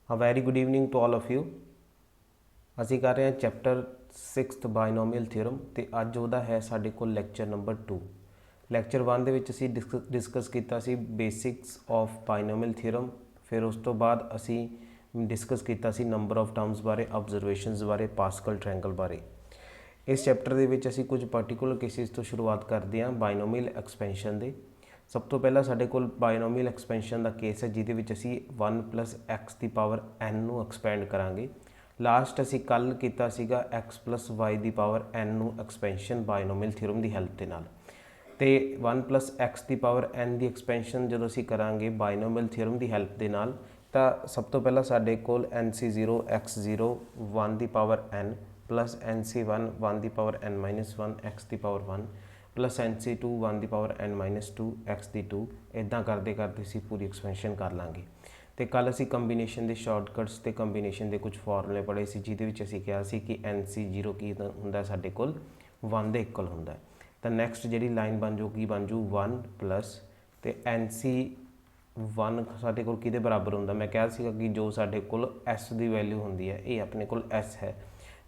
Very good evening to all of you. ਅਸੀਂ ਕਰ ਰਹੇ ਹਾਂ ਚੈਪਟਰ 6th ਬਾਇਨੋਮੀਅਲ ਥਿਓਰਮ ਤੇ ਅੱਜ ਉਹਦਾ ਹੈ ਸਾਡੇ ਕੋਲ ਲੈਕਚਰ ਨੰਬਰ 2। ਲੈਕਚਰ 1 ਦੇ ਵਿੱਚ ਅਸੀਂ ਡਿਸਕਸ ਕੀਤਾ ਸੀ ਬੇਸਿਕਸ ਆਫ ਬਾਇਨੋਮੀਅਲ ਥਿਓਰਮ। ਫਿਰ ਉਸ ਤੋਂ ਬਾਅਦ ਅਸੀਂ ਡਿਸਕਸ ਕੀਤਾ ਸੀ ਨੰਬਰ ਆਫ ਟਰਮਸ ਬਾਰੇ, ਆਬਜ਼ਰਵੇਸ਼ਨਸ ਬਾਰੇ, ਪਾਸਕਲ ਟ੍ਰਾਇੰਗਲ ਬਾਰੇ। ਇਸ ਚੈਪਟਰ ਦੇ ਵਿੱਚ ਅਸੀਂ ਕੁਝ ਪਾਰਟੀਕੂਲਰ ਕੇਸਿਸ ਤੋਂ ਸ਼ੁਰੂਆਤ ਕਰਦੇ ਹਾਂ ਬਾਇਨੋਮੀਅਲ ਐਕਸਪੈਂਸ਼ਨ ਦੇ। ਸਭ ਤੋਂ ਪਹਿਲਾਂ ਸਾਡੇ ਕੋਲ ਬਾਇਨੋਮੀਅਲ ਐਕਸਪੈਂਸ਼ਨ ਦਾ ਕੇਸ ਹੈ ਜਿਹਦੇ ਵਿੱਚ ਅਸੀਂ 1 + x ਦੀ ਪਾਵਰ n ਨੂੰ ਐਕਸਪੈਂਡ ਕਰਾਂਗੇ। ਲਾਸਟ ਅਸੀਂ ਕੱਲ੍ਹ ਕੀਤਾ ਸੀਗਾ x + y ਦੀ ਪਾਵਰ n ਨੂੰ ਐਕਸਪੈਂਸ਼ਨ ਬਾਇਨੋਮੀਅਲ ਥਿਓਰਮ ਦੀ ਹੈਲਪ ਦੇ ਨਾਲ। ਤੇ 1 + x ਦੀ ਪਾਵਰ n ਦੀ ਐਕਸਪੈਂਸ਼ਨ ਜਦੋਂ ਅਸੀਂ ਕਰਾਂਗੇ ਬਾਇਨੋਮੀਅਲ ਥਿਓਰਮ ਦੀ ਹੈਲਪ ਦੇ ਨਾਲ ਤਾਂ ਸਭ ਤੋਂ ਪਹਿਲਾਂ ਸਾਡੇ ਕੋਲ nc0 x0 1 ਦੀ ਪਾਵਰ n plus nc1 1 ਦੀ ਪਾਵਰ n-1 x ਦੀ ਪਾਵਰ 1 plus nc2 1 ਦੀ ਪਾਵਰ n-2 x ਦੀ 2 ਇੱਦਾਂ ਕਰਦੇ ਕਰਦੇ ਅਸੀਂ ਪੂਰੀ ਐਕਸਪੈਂਸ਼ਨ ਕਰ ਲਾਂਗੇ। ਤੇ ਕੱਲ੍ਹ ਅਸੀਂ ਕੰਬੀਨੇਸ਼ਨ ਦੇ ਸ਼ਾਰਟਕਟਸ ਤੇ ਕੰਬੀਨੇਸ਼ਨ ਦੇ ਕੁਝ ਫਾਰਮੂਲੇ ਪੜ੍ਹੇ ਸੀ ਜਿਹਦੇ ਵਿੱਚ ਅਸੀਂ ਕਿਹਾ ਸੀ ਕਿ nc0 ਕੀ ਹੁੰਦਾ ਸਾਡੇ ਕੋਲ 1 ਦੇ ਇਕੁਅਲ ਹੁੰਦਾ। ਤਾਂ ਨੈਕਸਟ ਜਿਹੜੀ ਲਾਈਨ ਬਣ ਜੂ 1 ਪਲੱਸ ਤੇ nc1 ਸਾਡੇ ਕੋਲ ਕਿਹਦੇ ਬਰਾਬਰ ਹੁੰਦਾ। ਮੈਂ ਕਿਹਾ ਸੀਗਾ ਕਿ ਜੋ ਸਾਡੇ ਕੋਲ s ਦੀ ਵੈਲਿਊ ਹੁੰਦੀ ਹੈ, ਇਹ ਆਪਣੇ ਕੋਲ s ਹੈ,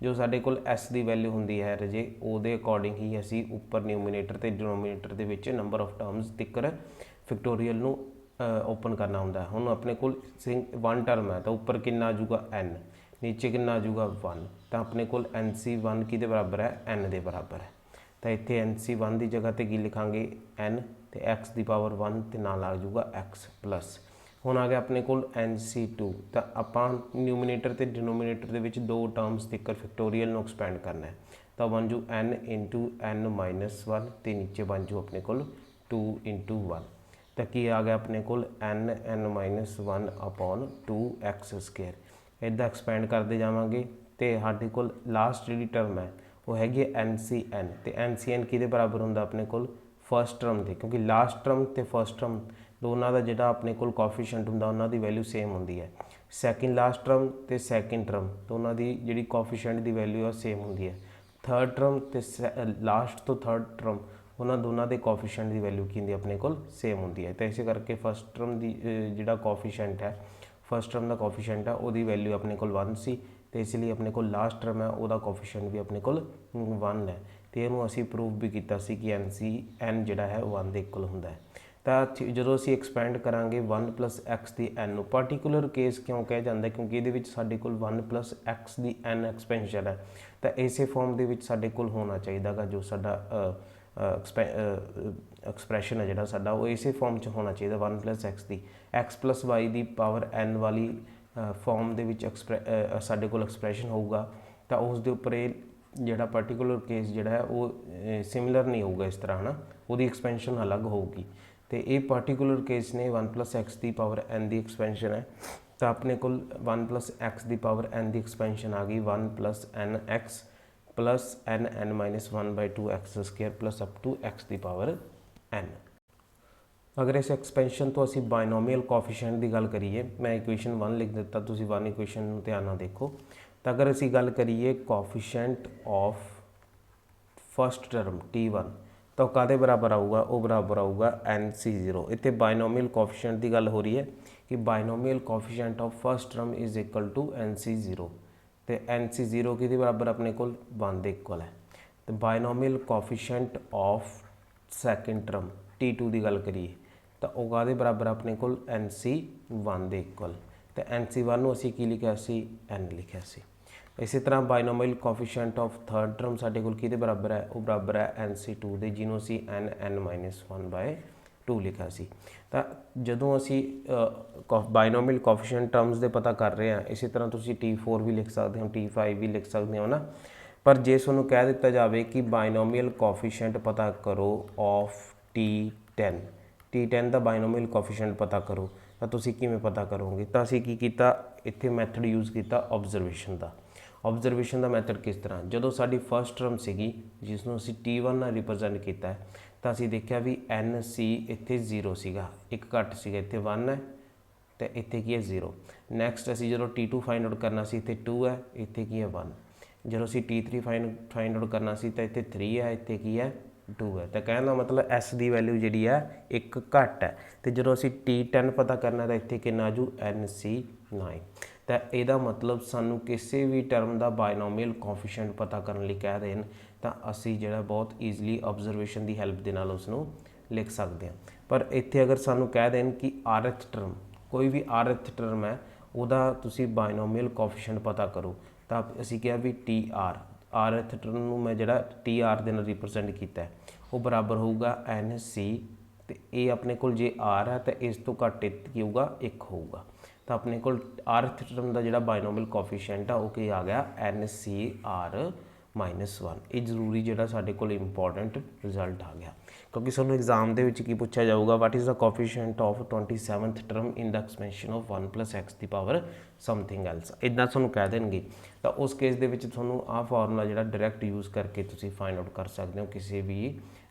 ਜੋ ਸਾਡੇ ਕੋਲ s ਦੀ ਵੈਲਿਊ ਹੁੰਦੀ ਹੈ ਰਜੇ ਉਹਦੇ ਅਕੋਰਡਿੰਗ ਹੀ ਅਸੀਂ ਉੱਪਰ ਨਿਊਮੀਨੇਟਰ ਤੇ ਡਿਨੋਮੀਨੇਟਰ ਦੇ ਵਿੱਚ ਨੰਬਰ ਆਫ ਟਰਮਸ ਤਿੱਕਰ ਫੈਕਟੋਰੀਅਲ ਨੂੰ ओपन करना होंगे। हुण अपने को 1 टर्म है तो उपर कितना आ जाऊगा n, नीचे कितना आ जाऊगा 1, तो अपने को nc1 कि बराबर है n के बराबर है। तो इत्थे nc1 की जगह पर की लिखांगे n तो x की पावर 1 तो नाल आ जाऊगा x प्लस। हुण आ गया अपने को nc2 तो आपां न्यूमीनेटर तो डिनोमीनेटर के विच 2 टर्म्स तिक्कर फैक्टोरीअल नूं एक्सपेंड करना है तो बन जू n × n-1 तो नीचे बन जू अपने को 2 × 1 तो की आ गया अपने को n-1 अपॉन 2x²। इदा एक्सपेंड करते जावांगे तो साढ़े को लास्ट जी टर्म है वो हैगी nc_n तो nc_n कि बराबर होंगे अपने को फर्स्ट टर्म के, क्योंकि लास्ट टर्म तो फर्स्ट टर्म दोनों का जोड़ा अपने को कोफिशेंट होंगे उन्होंने वैल्यू सेम होंगी है। सैकेंड लास्ट टर्म तो सैकेंड टर्म दोनों की जी कोफिशेंट की वैल्यू है सेम होंगी है। थर्ड टर्म तो लास्ट तो थर्ड टर्म उन्होंने दोनों के कोफिशेंट की वैल्यू की अपने को सेम होंगी है। तो इस करके फर्स्ट टर्म की जोड़ा कोफिशेंट है, फर्स्ट टर्म का कोफिशेंट है वो वैल्यू अपने को 1 सी, तो इसलिए अपने को लास्ट टर्म है वह कोफिशेंट भी अपने को 1 है। तो यू असी प्रूव भी किया कि nc_n जोड़ा है 1 के इक्वल होंगे। तो जो असी एक्सपेंड करा 1 + x की n पार्टिकुलर केस क्यों कहा जाता है, क्योंकि ये साढ़े को 1 + x की n एक्सपेंशन है। तो इस फॉर्म के साढ़े को होना चाहिए जो साडा एक्सप्रैशन है जोड़ा साडा वो इस फॉर्म च होना चाहिए 1 + x की x + y की पावर n वाली फॉर्म के साडे को एक्सप्रैशन होगा। तो उसके उपर जोड़ा पार्टिकुलर केस जोड़ा है वो सिमिलर नहीं होगा इस तरह है ना, वो एक्सपेंशन अलग होगी। तो ये पार्टिकुलर केस ने 1 + x की पावर n की एक्सपेंशन है। तो अपने को 1 + x की पावर n की एक्सपेंशन आ गई 1 + nx plus n-1/2 x² plus up to x की पावर n। अगर इस एक्सपेंशन तो असी बायनोमीअल कोफिशेंट की गल करिए, मैं इक्वेशन 1 लिख दिता, तुसी 1 इक्वेशन ध्यान नाल देखो। तो अगर असी गल करिए coefficient of first term t1 तो कादे बराबर आऊगा, वो बराबर आऊगा nc0। इत्थे बायनोमीअल कोफिशेंट की गल हो रही है कि binomial coefficient of first term is equal to nc0। तो nc0 कि बराबर अपने को 1 के इक्वल है। तो binomial coefficient of second term t2 की गल करिए तो वह कादे बराबर अपने को nc1 के इक्वल। तो nc1 को असी की लिखा सी n लिखा सी। इसी तरह बायनोमीअल कोफिशेंट ऑफ थर्ड टर्म साढ़े को कि बराबर है, वो बराबर है nc2 के जिन्हों असी n-1/2 लिखा सी। तो जदों असी बायनोमीअल कोफिशेंट टर्म्स के पता कर रहे हैं इसी तरह तुसी t4 भी लिख सकते हो, t5 भी लिख सकते हो ना। पर जे तुहानूं कह दिता जाए कि बायनोमीअल कोफिशेंट पता करो ऑफ t10 का बायनोमीअल कोफिशेंट पता करो तो तुसी किवें पता करोगे। तो असी की कीता इत्थे मैथड यूज़ किया ऑब्जरवेशन का। ऑब्जरवेशन का मैथड किस तरह, जो साडी फर्स्ट टर्म सी जिसनों असी t1 नाल रिप्रजेंट किया तो असी देखा भी nc इत्थे 0 सीगा, एक घट सीगा, इत्थे 1 है तो इत्थे की है 0। नैक्सट असी जो t2 फाइंड आउट करना सी इत्थे 2 है, इत्थे की है 1। जो असी t3 फाइंड आउट करना सी तो इत्थे 3 है, इत्थे की है 2 है। तो कहने का मतलब s की वैल्यू जी है एक घट है। तो जो असी t10 पता करना तो इत्थे कितना आजू nc9। ਤਾਂ ਇਹਦਾ ਮਤਲਬ ਸਾਨੂੰ ਕਿਸੇ ਵੀ ਟਰਮ ਦਾ ਬਾਇਨੋਮੀਅਲ ਕੋਫੀਸ਼ੀਐਂਟ ਪਤਾ ਕਰਨ ਲਈ ਕਹਿ ਦੇਣ ਤਾਂ ਅਸੀਂ ਜਿਹੜਾ ਬਹੁਤ ਈਜ਼ੀਲੀ ਆਬਜ਼ਰਵੇਸ਼ਨ ਦੀ ਹੈਲਪ ਦੇ ਨਾਲ ਉਸ ਨੂੰ ਲਿਖ ਸਕਦੇ ਹਾਂ। ਪਰ ਇੱਥੇ ਅਗਰ ਸਾਨੂੰ ਕਹਿ ਦੇਣ ਕਿ rth ਟਰਮ, ਕੋਈ ਵੀ rth ਟਰਮ ਹੈ ਉਹਦਾ ਤੁਸੀਂ ਬਾਇਨੋਮੀਅਲ ਕੋਫੀਸ਼ੀਐਂਟ ਪਤਾ ਕਰੋ, ਤਾਂ ਅਸੀਂ ਕਿਹਾ ਵੀ rth ਟਰਮ ਨੂੰ ਮੈਂ ਜਿਹੜਾ TR ਦੇ ਨਾਲ ਰਿਪਰੈਜ਼ੈਂਟ ਕੀਤਾ ਹੈ ਉਹ ਬਰਾਬਰ ਹੋਊਗਾ NC, ਤੇ ਇਹ ਆਪਣੇ ਕੋਲ ਜੇ R ਹੈ ਤਾਂ ਇਸ ਤੋਂ ਘੱਟ ਕੀ ਹੋਊਗਾ 1 ਹੋਊਗਾ। ਤਾਂ ਆਪਣੇ ਕੋਲ rth ਟਰਮ ਦਾ ਜਿਹੜਾ ਬਾਇਨੋਮੀਅਲ ਕੋਫੀਸ਼ੀਐਂਟ ਆ ਉਹ ਕੀ ਆ ਗਿਆ NCR -1। ਇਹ ਜ਼ਰੂਰੀ ਜਿਹੜਾ ਸਾਡੇ ਕੋਲ ਇੰਪੋਰਟੈਂਟ ਰਿਜ਼ਲਟ ਆ ਗਿਆ, ਕਿਉਂਕਿ ਸਾਨੂੰ ਐਗਜ਼ਾਮ ਦੇ ਵਿੱਚ ਕੀ ਪੁੱਛਿਆ ਜਾਊਗਾ, what is the coefficient of 27th term in the expansion of 1 + x ਦੀ ਪਾਵਰ ਸਮਥਿੰਗ ਐਲਸ, ਇੱਦਾਂ ਤੁਹਾਨੂੰ ਕਹਿ ਦੇਣਗੇ। ਤਾਂ ਉਸ ਕੇਸ ਦੇ ਵਿੱਚ ਤੁਹਾਨੂੰ ਆਹ ਫਾਰਮੂਲਾ ਜਿਹੜਾ ਡਾਇਰੈਕਟ ਯੂਜ਼ ਕਰਕੇ ਤੁਸੀਂ ਫਾਈਂਡ ਆਊਟ ਕਰ ਸਕਦੇ ਹੋ ਕਿਸੇ ਵੀ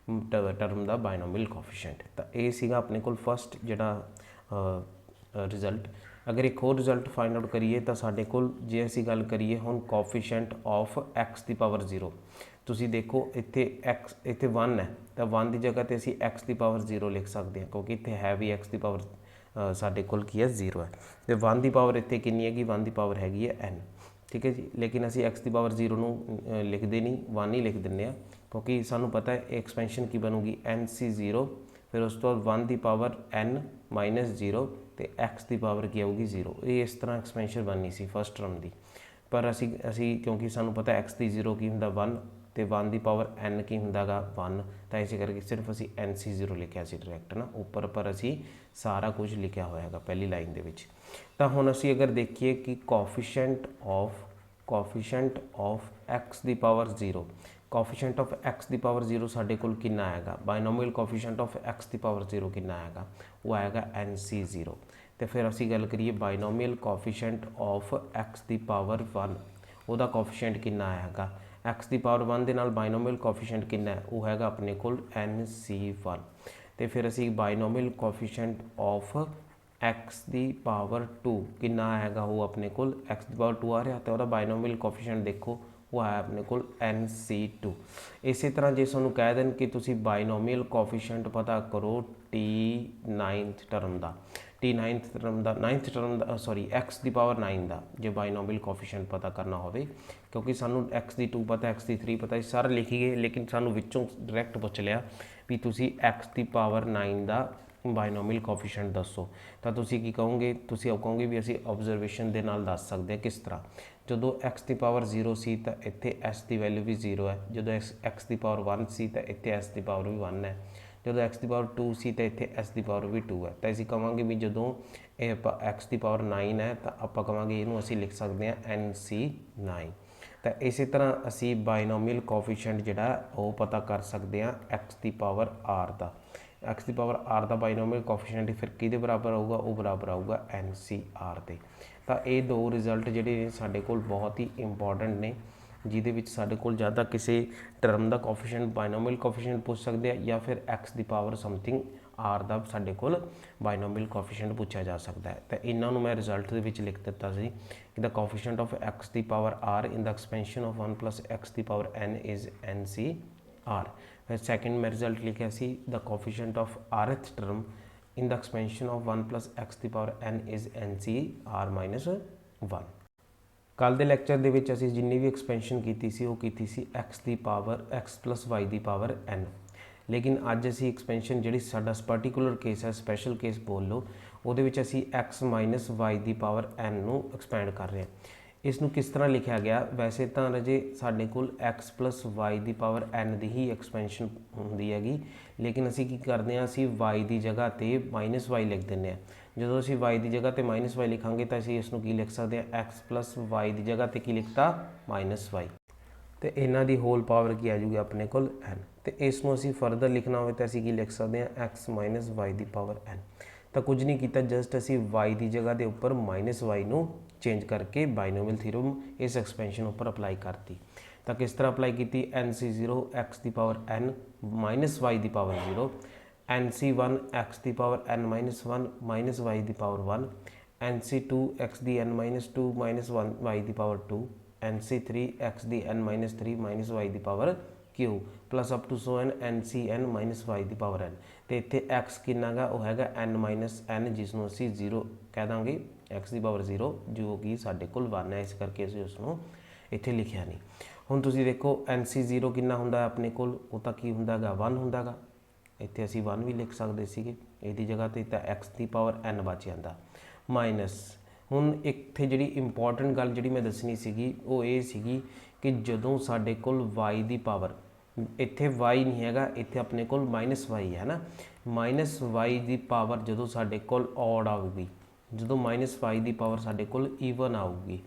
ਟਰਮ ਦਾ ਬਾਇਨੋਮੀਅਲ ਕੋਫੀਸ਼ੀਐਂਟ। ਤਾਂ ਇਹ ਸੀਗਾ ਆਪਣੇ ਕੋਲ ਫਸਟ ਜਿਹੜਾ ਰਿਜ਼ਲਟ। ਅਗਰ ਇੱਕ ਹੋਰ ਰਿਜ਼ਲਟ ਫਾਈਂਡ ਆਊਟ ਕਰੀਏ ਤਾਂ ਸਾਡੇ ਕੋਲ ਜੇ ਅਸੀਂ ਗੱਲ ਕਰੀਏ ਹੁਣ ਕੋਫੀਸ਼ੀਐਂਟ ਆਫ x ਦੀ ਪਾਵਰ 0, ਤੁਸੀਂ ਦੇਖੋ ਇੱਥੇ ਇੱਥੇ 1 ਹੈ ਤਾਂ 1 ਦੀ ਜਗ੍ਹਾ ਤੇ ਅਸੀਂ x ਦੀ ਪਾਵਰ 0 ਲਿਖ ਸਕਦੇ ਹਾਂ, ਕਿਉਂਕਿ ਇੱਥੇ ਹੈ ਵੀ x ਦੀ ਪਾਵਰ ਸਾਡੇ ਕੋਲ ਕੀ ਹੈ 0 ਹੈ, ਤੇ 1 ਦੀ ਪਾਵਰ ਇੱਥੇ ਕਿੰਨੀ ਹੈਗੀ, 1 ਦੀ ਪਾਵਰ ਹੈਗੀ ਹੈ n, ਠੀਕ ਹੈ ਜੀ। ਲੇਕਿਨ ਅਸੀਂ x ਦੀ ਪਾਵਰ 0 ਨੂੰ ਲਿਖਦੇ ਨਹੀਂ, 1 ਹੀ ਲਿਖ ਦਿੰਦੇ ਹਾਂ, ਕਿਉਂਕਿ ਸਾਨੂੰ ਪਤਾ ਹੈ ਐਕਸਪੈਂਸ਼ਨ ਕੀ ਬਣੂਗੀ NC0, ਫਿਰ ਉਸ ਤੋਂ ਬਾਅਦ 1 ਦੀ ਪਾਵਰ n -0 ਤੇ x ਦੀ ਪਾਵਰ ਕੀ ਆਊਗੀ 0। ਇਹ ਇਸ ਤਰ੍ਹਾਂ ਐਕਸਪੈਂਸ਼ਨ ਬਣਨੀ ਸੀ ਫਸਟ ਟਰਮ ਦੀ, ਪਰ ਅਸੀਂ ਕਿਉਂਕਿ ਸਾਨੂੰ ਪਤਾ x ਦੀ 0 ਕੀ ਹੁੰਦਾ 1 ਤੇ 1 ਦੀ ਪਾਵਰ n ਕੀ ਹੁੰਦਾ ਗਾ 1, ਤਾਂ ਇਸੇ ਕਰਕੇ ਸਿਰਫ ਅਸੀਂ NC0 ਲਿਖਿਆ ਸੀ ਡਾਇਰੈਕਟ ਨਾ ਉੱਪਰ, ਪਰ ਅਸੀਂ ਸਾਰਾ ਕੁਝ ਲਿਖਿਆ ਹੋਇਆ ਹੈਗਾ ਪਹਿਲੀ ਲਾਈਨ ਦੇ ਵਿੱਚ। ਤਾਂ ਹੁਣ ਅਸੀਂ ਅਗਰ ਦੇਖੀਏ ਕਿ ਕੋਫੀਸ਼ੀਐਂਟ ਆਫ x ਦੀ ਪਾਵਰ 0, ਕੋਫੀਸ਼ੀਐਂਟ ਆਫ x ਦੀ ਪਾਵਰ 0 ਸਾਡੇ ਕੋਲ ਕਿੰਨਾ ਆਏਗਾ, ਬਾਇਨੋਮੀਅਲ ਕੋਫੀਸ਼ੀਐਂਟ ਆਫ x ਦੀ ਪਾਵਰ 0 ਕਿੰਨਾ ਆਏਗਾ, ਉਹ ਆਏਗਾ NC0। ਤੇ ਫਿਰ ਅਸੀਂ ਗੱਲ ਕਰੀਏ ਬਾਇਨੋਮੀਅਲ ਕੋਫੀਸ਼ੀਐਂਟ ਆਫ x ਦੀ ਪਾਵਰ 1, ਉਹਦਾ ਕੋਫੀਸ਼ੀਐਂਟ ਕਿੰਨਾ ਆਏਗਾ, x ਦੀ ਪਾਵਰ 1 ਦੇ ਨਾਲ ਬਾਇਨੋਮੀਅਲ ਕੋਫੀਸ਼ੀਐਂਟ ਕਿੰਨਾ ਹੈ, ਉਹ ਹੈਗਾ ਆਪਣੇ ਕੋਲ NC1। ਤੇ ਫਿਰ ਅਸੀਂ ਬਾਇਨੋਮੀਅਲ ਕੋਫੀਸ਼ੀਐਂਟ ਆਫ x ਦੀ ਪਾਵਰ 2 ਕਿੰਨਾ ਆਏਗਾ, ਉਹ ਆਪਣੇ ਕੋਲ x ਦੀ ਪਾਵਰ 2 ਆ ਰਿਹਾ, ਤਾਂ ਉਹਦਾ ਬਾਇਨੋਮੀਅਲ ਕੋਫੀਸ਼ੀਐਂਟ ਦੇਖੋ ਉਹ ਆਇਆ ਆਪਣੇ ਕੋਲ NC2। ਇਸੇ ਤਰ੍ਹਾਂ ਜੇ ਤੁਹਾਨੂੰ ਕਹਿ ਦੇਣ ਕਿ ਤੁਸੀਂ ਬਾਇਨੋਮੀਅਲ ਕੋਫੀਸ਼ੀਐਂਟ ਪਤਾ ਕਰੋ T9th ਟਰਮ ਦਾ, x ਦੀ ਪਾਵਰ 9 ਦਾ ਜੇ ਬਾਇਨੋਮੀਅਲ ਕੋਫੀਸ਼ੀਐਂਟ ਪਤਾ ਕਰਨਾ ਹੋਵੇ, ਕਿਉਂਕਿ ਸਾਨੂੰ x ਦੀ 2 ਪਤਾ, x ਦੀ 3 ਪਤਾ, ਇਹ ਸਾਰੇ ਲਿਖ ਗਏ, ਲੇਕਿਨ ਸਾਨੂੰ ਵਿੱਚੋਂ ਡਾਇਰੈਕਟ ਪੁੱਛ ਲਿਆ ਵੀ ਤੁਸੀਂ x ਦੀ ਪਾਵਰ 9 ਦਾ ਬਾਇਨੋਮੀਅਲ ਕੋਫੀਸ਼ੀਐਂਟ ਦੱਸੋ, ਤਾਂ ਤੁਸੀਂ ਕੀ ਕਹੋਗੇ, ਤੁਸੀਂ ਕਹੋਗੇ ਵੀ ਅਸੀਂ ਆਬਜ਼ਰਵੇਸ਼ਨ ਦੇ ਨਾਲ ਦੱਸ ਸਕਦੇ ਹਾਂ। ਕਿਸ ਤਰ੍ਹਾਂ, ਜਦੋਂ x ਦੀ ਪਾਵਰ 0 ਸੀ ਤਾਂ ਇੱਥੇ s ਦੀ ਵੈਲਿਊ ਵੀ 0 ਹੈ, ਜਦੋਂ x ਦੀ ਪਾਵਰ 1 ਸੀ ਤਾਂ ਇੱਥੇ s ਦੀ ਪਾਵਰ ਵੀ 1 ਹੈ, ਜਦੋਂ x ਦੀ ਪਾਵਰ 2 ਸੀ ਤਾਂ ਇੱਥੇ s ਦੀ ਪਾਵਰ ਵੀ 2 ਹੈ। ਤਾਂ ਅਸੀਂ ਕਹਾਂਗੇ ਵੀ ਜਦੋਂ ਇਹ x ਦੀ ਪਾਵਰ 9 ਹੈ ਤਾਂ ਆਪਾਂ ਕਹਾਂਗੇ ਇਹਨੂੰ ਅਸੀਂ ਲਿਖ ਸਕਦੇ ਹਾਂ NC9। ਤਾਂ ਇਸੇ ਤਰ੍ਹਾਂ ਅਸੀਂ ਬਾਇਨੋਮੀਅਲ ਕੋਫੀਸ਼ੀਐਂਟ ਜਿਹੜਾ ਉਹ ਪਤਾ ਕਰ ਸਕਦੇ ਹਾਂ x ਦੀ ਪਾਵਰ r ਦਾ, x ਦੀ ਪਾਵਰ r ਦਾ ਬਾਇਨੋਮੀਅਲ ਕੋਫੀਸ਼ੀਐਂਟ ਫਿਰ ਕਿਹਦੇ ਬਰਾਬਰ ਆਊਗਾ, ਉਹ ਬਰਾਬਰ ਆਊਗਾ NCR ਦੇ। ਤਾਂ ਇਹ ਦੋ ਰਿਜ਼ਲਟ ਜਿਹੜੇ ਨੇ ਸਾਡੇ ਕੋਲ ਬਹੁਤ ਹੀ ਇੰਪੋਰਟੈਂਟ ਨੇ, ਜਿਹਦੇ ਵਿੱਚ ਸਾਡੇ ਕੋਲ ਜਾਂ ਤਾਂ ਕਿਸੇ ਟਰਮ ਦਾ ਕੋਫੀਸ਼ੀਐਂਟ ਬਾਇਨੋਮੀਅਲ ਕੋਫੀਸ਼ੀਐਂਟ ਪੁੱਛ ਸਕਦੇ ਆ, ਜਾਂ ਫਿਰ x ਦੀ ਪਾਵਰ ਸਮਥਿੰਗ r ਦਾ ਸਾਡੇ ਕੋਲ ਬਾਇਨੋਮੀਅਲ ਕੋਫੀਸ਼ੀਐਂਟ ਪੁੱਛਿਆ ਜਾ ਸਕਦਾ ਹੈ। ਤਾਂ ਇਹਨਾਂ ਨੂੰ ਮੈਂ ਰਿਜ਼ਲਟ ਦੇ ਵਿੱਚ ਲਿਖ ਦਿੱਤਾ ਸੀ ਕਿ ਦਾ ਕੋਫੀਸ਼ੀਐਂਟ ਆਫ x ਦੀ power r in the expansion of 1 + x ਦੀ ਪਾਵਰ n ਇਜ਼ NCR। ਫਿਰ ਸੈਕਿੰਡ ਮੈਂ ਰਿਜ਼ਲਟ ਲਿਖਿਆ ਸੀ the coefficient of rth term in the expansion of 1 + x ਦੀ ਪਾਵਰ n is NCR -1। ਕੱਲ੍ਹ ਦੇ lecture ਦੇ ਵਿੱਚ ਅਸੀਂ ਜਿੰਨੀ ਵੀ ਐਕਸਪੈਂਸ਼ਨ ਕੀਤੀ ਸੀ ਉਹ ਕੀਤੀ ਸੀ x ਦੀ ਪਾਵਰ x + y ਦੀ ਪਾਵਰ n, ਲੇਕਿਨ ਅੱਜ ਅਸੀਂ ਐਕਸਪੈਂਸ਼ਨ ਜਿਹੜੀ ਸਾਡਾ ਪਰਟੀਕੂਲਰ ਕੇਸ ਹੈ, ਸਪੈਸ਼ਲ ਕੇਸ ਬੋਲ ਲਓ, ਉਹਦੇ ਵਿੱਚ ਅਸੀਂ x - y ਦੀ ਪਾਵਰ n ਨੂੰ ਐਕਸਪੈਂਡ ਕਰ ਰਹੇ ਹਾਂ। ਇਸ ਨੂੰ ਕਿਸ ਤਰ੍ਹਾਂ ਲਿਖਿਆ ਗਿਆ, ਵੈਸੇ ਤਾਂ ਰਾਜੇ ਸਾਡੇ ਕੋਲ x + y ਦੀ ਪਾਵਰ n ਦੀ ਹੀ ਐਕਸਪੈਂਸ਼ਨ ਹੁੰਦੀ ਹੈਗੀ, ਲੇਕਿਨ ਅਸੀਂ ਕੀ ਕਰਦੇ ਹਾਂ, ਅਸੀਂ y ਦੀ ਜਗ੍ਹਾ ਤੇ -y ਲਿਖ ਦਿੰਦੇ ਹਾਂ। ਜਦੋਂ ਅਸੀਂ y ਦੀ ਜਗ੍ਹਾ ਤੇ -y ਲਿਖਾਂਗੇ ਤਾਂ ਅਸੀਂ ਇਸ ਨੂੰ ਕੀ ਲਿਖ ਸਕਦੇ ਹਾਂ, x + y ਦੀ ਜਗ੍ਹਾ ਤੇ ਕੀ ਲਿਖਤਾ -y, ਤੇ ਇਹਨਾਂ ਦੀ ਹੋਲ ਪਾਵਰ ਕੀ ਆ ਜੂਗੀ ਆਪਣੇ ਕੋਲ n। ਤੇ ਇਸ ਨੂੰ ਅਸੀਂ ਫਰਦਰ ਲਿਖਣਾ ਹੋਵੇ ਤਾਂ ਅਸੀਂ ਕੀ ਲਿਖ ਸਕਦੇ ਹਾਂ, x - y ਦੀ ਪਾਵਰ n। ਤਾਂ ਕੁਝ ਨਹੀਂ ਕੀਤਾ, ਜਸਟ ਅਸੀਂ y ਦੀ ਜਗ੍ਹਾ ਦੇ ਉੱਪਰ -y ਨੂੰ ਚੇਂਜ ਕਰਕੇ ਬਾਇਨੋਮੀਅਲ ਥਿਊਰਮ ਇਸ ਐਕਸਪੈਂਸ਼ਨ ਉੱਪਰ ਅਪਲਾਈ ਕਰਤੀ। ਤਾਂ ਕਿਸ ਤਰ੍ਹਾਂ ਅਪਲਾਈ ਕੀਤੀ, NC0 x ਦੀ ਪਾਵਰ n -y ਦੀ ਪਾਵਰ 0, NC1 x ਦੀ ਪਾਵਰ n - 1 -y ਦੀ ਪਾਵਰ 1, NC2 x ਦੀ n - 2 -1 y ਦੀ ਪਾਵਰ 2, NC3 x ਦੀ n - 3 -y ਦੀ power q plus up to so n NCn -y ਦੀ ਪਾਵਰ n। ਤੇ ਇੱਥੇ x ਕਿੰਨਾ ਗਾ, ਉਹ ਹੈਗਾ n - n, ਜਿਸ ਨੂੰ ਅਸੀਂ 0 ਕਹਿ ਦਾਂਗੇ x ਦੀ ਪਾਵਰ 0 ਜੋ कि ਸਾਡੇ ਕੋਲ 1 है, इस करके ਅਸੀਂ ਉਸ ਨੂੰ ਇੱਥੇ ਲਿਖਿਆ ਨਹੀਂ। ਹੁਣ ਤੁਸੀਂ ਦੇਖੋ NC0 ਕਿੰਨਾ ਹੁੰਦਾ ਆਪਣੇ ਕੋਲ, ਉਹ ਤਾਂ ਕੀ ਹੁੰਦਾ ਗਾ 1 ਹੁੰਦਾ ਗਾ, ਇੱਥੇ ਅਸੀਂ 1 ਵੀ ਲਿਖ ਸਕਦੇ ਸੀਗੇ ਇਹਦੀ ਜਗ੍ਹਾ ਤੇ, ਤਾਂ x ਦੀ ਪਾਵਰ n ਬਚ ਜਾਂਦਾ ਮਾਈਨਸ। ਹੁਣ ਇੱਥੇ ਜਿਹੜੀ ਇੰਪੋਰਟੈਂਟ ਗੱਲ ਜਿਹੜੀ ਮੈਂ ਦੱਸਣੀ ਸੀਗੀ ਉਹ ਇਹ ਸੀਗੀ ਕਿ ਜਦੋਂ ਸਾਡੇ ਕੋਲ y ਦੀ ਪਾਵਰ, ਇੱਥੇ y ਨਹੀਂ ਹੈਗਾ, ਇੱਥੇ ਆਪਣੇ ਕੋਲ -y ਹੈ ਨਾ, -y ਦੀ ਪਾਵਰ ਜਦੋਂ ਸਾਡੇ ਕੋਲ ਔਡ ਆਊਗੀ, ਜਦੋਂ -y ਦੀ ਪਾਵਰ ਸਾਡੇ ਕੋਲ ਈਵਨ ਆਊਗੀ।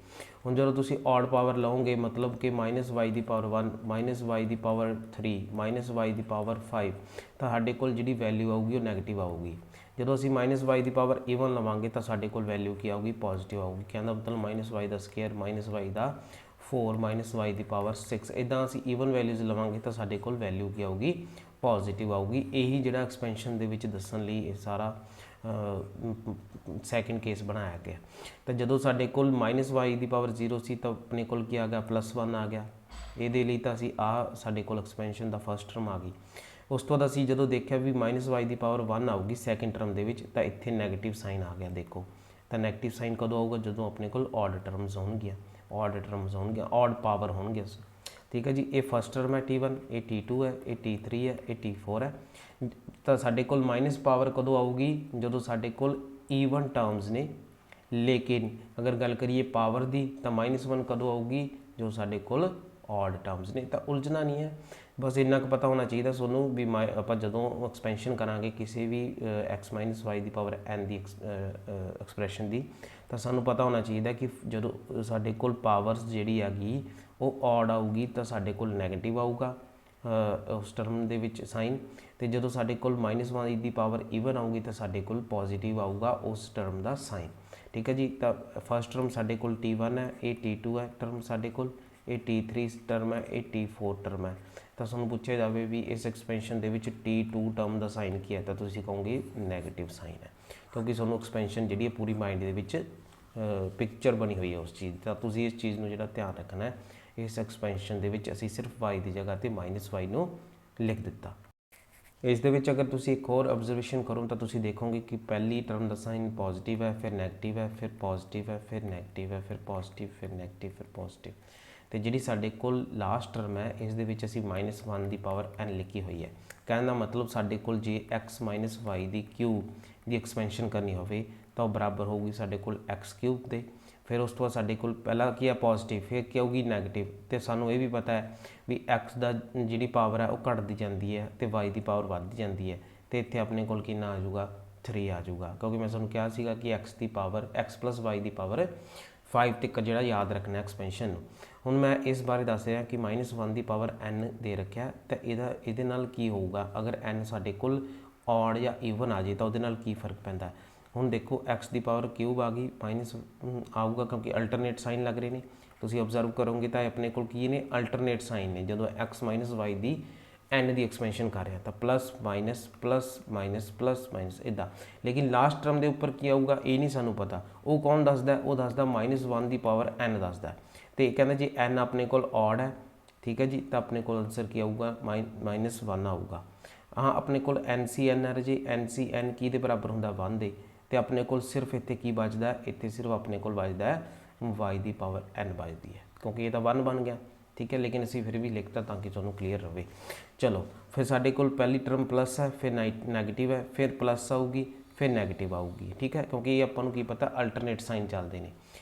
ਹੁਣ ਜਦੋਂ ਤੁਸੀਂ ਔਡ ਪਾਵਰ ਲਓਗੇ ਮਤਲਬ ਕਿ -y ਦੀ ਪਾਵਰ 1 -y ਦੀ ਪਾਵਰ 3 -y ਦੀ ਪਾਵਰ 5, ਤਾਂ ਸਾਡੇ ਕੋਲ ਜਿਹੜੀ ਵੈਲਿਊ ਆਊਗੀ ਉਹ ਨੈਗੇਟਿਵ ਆਊਗੀ। ਜਦੋਂ ਅਸੀਂ -y ਦੀ ਪਾਵਰ ਈਵਨ ਲਵਾਂਗੇ ਤਾਂ ਸਾਡੇ ਕੋਲ ਵੈਲਿਊ ਕੀ ਆਊਗੀ, ਪੋਜ਼ਿਟਿਵ ਆਊਗੀ। ਕਹਿੰਦਾ ਮਤਲਬ -y ਦਾ ਸਕੁਅਰ -y ਦਾ 4 -y ਦੀ ਪਾਵਰ 6, ਇੱਦਾਂ ਅਸੀਂ ਈਵਨ ਵੈਲਿਊਜ਼ ਲਵਾਂਗੇ ਤਾਂ ਸਾਡੇ ਕੋਲ ਵੈਲਿਊ ਕੀ ਆਊਗੀ, ਪੋਜ਼ਿਟਿਵ ਆਊਗੀ। ਇਹੀ ਜਿਹੜਾ ਐਕਸਪੈਂਸ਼ਨ ਦੇ ਵਿੱਚ ਦੱਸਣ ਲਈ ਇਹ ਸਾਰਾ ਸੈਕਿੰਡ ਕੇਸ ਬਣਾਇਆ ਗਿਆ। ਤਾਂ ਜਦੋਂ ਸਾਡੇ ਕੋਲ -y ਦੀ ਪਾਵਰ 0 ਸੀ ਤਾਂ ਆਪਣੇ ਕੋਲ ਕੀ ਆ ਗਿਆ, +1 ਆ ਗਿਆ। ਇਹਦੇ ਲਈ ਤਾਂ ਅਸੀਂ ਸਾਡੇ ਕੋਲ ਐਕਸਪੈਂਸ਼ਨ ਦਾ ਫਸਟ ਟਰਮ ਆ ਗਈ। ਉਸ ਤੋਂ ਬਾਅਦ ਅਸੀਂ ਜਦੋਂ ਦੇਖਿਆ ਵੀ -y ਦੀ ਪਾਵਰ 1 ਆਊਗੀ ਸੈਕਿੰਡ ਟਰਮ ਦੇ ਵਿੱਚ, ਤਾਂ ਇੱਥੇ ਨੈਗੇਟਿਵ ਸਾਈਨ ਆ ਗਿਆ ਦੇਖੋ। ਤਾਂ ਨੈਗੇਟਿਵ ਸਾਈਨ ਕਦੋਂ ਆਊਗਾ, ਜਦੋਂ ਆਪਣੇ ਕੋਲ ਔਡ ਟਰਮਸ ਹੋਣਗੀਆਂ, ਔਡ ਪਾਵਰ ਹੋਣਗੀਆਂ। ਠੀਕ ਹੈ ਜੀ, ਇਹ ਫਸਟ ਟਰਮ ਹੈ T1, ਇਹ T2 ਹੈ, ਇਹ T3 ਹੈ, ਇਹ T4 ਹੈ। ਤਾਂ ਸਾਡੇ ਕੋਲ ਮਾਈਨਸ ਪਾਵਰ ਕਦੋਂ ਆਊਗੀ, ਜਦੋਂ ਸਾਡੇ ਕੋਲ ਈਵਨ ਟਰਮਸ ਨੇ। ਲੇਕਿਨ ਅਗਰ ਗੱਲ ਕਰੀਏ ਪਾਵਰ ਦੀ ਤਾਂ -1 ਕਦੋਂ ਆਊਗੀ, ਜੋ ਸਾਡੇ ਕੋਲ ਔਡ ਟਰਮਸ ਨੇ। ਤਾਂ ਉਲਝਣਾ ਨਹੀਂ ਹੈ, ਬਸ ਇੰਨਾ ਕੁ ਪਤਾ ਹੋਣਾ ਚਾਹੀਦਾ ਤੁਹਾਨੂੰ ਵੀ ਆਪਾਂ ਜਦੋਂ ਐਕਸਪੈਂਸ਼ਨ ਕਰਾਂਗੇ ਕਿਸੇ ਵੀ x -y ਦੀ ਪਾਵਰ n ਦੀ ਐਕਸਪ੍ਰੈਸ਼ਨ ਦੀ, ਤਾਂ ਸਾਨੂੰ ਪਤਾ ਹੋਣਾ ਚਾਹੀਦਾ ਕਿ ਜਦੋਂ ਸਾਡੇ ਕੋਲ ਪਾਵਰਸ ਜਿਹੜੀ ਹੈਗੀ ਉਹ ਔਡ ਆਊਗੀ ਤਾਂ ਸਾਡੇ ਕੋਲ ਨੈਗੇਟਿਵ ਆਊਗਾ ਉਸ ਟਰਮ ਦੇ ਵਿੱਚ ਸਾਈਨ, ਤੇ ਜਦੋਂ ਸਾਡੇ ਕੋਲ -y ਦੀ ਪਾਵਰ ਈਵਨ ਆਊਗੀ ਤਾਂ ਸਾਡੇ ਕੋਲ ਪੋਜ਼ਿਟਿਵ ਆਊਗਾ ਉਸ ਟਰਮ ਦਾ ਸਾਈਨ। ਠੀਕ ਹੈ ਜੀ, ਤਾਂ ਫਸਟ ਟਰਮ ਸਾਡੇ ਕੋਲ T1 ਹੈ, ਇਹ T2 ਹੈ ਟਰਮ ਸਾਡੇ ਕੋਲ, ਇਹ T3 ਟਰਮ ਹੈ, ਇਹ T4 ਟਰਮ ਹੈ। ਤਾਂ ਤੁਹਾਨੂੰ ਪੁੱਛਿਆ ਜਾਵੇ ਵੀ ਇਸ ਐਕਸਪੈਂਸ਼ਨ ਦੇ ਵਿੱਚ T2 ਟਰਮ ਦਾ ਸਾਈਨ ਕੀ ਹੈ, ਤਾਂ ਤੁਸੀਂ ਕਹੋਗੇ ਨੈਗੇਟਿਵ ਸਾਈਨ ਹੈ, ਕਿਉਂਕਿ ਤੁਹਾਨੂੰ ਐਕਸਪੈਂਸ਼ਨ ਜਿਹੜੀ ਹੈ ਪੂਰੀ ਮਾਈਂਡ ਦੇ ਵਿੱਚ ਪਿਕਚਰ ਬਣੀ ਹੋਈ ਹੈ ਉਸ ਚੀਜ਼ ਦੀ। ਤਾਂ ਤੁਸੀਂ ਇਸ ਚੀਜ਼ ਨੂੰ ਜਿਹੜਾ ਧਿਆਨ ਰੱਖਣਾ ਹੈ, ਇਸ ਐਕਸਪੈਂਸ਼ਨ ਦੇ ਵਿੱਚ ਅਸੀਂ ਸਿਰਫ y ਦੀ ਜਗ੍ਹਾ ਤੇ -y ਨੂੰ ਲਿਖ ਦਿੱਤਾ। ਇਸ ਦੇ ਵਿੱਚ ਅਗਰ ਤੁਸੀਂ ਇੱਕ ਹੋਰ ਆਬਜ਼ਰਵੇਸ਼ਨ ਕਰੋ ਤਾਂ ਤੁਸੀਂ ਦੇਖੋਗੇ ਕਿ ਪਹਿਲੀ ਟਰਮ ਦਾ ਸਾਈਨ ਪੋਜ਼ਿਟਿਵ ਹੈ, ਫਿਰ ਨੈਗੇਟਿਵ ਹੈ, ਫਿਰ ਪੋਜ਼ਿਟਿਵ ਹੈ, ਫਿਰ ਨੈਗੇਟਿਵ ਹੈ, ਫਿਰ ਪੋਜ਼ਿਟਿਵ, ਫਿਰ ਨੈਗੇਟਿਵ, ਫਿਰ ਪੋਜ਼ਿਟਿਵ। ਤੇ ਜਿਹੜੀ ਸਾਡੇ ਕੋਲ ਲਾਸਟ ਟਰਮ ਹੈ ਇਸ ਦੇ ਵਿੱਚ ਅਸੀਂ -1 ਦੀ ਪਾਵਰ n ਲਿਖੀ ਹੋਈ ਹੈ। ਕਹਿਣ ਦਾ ਮਤਲਬ ਸਾਡੇ ਕੋਲ ਜੇ x -y ਦੀ ਕਿਊਬ ਦੀ ਐਕਸਪੈਂਸ਼ਨ ਕਰਨੀ ਹੋਵੇ ਤਾਂ ਉਹ ਬਰਾਬਰ ਹੋਊਗੀ ਸਾਡੇ ਕੋਲ x³ ਦੇ। ਫਿਰ ਉਸ ਤੋਂ ਬਾਅਦ ਸਾਡੇ ਕੋਲ ਪਹਿਲਾਂ ਕੀ ਹੈ ਪੋਜ਼ਿਟਿਵ, ਫਿਰ ਕੀ ਆਊਗੀ ਨੈਗੇਟਿਵ। ਤੇ ਸਾਨੂੰ ਇਹ ਵੀ ਪਤਾ ਹੈ ਵੀ x ਦਾ ਜਿਹੜੀ ਪਾਵਰ ਹੈ ਉਹ ਘਟਦੀ ਜਾਂਦੀ ਹੈ ਤੇ y ਦੀ ਪਾਵਰ ਵੱਧਦੀ ਜਾਂਦੀ ਹੈ, ਤੇ ਇੱਥੇ ਆਪਣੇ ਕੋਲ ਕਿੰਨਾ ਆ ਜਾਊਗਾ 3 ਆ ਜਾਊਗਾ, ਕਿਉਂਕਿ ਮੈਂ ਤੁਹਾਨੂੰ ਕਿਹਾ ਸੀਗਾ ਕਿ x ਦੀ ਪਾਵਰ x + y ਦੀ ਪਾਵਰ 5 ਤੱਕ ਜਿਹੜਾ ਯਾਦ ਰੱਖਣਾ ਐਕਸਪੈਂਸ਼ਨ ਨੂੰ। ਹੁਣ ਮੈਂ ਇਸ ਬਾਰੇ ਦੱਸ ਰਿਹਾ ਕਿ -1 ਦੀ ਪਾਵਰ n ਦੇ ਰੱਖਿਆ, ਤਾਂ ਇਹਦੇ ਨਾਲ ਕੀ ਹੋਊਗਾ ਅਗਰ n ਸਾਡੇ ਕੋਲ ਔਡ ਜਾਂ ਈਵਨ ਆ ਜਾਏ ਤਾਂ ਉਹਦੇ ਨਾਲ ਕੀ ਫਰਕ ਪੈਂਦਾ। ਹੁਣ ਦੇਖੋ x ਦੀ ਪਾਵਰ ਕਿਊਬ ਆ ਗਈ, ਮਾਈਨਸ ਆਊਗਾ ਕਿਉਂਕਿ ਅਲਟਰਨੇਟ ਸਾਈਨ ਲੱਗ ਰਹੇ ਨੇ। ਤੁਸੀਂ ਆਬਜ਼ਰਵ ਕਰੋਗੇ ਤਾਂ ਆਪਣੇ ਕੋਲ ਕੀ ਨੇ, ਅਲਟਰਨੇਟ ਸਾਈਨ ਨੇ। ਜਦੋਂ x -y ਦੀ n ਦੀ ਐਕਸਪੈਂਸ਼ਨ ਕਰ ਰਿਹਾ ਤਾਂ plus minus plus minus plus minus ਇੱਦਾਂ। ਲੇਕਿਨ ਲਾਸਟ ਟਰਮ ਦੇ ਉੱਪਰ ਕੀ ਆਊਗਾ ਇਹ ਨਹੀਂ ਸਾਨੂੰ ਪਤਾ, ਉਹ ਕੌਣ ਦੱਸਦਾ, ਉਹ ਦੱਸਦਾ -1 ਦੀ ਪਾਵਰ n ਦੱਸਦਾ। ਤੇ ਕਹਿੰਦਾ ਜੇ n ਆਪਣੇ ਕੋਲ ਔਡ ਹੈ, ਠੀਕ ਹੈ ਜੀ, ਤਾਂ ਆਪਣੇ ਕੋਲ ਆਨਸਰ ਕੀ ਆਊਗਾ -1 ਆਊਗਾ। ਹਾਂ ਆਪਣੇ ਕੋਲ NCN ਹੈ ਜੀ, NCN ਕੀ ਦੇ ਬਰਾਬਰ ਹੁੰਦਾ 1 ਦੇ, ਤੇ ਆਪਣੇ ਕੋਲ ਸਿਰਫ ਇੱਥੇ ਕੀ ਬਚਦਾ, ਇੱਥੇ ਸਿਰਫ ਆਪਣੇ ਕੋਲ ਬਚਦਾ y ਦੀ ਪਾਵਰ n ਬਚਦੀ ਹੈ, ਕਿਉਂਕਿ ਇਹ ਤਾਂ 1 ਬਣ ਗਿਆ। ਠੀਕ ਹੈ, ਲੇਕਿਨ ਅਸੀਂ ਫਿਰ ਵੀ ਲਿਖਤਾ ਤਾਂ ਕਿ ਤੁਹਾਨੂੰ ਕਲੀਅਰ ਰਹੇ। ਚਲੋ ਫਿਰ ਸਾਡੇ ਕੋਲ ਪਹਿਲੀ ਟਰਮ ਪਲੱਸ ਹੈ, ਫਿਰ ਨੈਗੇਟਿਵ ਹੈ, ਫਿਰ ਪਲੱਸ ਆਊਗੀ, ਫਿਰ ਨੈਗੇਟਿਵ ਆਊਗੀ। ਠੀਕ ਹੈ, ਕਿਉਂਕਿ ਇਹ ਆਪਾਂ ਨੂੰ ਕੀ ਪਤਾ ਅਲਟਰਨੇਟ ਸਾਈਨ ਚੱਲਦੇ ਨੇ।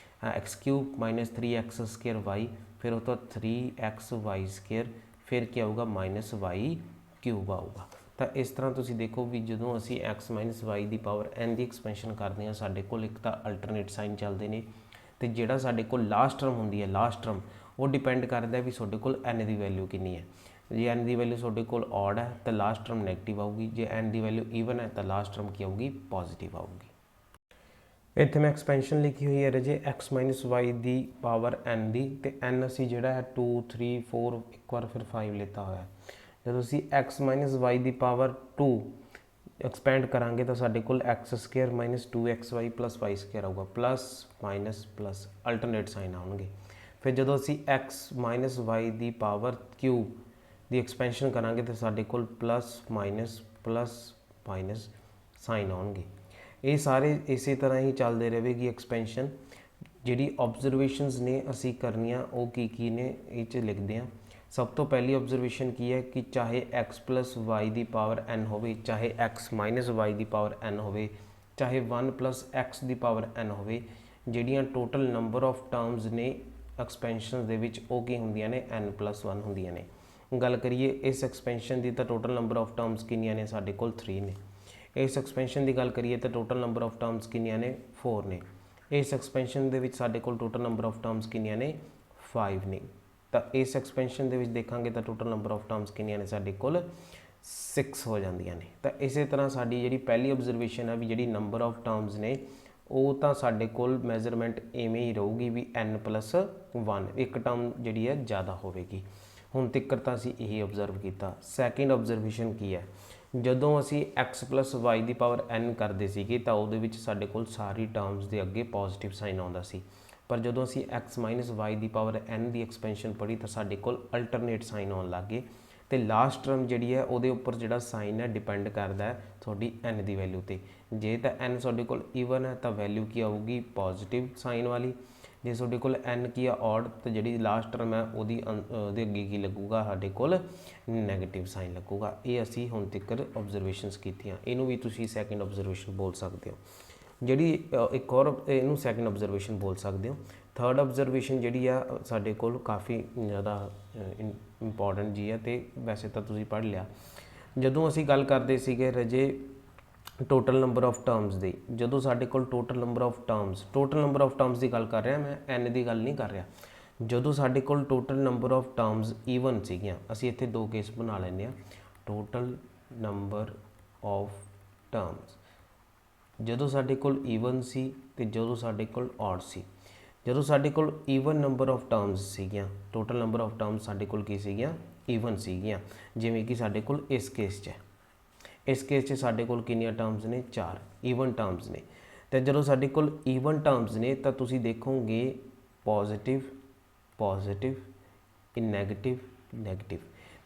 x³ -3x² y, ਫਿਰ ਉਹ ਤੋਂ 3xy², ਫਿਰ ਕੀ ਆਊਗਾ -y³ ਆਊਗਾ। ਤਾਂ ਇਸ ਤਰ੍ਹਾਂ ਤੁਸੀਂ ਦੇਖੋ ਵੀ ਜਦੋਂ ਅਸੀਂ x -y ਦੀ ਪਾਵਰ n ਦੀ ਐਕਸਪੈਂਸ਼ਨ ਕਰਦੇ ਹਾਂ ਸਾਡੇ ਕੋਲ ਇੱਕ ਤਾਂ ਅਲਟਰਨੇਟ ਸਾਈਨ ਚੱਲਦੇ ਨੇ, ਤੇ ਜਿਹੜਾ ਸਾਡੇ ਕੋਲ ਲਾਸਟ ਟਰਮ ਹੁੰਦੀ ਹੈ, ਲਾਸਟ ਟਰਮ ਉਹ ਡਿਪੈਂਡ ਕਰਦਾ ਵੀ ਤੁਹਾਡੇ ਕੋਲ n ਦੀ ਵੈਲਿਊ ਕਿੰਨੀ ਹੈ। ਜੇ n ਦੀ ਵੈਲਿਊ ਤੁਹਾਡੇ ਕੋਲ ਔਡ ਹੈ ਤਾਂ ਲਾਸਟ ਟਰਮ ਨੈਗੇਟਿਵ ਆਊਗੀ, ਜੇ n ਦੀ ਵੈਲਿਊ ਈਵਨ ਹੈ ਤਾਂ ਲਾਸਟ ਟਰਮ ਕੀ ਆਊਗੀ, ਪੋਜ਼ਿਟਿਵ ਆਊਗੀ। ਇੱਥੇ ਮੈਂ ਐਕਸਪੈਂਸ਼ਨ ਲਿਖੀ ਹੋਈ ਹੈ ਰਾਜੇ x -y ਦੀ ਪਾਵਰ n ਦੀ, ਤੇ n ਅਸੀਂ ਜਿਹੜਾ ਹੈ 2 3 4 ਇੱਕ ਵਾਰ ਫਿਰ 5 ਲਿੱਤਾ ਹੋਇਆ। ਜਦੋਂ ਅਸੀਂ x -y ਦੀ ਪਾਵਰ 2 ਐਕਸਪੈਂਡ ਕਰਾਂਗੇ ਤਾਂ ਸਾਡੇ ਕੋਲ x² -2xy + y² ਆਊਗਾ, plus minus plus alternate sign ਆਉਣਗੇ। ਫਿਰ ਜਦੋਂ ਅਸੀਂ x -y ਦੀ ਪਾਵਰ ਕਿਊਬ ਦੀ ਐਕਸਪੈਂਸ਼ਨ ਕਰਾਂਗੇ ਤਾਂ ਸਾਡੇ ਕੋਲ ਪਲੱਸ ਮਾਈਨਸ ਸਾਈਨ ਆਉਣਗੇ। ਇਹ ਸਾਰੇ ਇਸੇ ਤਰ੍ਹਾਂ ਹੀ ਚੱਲਦੇ ਰਹੇਗੀ ਐਕਸਪੈਂਸ਼ਨ। ਜਿਹੜੀ ਆਬਜ਼ਰਵੇਸ਼ਨਸ ਨੇ ਅਸੀਂ ਕਰਨੀਆਂ ਉਹ ਕੀ ਨੇ ਇਹ 'ਚ ਲਿਖਦੇ ਹਾਂ। ਸਭ ਤੋਂ ਪਹਿਲੀ ਆਬਜ਼ਰਵੇਸ਼ਨ ਕੀ ਹੈ ਕਿ ਚਾਹੇ x + y ਦੀ ਪਾਵਰ n ਹੋਵੇ, ਚਾਹੇ x - y ਦੀ ਪਾਵਰ n ਹੋਵੇ, ਚਾਹੇ 1 + x ਦੀ ਪਾਵਰ n ਹੋਵੇ, ਜਿਹੜੀਆਂ ਟੋਟਲ ਨੰਬਰ ਆਫ ਟਰਮਸ ਨੇ ਐਕਸਪੈਂਸ਼ਨ ਦੇ ਵਿੱਚ ਉਹ ਕੀ ਹੁੰਦੀਆਂ ਨੇ n+1 ਹੁੰਦੀਆਂ ਨੇ। ਗੱਲ ਕਰੀਏ ਇਸ ਐਕਸਪੈਂਸ਼ਨ ਦੀ ਤਾਂ ਟੋਟਲ ਨੰਬਰ ਆਫ ਟਰਮਸ ਕਿੰਨੀਆਂ ਨੇ ਸਾਡੇ ਕੋਲ 3 ਨੇ। ਇਸ ਐਕਸਪੈਂਸ਼ਨ ਦੀ ਗੱਲ ਕਰੀਏ ਤਾਂ ਟੋਟਲ ਨੰਬਰ ਆਫ ਟਰਮਸ ਕਿੰਨੀਆਂ ਨੇ 4 ਨੇ। ਇਸ ਐਕਸਪੈਂਸ਼ਨ ਦੇ ਵਿੱਚ ਸਾਡੇ ਕੋਲ ਟੋਟਲ ਨੰਬਰ ਆਫ ਟਰਮਸ ਕਿੰਨੀਆਂ ਨੇ 5 ਨੇ। ਤਾਂ ਇਸ ਐਕਸਪੈਂਸ਼ਨ ਦੇ ਵਿੱਚ ਦੇਖਾਂਗੇ ਤਾਂ ਟੋਟਲ ਨੰਬਰ ਆਫ ਟਰਮਸ ਕਿੰਨੀਆਂ ਨੇ ਸਾਡੇ ਕੋਲ 6 ਹੋ ਜਾਂਦੀਆਂ ਨੇ। ਤਾਂ ਇਸੇ ਤਰ੍ਹਾਂ ਸਾਡੀ ਜਿਹੜੀ ਪਹਿਲੀ ਆਬਜ਼ਰਵੇਸ਼ਨ ਹੈ ਵੀ ਜਿਹੜੀ ਨੰਬਰ ਆਫ ਟਰਮਸ ਨੇ ਉਹ ਤਾਂ ਸਾਡੇ ਕੋਲ ਮੈਜ਼ਰਮੈਂਟ ਇਵੇਂ ਹੀ ਰਹੂਗੀ ਵੀ n+1 ਇੱਕ ਟਰਮ ਜਿਹੜੀ ਹੈ ਜ਼ਿਆਦਾ ਹੋਵੇਗੀ। ਹੁਣ ਤੱਕ ਤਾਂ ਅਸੀਂ ਇਹੀ ਆਬਜ਼ਰਵ ਕੀਤਾ। ਸੈਕਿੰਡ ਆਬਜ਼ਰਵੇਸ਼ਨ ਕੀ ਹੈ, ਜਦੋਂ ਅਸੀਂ x + y ਦੀ ਪਾਵਰ n ਕਰਦੇ ਸੀਗੇ ਤਾਂ ਉਹਦੇ ਵਿੱਚ ਸਾਡੇ ਕੋਲ ਸਾਰੀ ਟਰਮਸ ਦੇ ਅੱਗੇ ਪੋਜ਼ਿਟਿਵ ਸਾਈਨ ਆਉਂਦਾ ਸੀ, ਪਰ ਜਦੋਂ ਅਸੀਂ x - y ਦੀ ਪਾਵਰ n ਦੀ ਐਕਸਪੈਂਸ਼ਨ ਪੜ੍ਹੀ ਤਾਂ ਸਾਡੇ ਕੋਲ ਅਲਟਰਨੇਟ ਸਾਈਨ ਆਉਣ ਲੱਗ ਗਏ ਤੇ ਲਾਸਟ ਟਰਮ ਜਿਹੜੀ ਹੈ ਉਹਦੇ ਉੱਪਰ ਜਿਹੜਾ ਸਾਈਨ ਹੈ ਡਿਪੈਂਡ ਕਰਦਾ ਹੈ ਤੁਹਾਡੀ n ਦੀ ਵੈਲਿਊ ਤੇ। ਜੇ ਤਾਂ n ਤੁਹਾਡੇ ਕੋਲ ਈਵਨ ਹੈ ਤਾਂ ਵੈਲਿਊ ਕੀ ਆਊਗੀ ਪੋਜ਼ਿਟਿਵ ਸਾਈਨ ਵਾਲੀ, ਜੇ ਤੁਹਾਡੇ ਕੋਲ n ਕੀ ਆ ਔਡ ਤਾਂ ਜਿਹੜੀ ਲਾਸਟ ਟਰਮ ਹੈ ਉਹਦੇ ਅੱਗੇ ਕੀ ਲੱਗੂਗਾ ਸਾਡੇ ਕੋਲ ਨੈਗੇਟਿਵ ਸਾਈਨ ਲੱਗੂਗਾ। ਇਹ ਅਸੀਂ ਹੁਣ ਤੱਕ ਆਬਜ਼ਰਵੇਸ਼ਨਸ ਕੀਤੀਆਂ, ਇਹਨੂੰ ਵੀ ਤੁਸੀਂ ਸੈਕਿੰਡ ਆਬਜ਼ਰਵੇਸ਼ਨ ਬੋਲ ਸਕਦੇ ਹੋ। ਜਿਹੜੀ ਇੱਕ ਹੋਰ ਇਹਨੂੰ ਸੈਕਿੰਡ ਆਬਜ਼ਰਵੇਸ਼ਨ ਬੋਲ ਸਕਦੇ ਹੋ। ਥਰਡ ਆਬਜ਼ਰਵੇਸ਼ਨ ਜਿਹੜੀ ਆ ਸਾਡੇ ਕੋਲ ਕਾਫੀ ਜ਼ਿਆਦਾ ਇੰਪੋਰਟੈਂਟ ਜੀ ਹੈ ਤੇ ਵੈਸੇ ਤਾਂ ਤੁਸੀਂ ਪੜ੍ਹ ਲਿਆ। ਜਦੋਂ ਅਸੀਂ ਗੱਲ ਕਰਦੇ ਸੀਗੇ ਰਾਜੇ ਟੋਟਲ ਨੰਬਰ ਆਫ ਟਰਮਸ ਦੀ, ਜਦੋਂ ਸਾਡੇ ਕੋਲ ਟੋਟਲ ਨੰਬਰ ਆਫ ਟਰਮਸ ਦੀ ਗੱਲ ਕਰ ਰਿਹਾ ਮੈਂ, n ਦੀ ਗੱਲ ਨਹੀਂ ਕਰ ਰਿਹਾ। ਜਦੋਂ ਸਾਡੇ ਕੋਲ total number of terms even ਸੀਗੀਆਂ, ਅਸੀਂ ਇੱਥੇ ਦੋ ਕੇਸ ਬਣਾ ਲੈਂਦੇ ਹਾਂ। ਟੋਟਲ ਨੰਬਰ ਆਫ ਟਰਮਸ ਜਦੋਂ ਸਾਡੇ ਕੋਲ ਈਵਨ ਸੀ ਤੇ ਜਦੋਂ ਸਾਡੇ ਕੋਲ ਔਡ ਸੀ। ਜਦੋਂ ਸਾਡੇ ਕੋਲ ਈਵਨ ਨੰਬਰ ਆਫ ਟਰਮਸ ਸੀਗੀਆਂ, ਟੋਟਲ ਨੰਬਰ ਆਫ ਟਰਮਸ ਸਾਡੇ ਕੋਲ ਕੀ ਸੀਗੀਆਂ ਈਵਨ ਸੀਗੀਆਂ, ਜਿਵੇਂ ਕਿ ਸਾਡੇ ਕੋਲ ਇਸ ਕੇਸ 'ਚ ਹੈ। ਇਸ ਕੇਸ 'ਚ ਸਾਡੇ ਕੋਲ ਕਿੰਨੀਆਂ ਟਰਮਸ ਨੇ 4 ਈਵਨ ਟਰਮਸ ਨੇ। ਤੇ ਜਦੋਂ ਸਾਡੇ ਕੋਲ ਈਵਨ ਟਰਮਸ ਨੇ ਤਾਂ ਤੁਸੀਂ ਦੇਖੋਗੇ ਪੋਜ਼ਿਟਿਵ ਨੈਗੇਟਿਵ।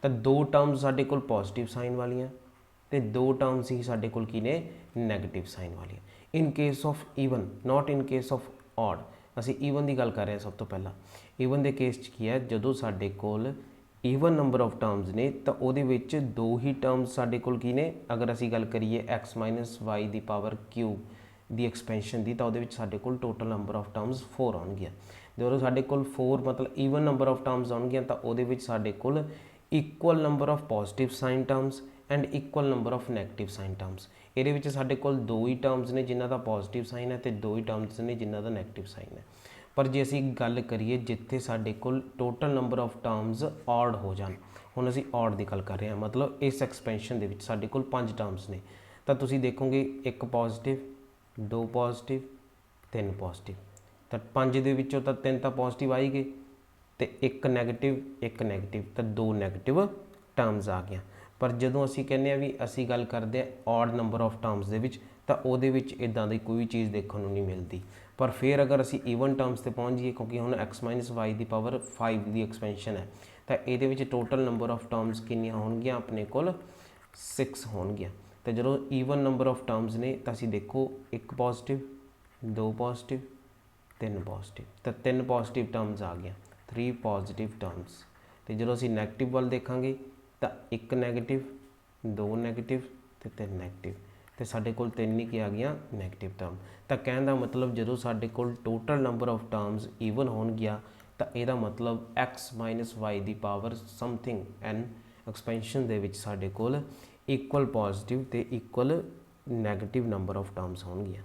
ਤਾਂ ਦੋ ਟਰਮਸ ਸਾਡੇ ਕੋਲ ਪੋਜ਼ਿਟਿਵ ਸਾਈਨ ਵਾਲੀਆਂ ਤੇ ਦੋ ਟਰਮਸ ਹੀ ਸਾਡੇ ਕੋਲ ਕੀ ਨੇ ਨੈਗੇਟਿਵ ਸਾਈਨ ਵਾਲੀਆਂ। In case of even, not in case of odd. ਅਸੀਂ ਈਵਨ ਦੀ ਗੱਲ ਕਰ ਰਹੇ ਹਾਂ ਸਭ ਤੋਂ ਪਹਿਲਾਂ। ਈਵਨ ਦੇ ਕੇਸ 'ਚ ਕੀ ਹੈ, ਜਦੋਂ ਸਾਡੇ ਕੋਲ ਈਵਨ ਨੰਬਰ ਆਫ ਟਰਮਸ ਨੇ ਤਾਂ ਉਹਦੇ ਵਿੱਚ ਦੋ ਹੀ ਟਰਮਸ ਸਾਡੇ ਕੋਲ ਕੀ ਨੇ। ਅਗਰ ਅਸੀਂ ਗੱਲ ਕਰੀਏ x - y ਦੀ ਪਾਵਰ q ਦੀ ਐਕਸਪੈਂਸ਼ਨ ਦੀ ਤਾਂ ਉਹਦੇ ਵਿੱਚ ਸਾਡੇ ਕੋਲ ਟੋਟਲ ਨੰਬਰ ਆਫ ਟਰਮਸ 4 ਆਉਣਗੀਆਂ। ਜਦੋਂ ਸਾਡੇ ਕੋਲ 4 ਮਤਲਬ ਈਵਨ ਨੰਬਰ ਆਫ ਟਰਮਸ ਆਉਣਗੀਆਂ ਤਾਂ ਉਹਦੇ ਵਿੱਚ ਸਾਡੇ ਕੋਲ equal number of positive sign terms and equal number of negative sign terms. ਇਹਦੇ ਵਿੱਚ ਸਾਡੇ ਕੋਲ ਦੋ ਹੀ ਟਰਮਸ ਨੇ ਜਿਨ੍ਹਾਂ ਦਾ ਪੋਜ਼ਿਟਿਵ ਸਾਈਨ ਹੈ ਤੇ ਦੋ ਹੀ ਟਰਮਸ ਨੇ ਜਿਨ੍ਹਾਂ ਦਾ ਨੈਗੇਟਿਵ ਸਾਈਨ ਹੈ। ਪਰ ਜੇ ਅਸੀਂ ਗੱਲ ਕਰੀਏ ਜਿੱਥੇ ਸਾਡੇ ਕੋਲ ਟੋਟਲ ਨੰਬਰ ਆਫ ਟਰਮਸ ਔਡ ਹੋ ਜਾਣ, ਹੁਣ ਅਸੀਂ ਔਡ ਦੀ ਗੱਲ ਕਰ ਰਹੇ ਹਾਂ, ਮਤਲਬ ਇਸ ਐਕਸਪੈਂਸ਼ਨ ਦੇ ਵਿੱਚ ਸਾਡੇ ਕੋਲ 5 ਟਰਮਸ ਨੇ ਤਾਂ ਤੁਸੀਂ ਦੇਖੋਗੇ ਇੱਕ ਪੋਜ਼ਿਟਿਵ, ਦੋ ਪੋਜ਼ਿਟਿਵ, ਤਿੰਨ ਪੋਜ਼ਿਟਿਵ। ਤਾਂ 5 ਦੇ ਵਿੱਚੋਂ ਤਾਂ 3 ਤਾਂ ਪੋਜ਼ਿਟਿਵ ਆ ਹੀ ਗਏ ਤੇ ਇੱਕ ਨੈਗੇਟਿਵ ਤਾਂ ਦੋ ਨੈਗੇਟਿਵ ਟਰਮਸ ਆ ਗਈਆਂ। ਪਰ ਜਦੋਂ ਅਸੀਂ ਕਹਿੰਦੇ ਹਾਂ ਵੀ ਅਸੀਂ ਗੱਲ ਕਰਦੇ ਹਾਂ ਔਡ ਨੰਬਰ ਆਫ ਟਰਮਸ ਦੇ ਵਿੱਚ ਤਾਂ ਉਹਦੇ ਵਿੱਚ ਇਦਾਂ ਦੀ ਕੋਈ ਚੀਜ਼ ਦੇਖਣ ਨੂੰ ਨਹੀਂ ਮਿਲਦੀ। ਪਰ ਫਿਰ ਅਗਰ ਅਸੀਂ ਈਵਨ ਟਰਮਸ ਤੇ ਪਹੁੰਚ ਜਾਈਏ, ਕਿਉਂਕਿ ਹੁਣ x - y ਦੀ ਪਾਵਰ 5 ਦੀ ਐਕਸਪੈਂਸ਼ਨ ਹੈ ਤਾਂ ਇਹਦੇ ਵਿੱਚ ਟੋਟਲ ਨੰਬਰ ਆਫ ਟਰਮਸ ਕਿੰਨੀਆਂ ਹੋਣਗੀਆਂ ਆਪਣੇ ਕੋਲ 6 ਹੋਣਗੀਆਂ। ਤੇ ਜਦੋਂ ਈਵਨ ਨੰਬਰ ਆਫ ਟਰਮਸ ਨੇ ਤਾਂ ਅਸੀਂ ਦੇਖੋ ਇੱਕ ਪੋਜ਼ਿਟਿਵ, ਦੋ ਪੋਜ਼ਿਟਿਵ, ਤਿੰਨ ਪੋਜ਼ਿਟਿਵ, ਤਾਂ ਤਿੰਨ ਪੋਜ਼ਿਟਿਵ ਟਰਮਸ ਆ ਗਈਆਂ, 3 ਪੋਜ਼ਿਟਿਵ ਟਰਮਸ। ਤੇ ਜਦੋਂ ਅਸੀਂ ਨੈਗੇਟਿਵ ਵੱਲ ਦੇਖਾਂਗੇ ਤਾਂ ਇੱਕ ਨੈਗੇਟਿਵ, ਦੋ ਨੈਗੇਟਿਵ ਤੇ ਤਿੰਨ ਨੈਗੇਟਿਵ, ਤੇ ਸਾਡੇ ਕੋਲ ਤਿੰਨ ਹੀ ਕੀ ਆ ਗਈਆਂ ਨੈਗੇਟਿਵ ਟਰਮ। ਤਾਂ ਕਹਿਣ ਦਾ ਮਤਲਬ ਜਦੋਂ ਸਾਡੇ ਕੋਲ total number of terms even ਹੋਣਗੀਆਂ ਤਾਂ ਇਹਦਾ ਮਤਲਬ x - y ਦੀ ਪਾਵਰ ਸਮਥਿੰਗ n ਐਕਸਪੈਂਸ਼ਨ ਦੇ ਵਿੱਚ ਸਾਡੇ ਕੋਲ ਇਕੁਅਲ ਪੋਜ਼ਿਟਿਵ ਤੇ equal negative number of terms ਹੋਣਗੀਆਂ।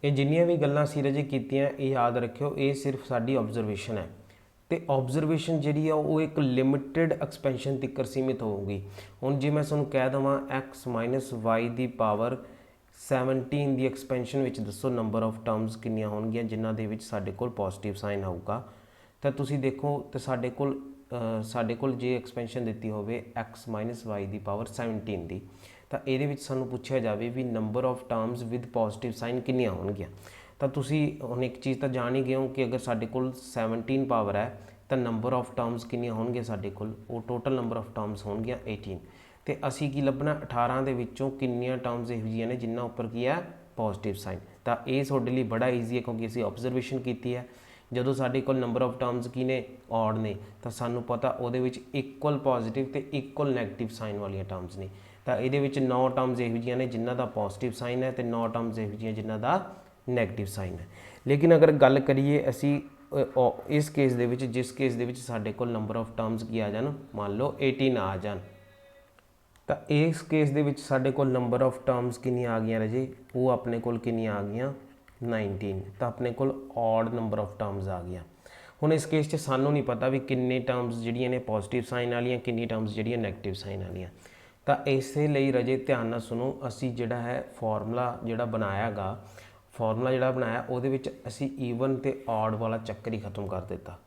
ਇਹ ਜਿੰਨੀਆਂ ਵੀ ਗੱਲਾਂ ਸੀ ਰਾਜੇ ਕੀਤੀਆਂ ਇਹ ਯਾਦ ਰੱਖਿਓ, ਇਹ ਸਿਰਫ ਸਾਡੀ ਆਬਜ਼ਰਵੇਸ਼ਨ ਹੈ ਤੇ ਆਬਜ਼ਰਵੇਸ਼ਨ ਜਿਹੜੀ ਆ ਉਹ ਇੱਕ ਲਿਮਿਟਿਡ ਐਕਸਪੈਂਸ਼ਨ ਤੱਕ ਸੀਮਿਤ ਹੋਊਗੀ। ਹੁਣ ਜੇ ਮੈਂ ਤੁਹਾਨੂੰ ਕਹਿ ਦੇਵਾਂ x - y ਦੀ ਪਾਵਰ 17 ਦੀ ਐਕਸਪੈਂਸ਼ਨ ਵਿੱਚ ਦੱਸੋ ਨੰਬਰ ਆਫ ਟਰਮਸ ਕਿੰਨੀਆਂ ਹੋਣਗੀਆਂ ਜਿਨ੍ਹਾਂ ਦੇ ਵਿੱਚ ਸਾਡੇ ਕੋਲ ਪੋਜ਼ਿਟਿਵ ਸਾਈਨ ਆਊਗਾ, ਤਾਂ ਤੁਸੀਂ ਦੇਖੋ ਤੇ ਸਾਡੇ ਕੋਲ ਜੇ ਐਕਸਪੈਂਸ਼ਨ ਦਿੱਤੀ ਹੋਵੇ x - y ਦੀ ਪਾਵਰ 17 ਦੀ ਤਾਂ ਇਹਦੇ ਵਿੱਚ ਸਾਨੂੰ ਪੁੱਛਿਆ ਜਾਵੇ ਵੀ number of terms with positive sign ਕਿੰਨੀਆਂ ਹੋਣਗੀਆਂ। ਤਾਂ ਤੁਸੀਂ ਹੁਣ ਇੱਕ ਚੀਜ਼ ਤਾਂ ਜਾਣ ਹੀ ਗਏ ਹੋ ਕਿ ਅਗਰ ਸਾਡੇ ਕੋਲ 17 ਪਾਵਰ ਹੈ ਤਾਂ ਨੰਬਰ ਆਫ ਟਰਮਸ ਕਿੰਨੀਆਂ ਹੋਣਗੀਆਂ ਸਾਡੇ ਕੋਲ, ਉਹ ਟੋਟਲ ਨੰਬਰ ਆਫ ਟਰਮਸ ਹੋਣਗੀਆਂ 18। ਤੇ ਅਸੀਂ ਕੀ ਲੱਭਣਾ 18 ਦੇ ਵਿੱਚੋਂ ਕਿੰਨੀਆਂ ਟਰਮਸ ਇਹੋ ਜਿਹੀਆਂ ਨੇ ਜਿਨ੍ਹਾਂ ਉੱਪਰ ਕੀ ਹੈ ਪੋਜ਼ਿਟਿਵ ਸਾਈਨ। ਤਾਂ ਇਹ ਤੁਹਾਡੇ ਲਈ ਬੜਾ ਈਜ਼ੀ ਹੈ ਕਿਉਂਕਿ ਅਸੀਂ ਆਬਜ਼ਰਵੇਸ਼ਨ ਕੀਤੀ ਹੈ। ਜਦੋਂ ਸਾਡੇ ਕੋਲ ਨੰਬਰ ਆਫ ਟਰਮਸ ਕੀ ਨੇ, ਔਡ ਨੇ, ਤਾਂ ਸਾਨੂੰ ਪਤਾ ਉਹਦੇ ਵਿੱਚ ਇਕੁਅਲ ਪੋਜ਼ਿਟਿਵ ਤੇ ਇਕੁਅਲ ਨੈਗੇਟਿਵ ਸਾਈਨ ਵਾਲੀਆਂ ਟਰਮਸ ਨੇ। ਤਾਂ ਇਹਦੇ ਵਿੱਚ 9 ਟਰਮਸ ਇਹੋ ਜਿਹੀਆਂ ਨੇ ਜਿਨ੍ਹਾਂ ਦਾ ਪੋਜ਼ਿਟਿਵ ਸਾਈਨ ਹੈ ਤੇ 9 ਟਰਮਸ ਇਹੋ ਜਿਹੀਆਂ ਜਿਨ੍ਹਾਂ ਦਾ ਨੈਗੇਟਿਵ ਸਾਈਨ ਹੈ। ਲੇਕਿਨ ਅਗਰ ਗੱਲ ਕਰੀਏ ਅਸੀਂ ਇਸ ਕੇਸ ਦੇ ਵਿੱਚ, ਜਿਸ ਕੇਸ ਦੇ ਵਿੱਚ ਸਾਡੇ ਕੋਲ ਨੰਬਰ ਆਫ ਟਰਮਸ ਕੀ ਆ ਜਾਣ, ਮੰਨ ਲਓ 18 ਆ ਜਾਣ, ਤਾਂ ਇਸ ਕੇਸ ਦੇ ਵਿੱਚ ਸਾਡੇ ਕੋਲ ਨੰਬਰ ਆਫ ਟਰਮਸ ਕਿੰਨੀਆਂ ਆ ਗਈਆਂ ਰਾਜੇ, ਉਹ ਆਪਣੇ ਕੋਲ ਕਿੰਨੀਆਂ ਆ ਗਈਆਂ 19। ਤਾਂ ਆਪਣੇ ਕੋਲ ਔਡ ਨੰਬਰ ਆਫ ਟਰਮਸ ਆ ਗਈਆਂ। ਹੁਣ ਇਸ ਕੇਸ 'ਚ ਸਾਨੂੰ ਨਹੀਂ ਪਤਾ ਵੀ ਕਿੰਨੇ ਟਰਮਸ ਜਿਹੜੀਆਂ ਨੇ ਪੋਜ਼ਿਟਿਵ ਸਾਈਨ ਵਾਲੀਆਂ, ਕਿੰਨੀ ਟਰਮਸ ਜਿਹੜੀਆਂ ਨੈਗੇਟਿਵ ਸਾਈਨ ਵਾਲੀਆਂ। ਤਾਂ ਇਸੇ ਲਈ ਰਾਜੇ ਧਿਆਨ ਨਾਲ ਸੁਣੋ, ਅਸੀਂ ਜਿਹੜਾ ਹੈ ਫਾਰਮੂਲਾ ਜਿਹੜਾ ਬਣਾਇਆ ਉਹਦੇ ਵਿੱਚ ਅਸੀਂ ਈਵਨ ਤੇ ਔਡ ਵਾਲਾ ਚੱਕਰ ਹੀ ਖਤਮ ਕਰ ਦਿੱਤਾ।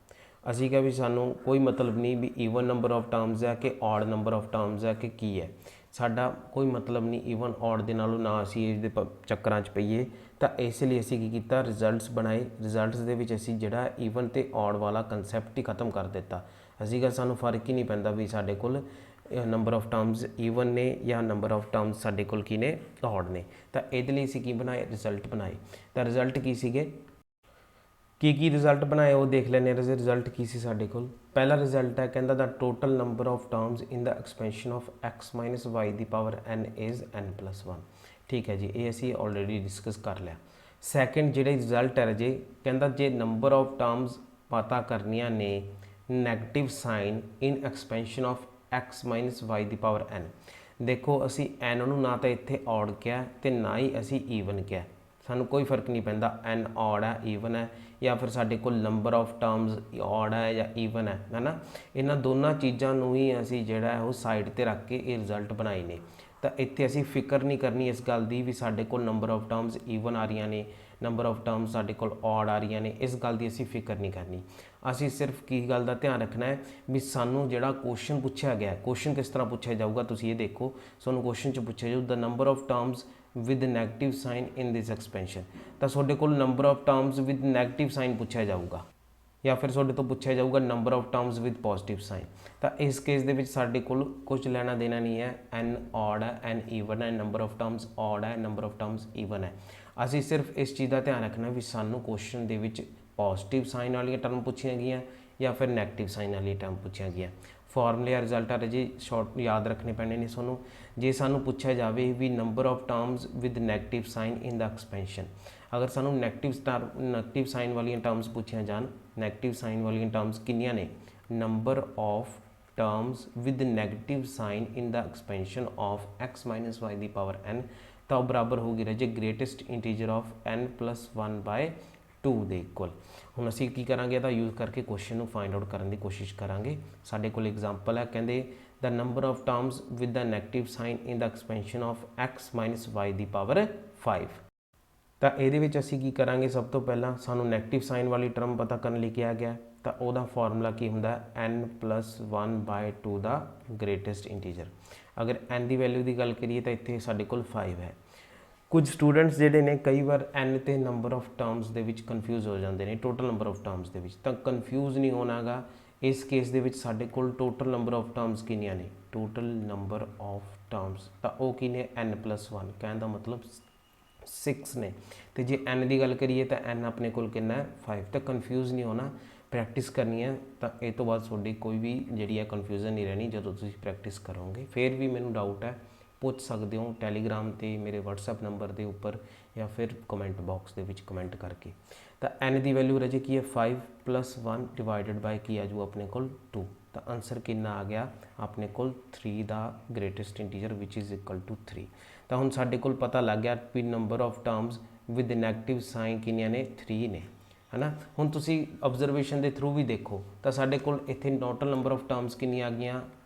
ਅਸੀਂ ਕਿਹਾ ਵੀ ਸਾਨੂੰ ਕੋਈ ਮਤਲਬ ਨਹੀਂ ਵੀ ਈਵਨ ਨੰਬਰ ਆਫ ਟਰਮਸ ਹੈ ਕਿ ਔਡ ਨੰਬਰ ਆਫ ਟਰਮਸ ਹੈ ਕਿ ਕੀ ਹੈ, ਸਾਡਾ ਕੋਈ ਮਤਲਬ ਨਹੀਂ ਈਵਨ ਔਡ ਦੇ ਨਾਲੋਂ, ਨਾ ਅਸੀਂ ਇਸ ਦੇ ਚੱਕਰਾਂ 'ਚ ਪਈਏ। ਤਾਂ ਇਸ ਲਈ ਅਸੀਂ ਕੀ ਕੀਤਾ, ਰਿਜ਼ਲਟਸ ਬਣਾਏ। ਰਿਜ਼ਲਟਸ ਦੇ ਵਿੱਚ ਅਸੀਂ ਜਿਹੜਾ ਈਵਨ ਤੇ ਔਡ ਵਾਲਾ ਕੰਸੈਪਟ ਹੀ ਖਤਮ ਕਰ ਦਿੱਤਾ। ਅਸੀਂ ਕਿਹਾ ਸਾਨੂੰ ਫਰਕ ਹੀ ਨਹੀਂ ਪੈਂਦਾ ਵੀ ਸਾਡੇ ਕੋਲ ਨੰਬਰ ਆਫ ਟਰਮਸ ਈਵਨ ਨੇ ਜਾਂ ਨੰਬਰ ਆਫ ਟਰਮਸ ਸਾਡੇ ਕੋਲ ਕੀ ਨੇ, ਔਡ ਨੇ। ਤਾਂ ਇਹਦੇ ਲਈ ਅਸੀਂ ਕੀ ਬਣਾਏ, ਰਿਜ਼ਲਟ ਬਣਾਏ। ਤਾਂ ਰਿਜ਼ਲਟ ਕੀ ਸੀਗੇ, ਕੀ ਰਿਜ਼ਲਟ ਬਣਾਏ ਉਹ ਦੇਖ ਲੈਂਦੇ ਹਾਂ। ਰਿਜ਼ਲਟ ਕੀ ਸੀ ਸਾਡੇ ਕੋਲ, ਪਹਿਲਾ ਰਿਜ਼ਲਟ ਹੈ ਕਹਿੰਦਾ the total number of terms in the expansion of x minus y ਦੀ ਪਾਵਰ n ਇਜ਼ n+1। ਠੀਕ ਹੈ ਜੀ, ਇਹ ਅਸੀਂ ਆਲਰੇਡੀ ਡਿਸਕਸ ਕਰ ਲਿਆ। ਸੈਕਿੰਡ ਜਿਹੜਾ ਰਿਜ਼ਲਟ ਹੈ ਰਾਜੇ, ਕਹਿੰਦਾ ਜੇ ਨੰਬਰ ਆਫ ਟਰਮਸ ਪਤਾ ਕਰਨੀਆਂ ਨੇ negative sign in expansion of x minus y ਦੀ ਪਾਵਰ n। ਦੇਖੋ ਅਸੀਂ n ਨੂੰ ਨਾ ਤਾਂ ਇੱਥੇ ਔਡ ਕਿਹਾ ਤੇ ਨਾ ਹੀ ਅਸੀਂ ਈਵਨ ਕਿਹਾ, ਸਾਨੂੰ ਕੋਈ ਫਰਕ ਨਹੀਂ ਪੈਂਦਾ n ਔਡ ਹੈ ਈਵਨ ਹੈ, ਜਾਂ ਫਿਰ ਸਾਡੇ ਕੋਲ ਨੰਬਰ ਆਫ ਟਰਮਸ ਔਡ ਹੈ ਜਾਂ ਈਵਨ ਹੈ ਨਾ। ਇਹਨਾਂ ਦੋਨਾਂ ਚੀਜ਼ਾਂ ਨੂੰ ਹੀ ਅਸੀਂ ਜਿਹੜਾ ਉਹ ਸਾਈਡ 'ਤੇ ਰੱਖ ਕੇ ਇਹ ਰਿਜ਼ਲਟ ਬਣਾਏ ਨੇ। ਤਾਂ ਇੱਥੇ ਅਸੀਂ ਫਿਕਰ ਨਹੀਂ ਕਰਨੀ ਇਸ ਗੱਲ ਦੀ ਵੀ ਸਾਡੇ ਕੋਲ ਨੰਬਰ ਆਫ ਟਰਮਸ ਈਵਨ ਆ ਰਹੀਆਂ ਨੇ, ਨੰਬਰ ਆਫ ਟਰਮਸ ਸਾਡੇ ਕੋਲ ਔਡ ਆ ਰਹੀਆਂ ਨੇ, ਇਸ ਗੱਲ ਦੀ ਅਸੀਂ ਫਿਕਰ ਨਹੀਂ ਕਰਨੀ। ਅਸੀਂ ਸਿਰਫ ਕੀ ਗੱਲ ਦਾ ਧਿਆਨ ਰੱਖਣਾ ਹੈ ਵੀ ਸਾਨੂੰ ਜਿਹੜਾ ਕੁਐਸਚਨ ਪੁੱਛਿਆ ਗਿਆ, ਕੁਐਸਚਨ ਕਿਸ ਤਰ੍ਹਾਂ ਪੁੱਛਿਆ ਜਾਊਗਾ, ਤੁਸੀਂ ਇਹ ਦੇਖੋ। ਸਾਨੂੰ ਕੁਐਸਚਨ 'ਚ ਪੁੱਛਿਆ ਜਾਊ ਦ number of terms with negative sign in this expansion. ਤਾਂ ਤੁਹਾਡੇ ਕੋਲ number of terms with negative sign ਪੁੱਛਿਆ ਜਾਊਗਾ, ਜਾਂ ਫਿਰ ਤੁਹਾਡੇ ਤੋਂ ਪੁੱਛਿਆ ਜਾਊਗਾ number of terms with positive sign. ਤਾਂ ਇਸ ਕੇਸ ਦੇ ਵਿੱਚ ਸਾਡੇ ਕੋਲ ਕੁਝ ਲੈਣਾ ਦੇਣਾ ਨਹੀਂ ਹੈ, n ਔਡ ਹੈ, n ਈਵਨ ਹੈ, ਨੰਬਰ ਆਫ ਟਰਮਸ ਔਡ ਹੈ, ਨੰਬਰ ਆਫ ਟਰਮਸ ਈਵਨ ਹੈ। ਅਸੀਂ ਸਿਰਫ ਇਸ ਚੀਜ਼ ਦਾ ਧਿਆਨ ਰੱਖਣਾ ਵੀ ਸਾਨੂੰ ਕੁਐਸਚਨ ਦੇ ਵਿੱਚ ਪੋਜ਼ਿਟਿਵ ਸਾਈਨ ਵਾਲੀਆਂ ਟਰਮ ਪੁੱਛੀਆਂ ਗਈਆਂ ਜਾਂ ਫਿਰ ਨੈਗੇਟਿਵ ਸਾਈਨ ਵਾਲੀ ਟਰਮ ਪੁੱਛੀਆਂ ਗਈਆਂ। ਫਾਰਮੂਲੇ ਰਿਜ਼ਲਟ ਆ ਜੀ ਸ਼ਾਰਟ ਯਾਦ ਰੱਖਣੇ ਪੈਣੇ ਨੇ ਤੁਹਾਨੂੰ। ਜੇ ਸਾਨੂੰ ਪੁੱਛਿਆ ਜਾਵੇ ਵੀ number of terms with negative sign in the expansion, ਅਗਰ ਸਾਨੂੰ ਨੈਗੇਟਿਵ ਸਾਈਨ ਵਾਲੀਆਂ ਟਰਮਸ ਪੁੱਛੀਆਂ ਜਾਣ, ਨੈਗੇਟਿਵ ਸਾਈਨ ਵਾਲੀਆਂ ਟਰਮਸ ਕਿੰਨੀਆਂ ਨੇ, number of terms with negative sign in the expansion of x minus y ਦੀ ਪਾਵਰ n, ਤਾਂ ਉਹ ਬਰਾਬਰ ਹੋਊਗੀ ਰਾਜੇ ਗ੍ਰੇਟੈਸਟ ਇੰਟੀਜਰ ਆਫ n+1/2 ਦੇ ਇਕੁਅਲ। ਹੁਣ ਅਸੀਂ ਕੀ ਕਰਾਂਗੇ, ਇਹਦਾ ਯੂਜ਼ ਕਰਕੇ ਕੁਐਸਚਨ ਨੂੰ ਫਾਈਂਡ ਆਊਟ ਕਰਨ ਦੀ ਕੋਸ਼ਿਸ਼ ਕਰਾਂਗੇ। ਸਾਡੇ ਕੋਲ ਐਗਜ਼ਾਮਪਲ ਹੈ, ਕਹਿੰਦੇ ਦ number of terms with the negative sign in the expansion of x minus y ਦੀ ਪਾਵਰ 5। ਤਾਂ ਇਹਦੇ ਵਿੱਚ ਅਸੀਂ ਕੀ ਕਰਾਂਗੇ, ਸਭ ਤੋਂ ਪਹਿਲਾਂ ਸਾਨੂੰ ਨੈਗੇਟਿਵ ਸਾਈਨ ਵਾਲੀ ਟਰਮ ਪਤਾ ਕਰਨ ਲਈ ਕਿਹਾ ਗਿਆ, ਤਾਂ ਉਹਦਾ ਫਾਰਮੂਲਾ ਕੀ ਹੁੰਦਾ, n+1/2 ਦਾ ਗ੍ਰੇਟੈਸਟ ਇੰਟੀਜਰ। ਅਗਰ n ਦੀ ਵੈਲਿਊ ਦੀ ਗੱਲ ਕਰੀਏ ਤਾਂ ਇੱਥੇ ਸਾਡੇ ਕੋਲ 5 ਹੈ। ਕੁਝ ਸਟੂਡੈਂਟਸ ਜਿਹੜੇ ਨੇ ਕਈ ਵਾਰ n ਤੇ ਨੰਬਰ ਆਫ ਟਰਮਸ ਦੇ ਵਿੱਚ ਕਨਫਿਊਜ਼ ਹੋ ਜਾਂਦੇ ਨੇ, ਟੋਟਲ ਨੰਬਰ ਆਫ ਟਰਮਸ ਦੇ ਵਿੱਚ। ਤਾਂ ਕਨਫਿਊਜ਼ ਨਹੀਂ ਹੋਣਾਗਾ, ਇਸ ਕੇਸ ਦੇ ਵਿੱਚ ਸਾਡੇ ਕੋਲ ਟੋਟਲ ਨੰਬਰ ਆਫ ਟਰਮਸ ਕਿੰਨੀਆਂ ਨੇ, ਟੋਟਲ ਨੰਬਰ ਆਫ ਟਰਮਸ ਤਾਂ ਉਹ ਕੀ ਨੇ, n+1, ਕਹਿਣ ਦਾ ਮਤਲਬ 6 ਨੇ। ਤੇ ਜੇ n ਦੀ ਗੱਲ ਕਰੀਏ ਤਾਂ n ਆਪਣੇ ਕੋਲ ਕਿੰਨਾ ਹੈ, 5। ਤਾਂ ਕਨਫਿਊਜ਼ ਨਹੀਂ ਹੋਣਾ, ਪ੍ਰੈਕਟਿਸ ਕਰਨੀ ਹੈ। ਤਾਂ ਇਹ ਤੋਂ ਬਾਅਦ ਤੁਹਾਡੀ ਕੋਈ ਵੀ ਜਿਹੜੀ ਹੈ ਕਨਫਿਊਜ਼ਨ ਨਹੀਂ ਰਹਿਣੀ ਜਦੋਂ ਤੁਸੀਂ ਪ੍ਰੈਕਟਿਸ ਕਰੋਗੇ। ਫਿਰ ਵੀ ਮੈਨੂੰ ਡਾਊਟ ਹੈ ਪੁੱਛ ਸਕਦੇ ਹੋ ਟੈਲੀਗ੍ਰਾਮ 'ਤੇ ਮੇਰੇ WhatsApp ਨੰਬਰ ਦੇ ਉੱਪਰ ਜਾਂ ਫਿਰ ਕਮੈਂਟ ਬਾਕਸ ਦੇ ਵਿੱਚ ਕਮੈਂਟ ਕਰਕੇ। ਤਾਂ n ਦੀ ਵੈਲਿਊ ਰਾਜੇ ਕੀ ਹੈ, 5 + 1 ਡਿਵਾਈਡਡ ਬਾਈ ਕੀ ਆ ਜੂ ਆਪਣੇ ਕੋਲ 2। ਤਾਂ ਆਨਸਰ ਕਿੰਨਾ ਆ ਗਿਆ ਆਪਣੇ ਕੋਲ, 3 ਦਾ ਗ੍ਰੇਟੈਸਟ ਇੰਟੀਜਰ ਵਿਚ ਇਜ਼ ਇਕੁਅਲ ਟੂ 3। ਤਾਂ ਹੁਣ ਸਾਡੇ ਕੋਲ ਪਤਾ ਲੱਗ ਗਿਆ ਵੀ number of terms with negative sign ਕਿੰਨੀਆਂ ਨੇ, 3 ਨੇ, ਹੈ ਨਾ। ਹੁਣ ਤੁਸੀਂ ਆਬਜ਼ਰਵੇਸ਼ਨ ਦੇ ਥਰੂ ਵੀ ਦੇਖੋ ਤਾਂ ਸਾਡੇ ਕੋਲ ਇੱਥੇ ਟੋਟਲ ਨੰਬਰ ਆਫ ਟਰਮਸ ਕਿੰਨੀਆਂ ਆ ਗਈਆਂ,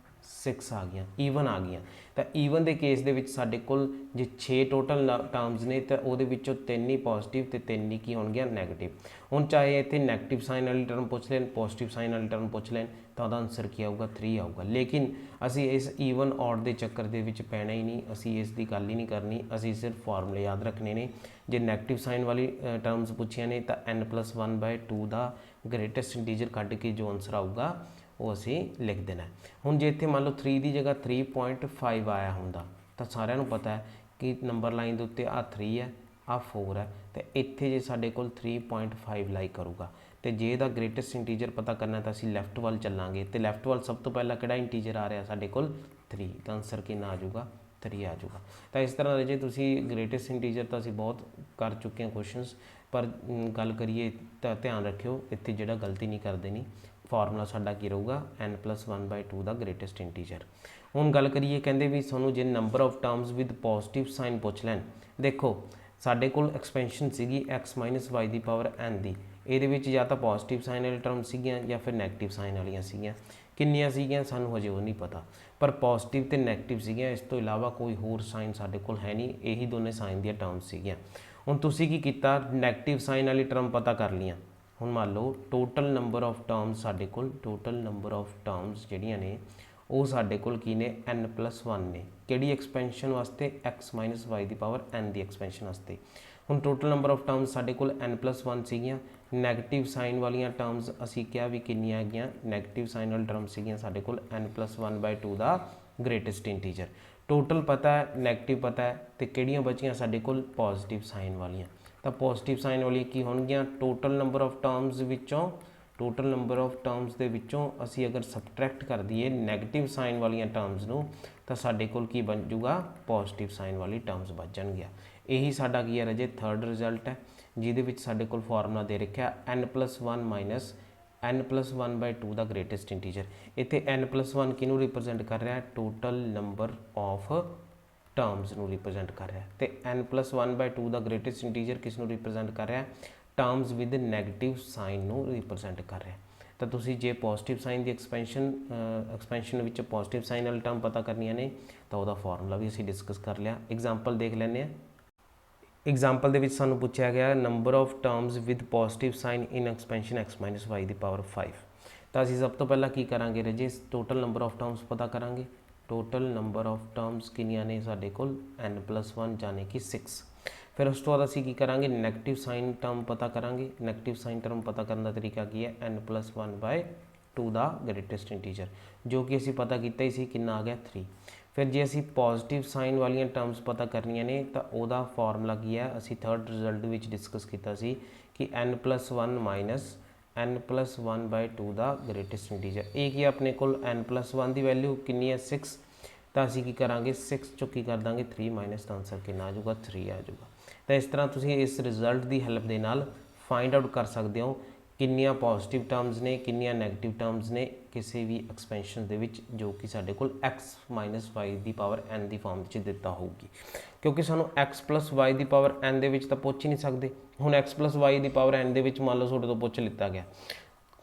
6 ਆ ਗਈਆਂ, ਈਵਨ ਆ ਗਈਆਂ। ਤਾਂ ਈਵਨ ਦੇ ਕੇਸ ਦੇ ਵਿੱਚ ਸਾਡੇ ਕੋਲ ਜੇ 6 ਟੋਟਲ ਟਰਮਸ ਨੇ ਤਾਂ ਉਹਦੇ ਵਿੱਚੋਂ 3 ਹੀ ਪੋਜ਼ਿਟਿਵ ਤੇ 3 ਹੀ ਕੀ ਹੋਣਗੀਆਂ, ਨੈਗੇਟਿਵ। ਹੁਣ ਚਾਹੇ ਇੱਥੇ ਨੈਗੇਟਿਵ ਸਾਈਨ ਵਾਲੀ ਟਰਮ ਪੁੱਛ ਲੈਣ, ਪੋਜ਼ਿਟਿਵ ਸਾਈਨ ਵਾਲੀ ਟਰਮ ਪੁੱਛ ਲੈਣ, ਤਾਂ ਉਹਦਾ ਆਨਸਰ ਕੀ ਆਊਗਾ, 3 ਆਊਗਾ। ਲੇਕਿਨ ਅਸੀਂ ਇਸ ਈਵਨ ਔਡ ਦੇ ਚੱਕਰ ਦੇ ਵਿੱਚ ਪੈਣਾ ਹੀ ਨਹੀਂ, ਅਸੀਂ ਇਸ ਦੀ ਗੱਲ ਹੀ ਨਹੀਂ ਕਰਨੀ। ਅਸੀਂ ਸਿਰਫ ਫਾਰਮੂਲੇ ਯਾਦ ਰੱਖਣੇ ਨੇ। ਜੇ ਨੈਗੇਟਿਵ ਸਾਈਨ ਵਾਲੀ ਟਰਮਸ ਪੁੱਛੀਆਂ ਨੇ ਤਾਂ n+1/2 ਦਾ ਗ੍ਰੇਟੈਸਟ ਇੰਟੀਜਰ ਕੱਢ ਕੇ ਜੋ ਆਨਸਰ ਆਊਗਾ ਉਹ ਅਸੀਂ ਲਿਖ ਦੇਣਾ। ਹੁਣ ਜੇ ਇੱਥੇ ਮੰਨ ਲਓ 3 ਦੀ ਜਗ੍ਹਾ 3.5 ਆਇਆ ਹੁੰਦਾ ਤਾਂ ਸਾਰਿਆਂ ਨੂੰ ਪਤਾ ਹੈ ਕਿ ਨੰਬਰ ਲਾਈਨ ਦੇ ਉੱਤੇ ਆ 3 ਹੈ, आ 4 है तो इत्थे जे साडे कोल 3.5 लाई करूगा तो जे इहदा ग्रेटेस्ट इंटीजर पता करना तो असीं लैफ्ट वाल चलांगे तो लैफ्ट वाल सब तो पहला किहड़ा इंटीजर आ रहा साडे कोल 3 तो आंसर कितना आ जाऊगा 3 आ जाऊगा। तो इस तरह जे तुसीं ग्रेटेस्ट इंटीजर तो असीं बहुत कर चुके हैं क्वेश्चनस पर गल करिए तो ध्यान रखियो इत्थे जिहड़ा गलती नहीं कर देनी फार्मूला साडा की रहूगा n+1/2 दा ग्रेटेस्ट इंटीजर। हुण गल करिए कहंदे भी सानूं जे number of terms with positive sign पुछ लैन देखो साडे कोल एक्सपेंशन सीगी x - y दी पावर n दी ਇਹਦੇ ਵਿੱਚ ਜਾਂ ਤਾਂ ਪੋਜ਼ਿਟਿਵ ਸਾਈਨ ਵਾਲੀ ਟਰਮ ਸੀਗੀਆਂ ਜਾਂ ਫਿਰ ਨੈਗੇਟਿਵ ਸਾਈਨ ਵਾਲੀਆਂ ਸੀਗੀਆਂ ਕਿੰਨੀਆਂ ਸੀਗੀਆਂ ਸਾਨੂੰ ਹਜੇ ਉਹ ਨਹੀਂ ਪਤਾ ਪਰ ਪੋਜ਼ਿਟਿਵ ਤੇ ਨੈਗੇਟਿਵ ਸੀਗੀਆਂ ਇਸ ਤੋਂ ਇਲਾਵਾ ਕੋਈ ਹੋਰ ਸਾਈਨ ਸਾਡੇ ਕੋਲ ਹੈ ਨਹੀਂ ਇਹੀ ਦੋਨੇ ਸਾਈਨ ਦੀਆਂ ਟਰਮਸ ਸੀਗੀਆਂ। ਹੁਣ ਤੁਸੀਂ ਕੀ ਕੀਤਾ ਨੈਗੇਟਿਵ ਸਾਈਨ ਵਾਲੀ ਟਰਮ ਪਤਾ ਕਰ ਲੀਆਂ ਹੁਣ ਮੰਨ ਲਓ ਟੋਟਲ ਨੰਬਰ ਆਫ ਟਰਮਸ ਸਾਡੇ ਕੋਲ ਟੋਟਲ ਨੰਬਰ ਆਫ ਟਰਮਸ ਜਿਹੜੀਆਂ ਨੇ ਉਹ ਸਾਡੇ ਕੋਲ ਕੀ ਨੇ n+1 ਨੇ ਕਿਹੜੀ ਐਕਸਪੈਂਸ਼ਨ ਵਾਸਤੇ x - y ਦੀ ਪਾਵਰ n ਦੀ ਐਕਸਪੈਂਸ਼ਨ ਵਾਸਤੇ। ਹੁਣ ਟੋਟਲ ਨੰਬਰ ਆਫ ਟਰਮਸ ਸਾਡੇ ਕੋਲ n+1 ਸੀਗੀਆਂ ਨੈਗੇਟਿਵ ਸਾਈਨ ਵਾਲੀਆਂ ਟਰਮਸ ਅਸੀਂ ਕਿਹਾ ਵੀ ਕਿੰਨੀਆਂ ਹੈਗੀਆਂ ਨੈਗੇਟਿਵ ਸਾਈਨ ਵਾਲੀ ਟਰਮ ਸੀਗੀਆਂ ਸਾਡੇ ਕੋਲ n+1/2 ਦਾ ਗ੍ਰੇਟੈਸਟ ਇੰਟੀਜਰ ਟੋਟਲ ਪਤਾ ਹੈ ਨੈਗੇਟਿਵ ਪਤਾ ਹੈ ਤੇ ਕਿਹੜੀਆਂ ਬਚੀਆਂ ਸਾਡੇ ਕੋਲ ਪੋਜ਼ਿਟਿਵ ਸਾਈਨ ਵਾਲੀਆਂ ਤਾਂ ਪੋਜ਼ਿਟਿਵ ਸਾਈਨ ਵਾਲੀ ਕੀ ਹੋਣਗੀਆਂ ਟੋਟਲ ਨੰਬਰ ਆਫ ਟਰਮਸ ਵਿੱਚੋਂ टोटल नंबर ऑफ टर्म्स के विचों असी अगर सबट्रैक्ट कर दिए नैगेटिव साइन वाली टर्म्स नूं तो साडे कोल की बन जूगा पॉजिटिव साइन वाली टर्म्स बच जाएंगियां। यही साडा की है रजे थर्ड रिजल्ट है जिहदे विच साडे कोल फार्मूला दे रखा n+1 माइनस n+1/2 का ग्रेटेस्ट इंटीजर इत्थे n+1 किनू रिप्रजेंट कर रहा है टोटल नंबर ऑफ टर्म्स नूं रिप्रजेंट कर रहा है तो n+1/2 का ग्रेटेस्ट इंटीजर किस नूं रिप्रजेंट कर रहा है टर्म्स विद नैगेटिव साइन नूं रिप्रजेंट कर रहा है। तो तुसीं जे पॉजिटिव साइन की एक्सपेंशन विच पॉजिटिव साइन वाली टर्म पता करनियां ने तो वह फार्मूला भी असीं डिस्कस कर लिया। एग्जाम्पल देख लैंदे आ एग्जाम्पल दे विच सानूं पुछया गया number of terms with positive sign in expansion x - y दी पावर 5 तो असीं सब तो पहला की करांगे रजे टोटल नंबर ऑफ टर्म्स पता करांगे टोटल नंबर ऑफ टर्म्स किनियां ने साडे कोल n+1 यानी कि 6 फिर उस तो बाद असीं की करांगे नैगेटिव साइन टर्म पता करांगे नैगेटिव साइन टर्म पता करने का तरीका की है n+1/2 का ग्रेटेस्ट इंटीजर जो कि असीं पता किया ही सी कितना आ गया 3। फिर जे असीं पॉजिटिव साइन वाली टर्म्स पता करनियां ने तो वह फार्मूला की है असीं थर्ड रिजल्ट विच डिस्कस किया सी कि n+1 माइनस n+1/2 का ग्रेटेस्ट इंटीजर ये की अपने को n+1 की वैल्यू कितनी है 6 तो असीं की करांगे 6 चो की कर देंगे 3 माइनस का आंसर कितना आ जाऊगा 3 आ जाऊगा। तो इस तरह तुसीं इस रिजल्ट की हैल्प के नाल फाइंड आउट कर सकते हो कितनियां पॉजिटिव टर्म्स ने कितनियां नैगेटिव टर्म्स ने किसी भी एक्सपेंशन दे विच जो कि साडे कोल x - y दी पावर n दी फॉर्म च दिता होगी क्योंकि सानू x + y दी पावर n दे विच तां पुछ ही नहीं सकते। हुण x + y दी पावर n दे विच मान लो तुहाडे तो पुछ लिता गया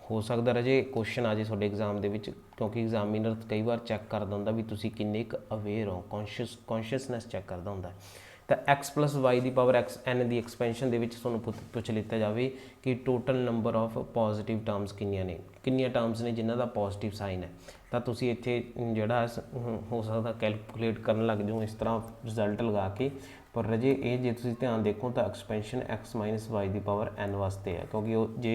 हो सकता रजे क्वेश्चन आ जाए तुहाडे एग्जाम दे विच क्योंकि एग्जामिनर कई बार चैक करदा हुंदा भी तुसीं किन्ने क अवेयर हो कॉन्शियसनैस चैक करदा हुंदा तो x + y दी पावर n की एक्सपेंशन के तुहानूं पुछ लिता जाए कि total number of positive terms किन्नियां टर्म्स ने जिन्हां दा पॉजिटिव साइन है तो तुसीं इत्थे जिहड़ा हो सकता कैलकुलेट करन लग जाओ इस तरह रिजल्ट लगा के पर रजे ये जे तुसीं ध्यान देखो तो एक्सपेंशन x - y दी पावर n वास्ते है क्योंकि जे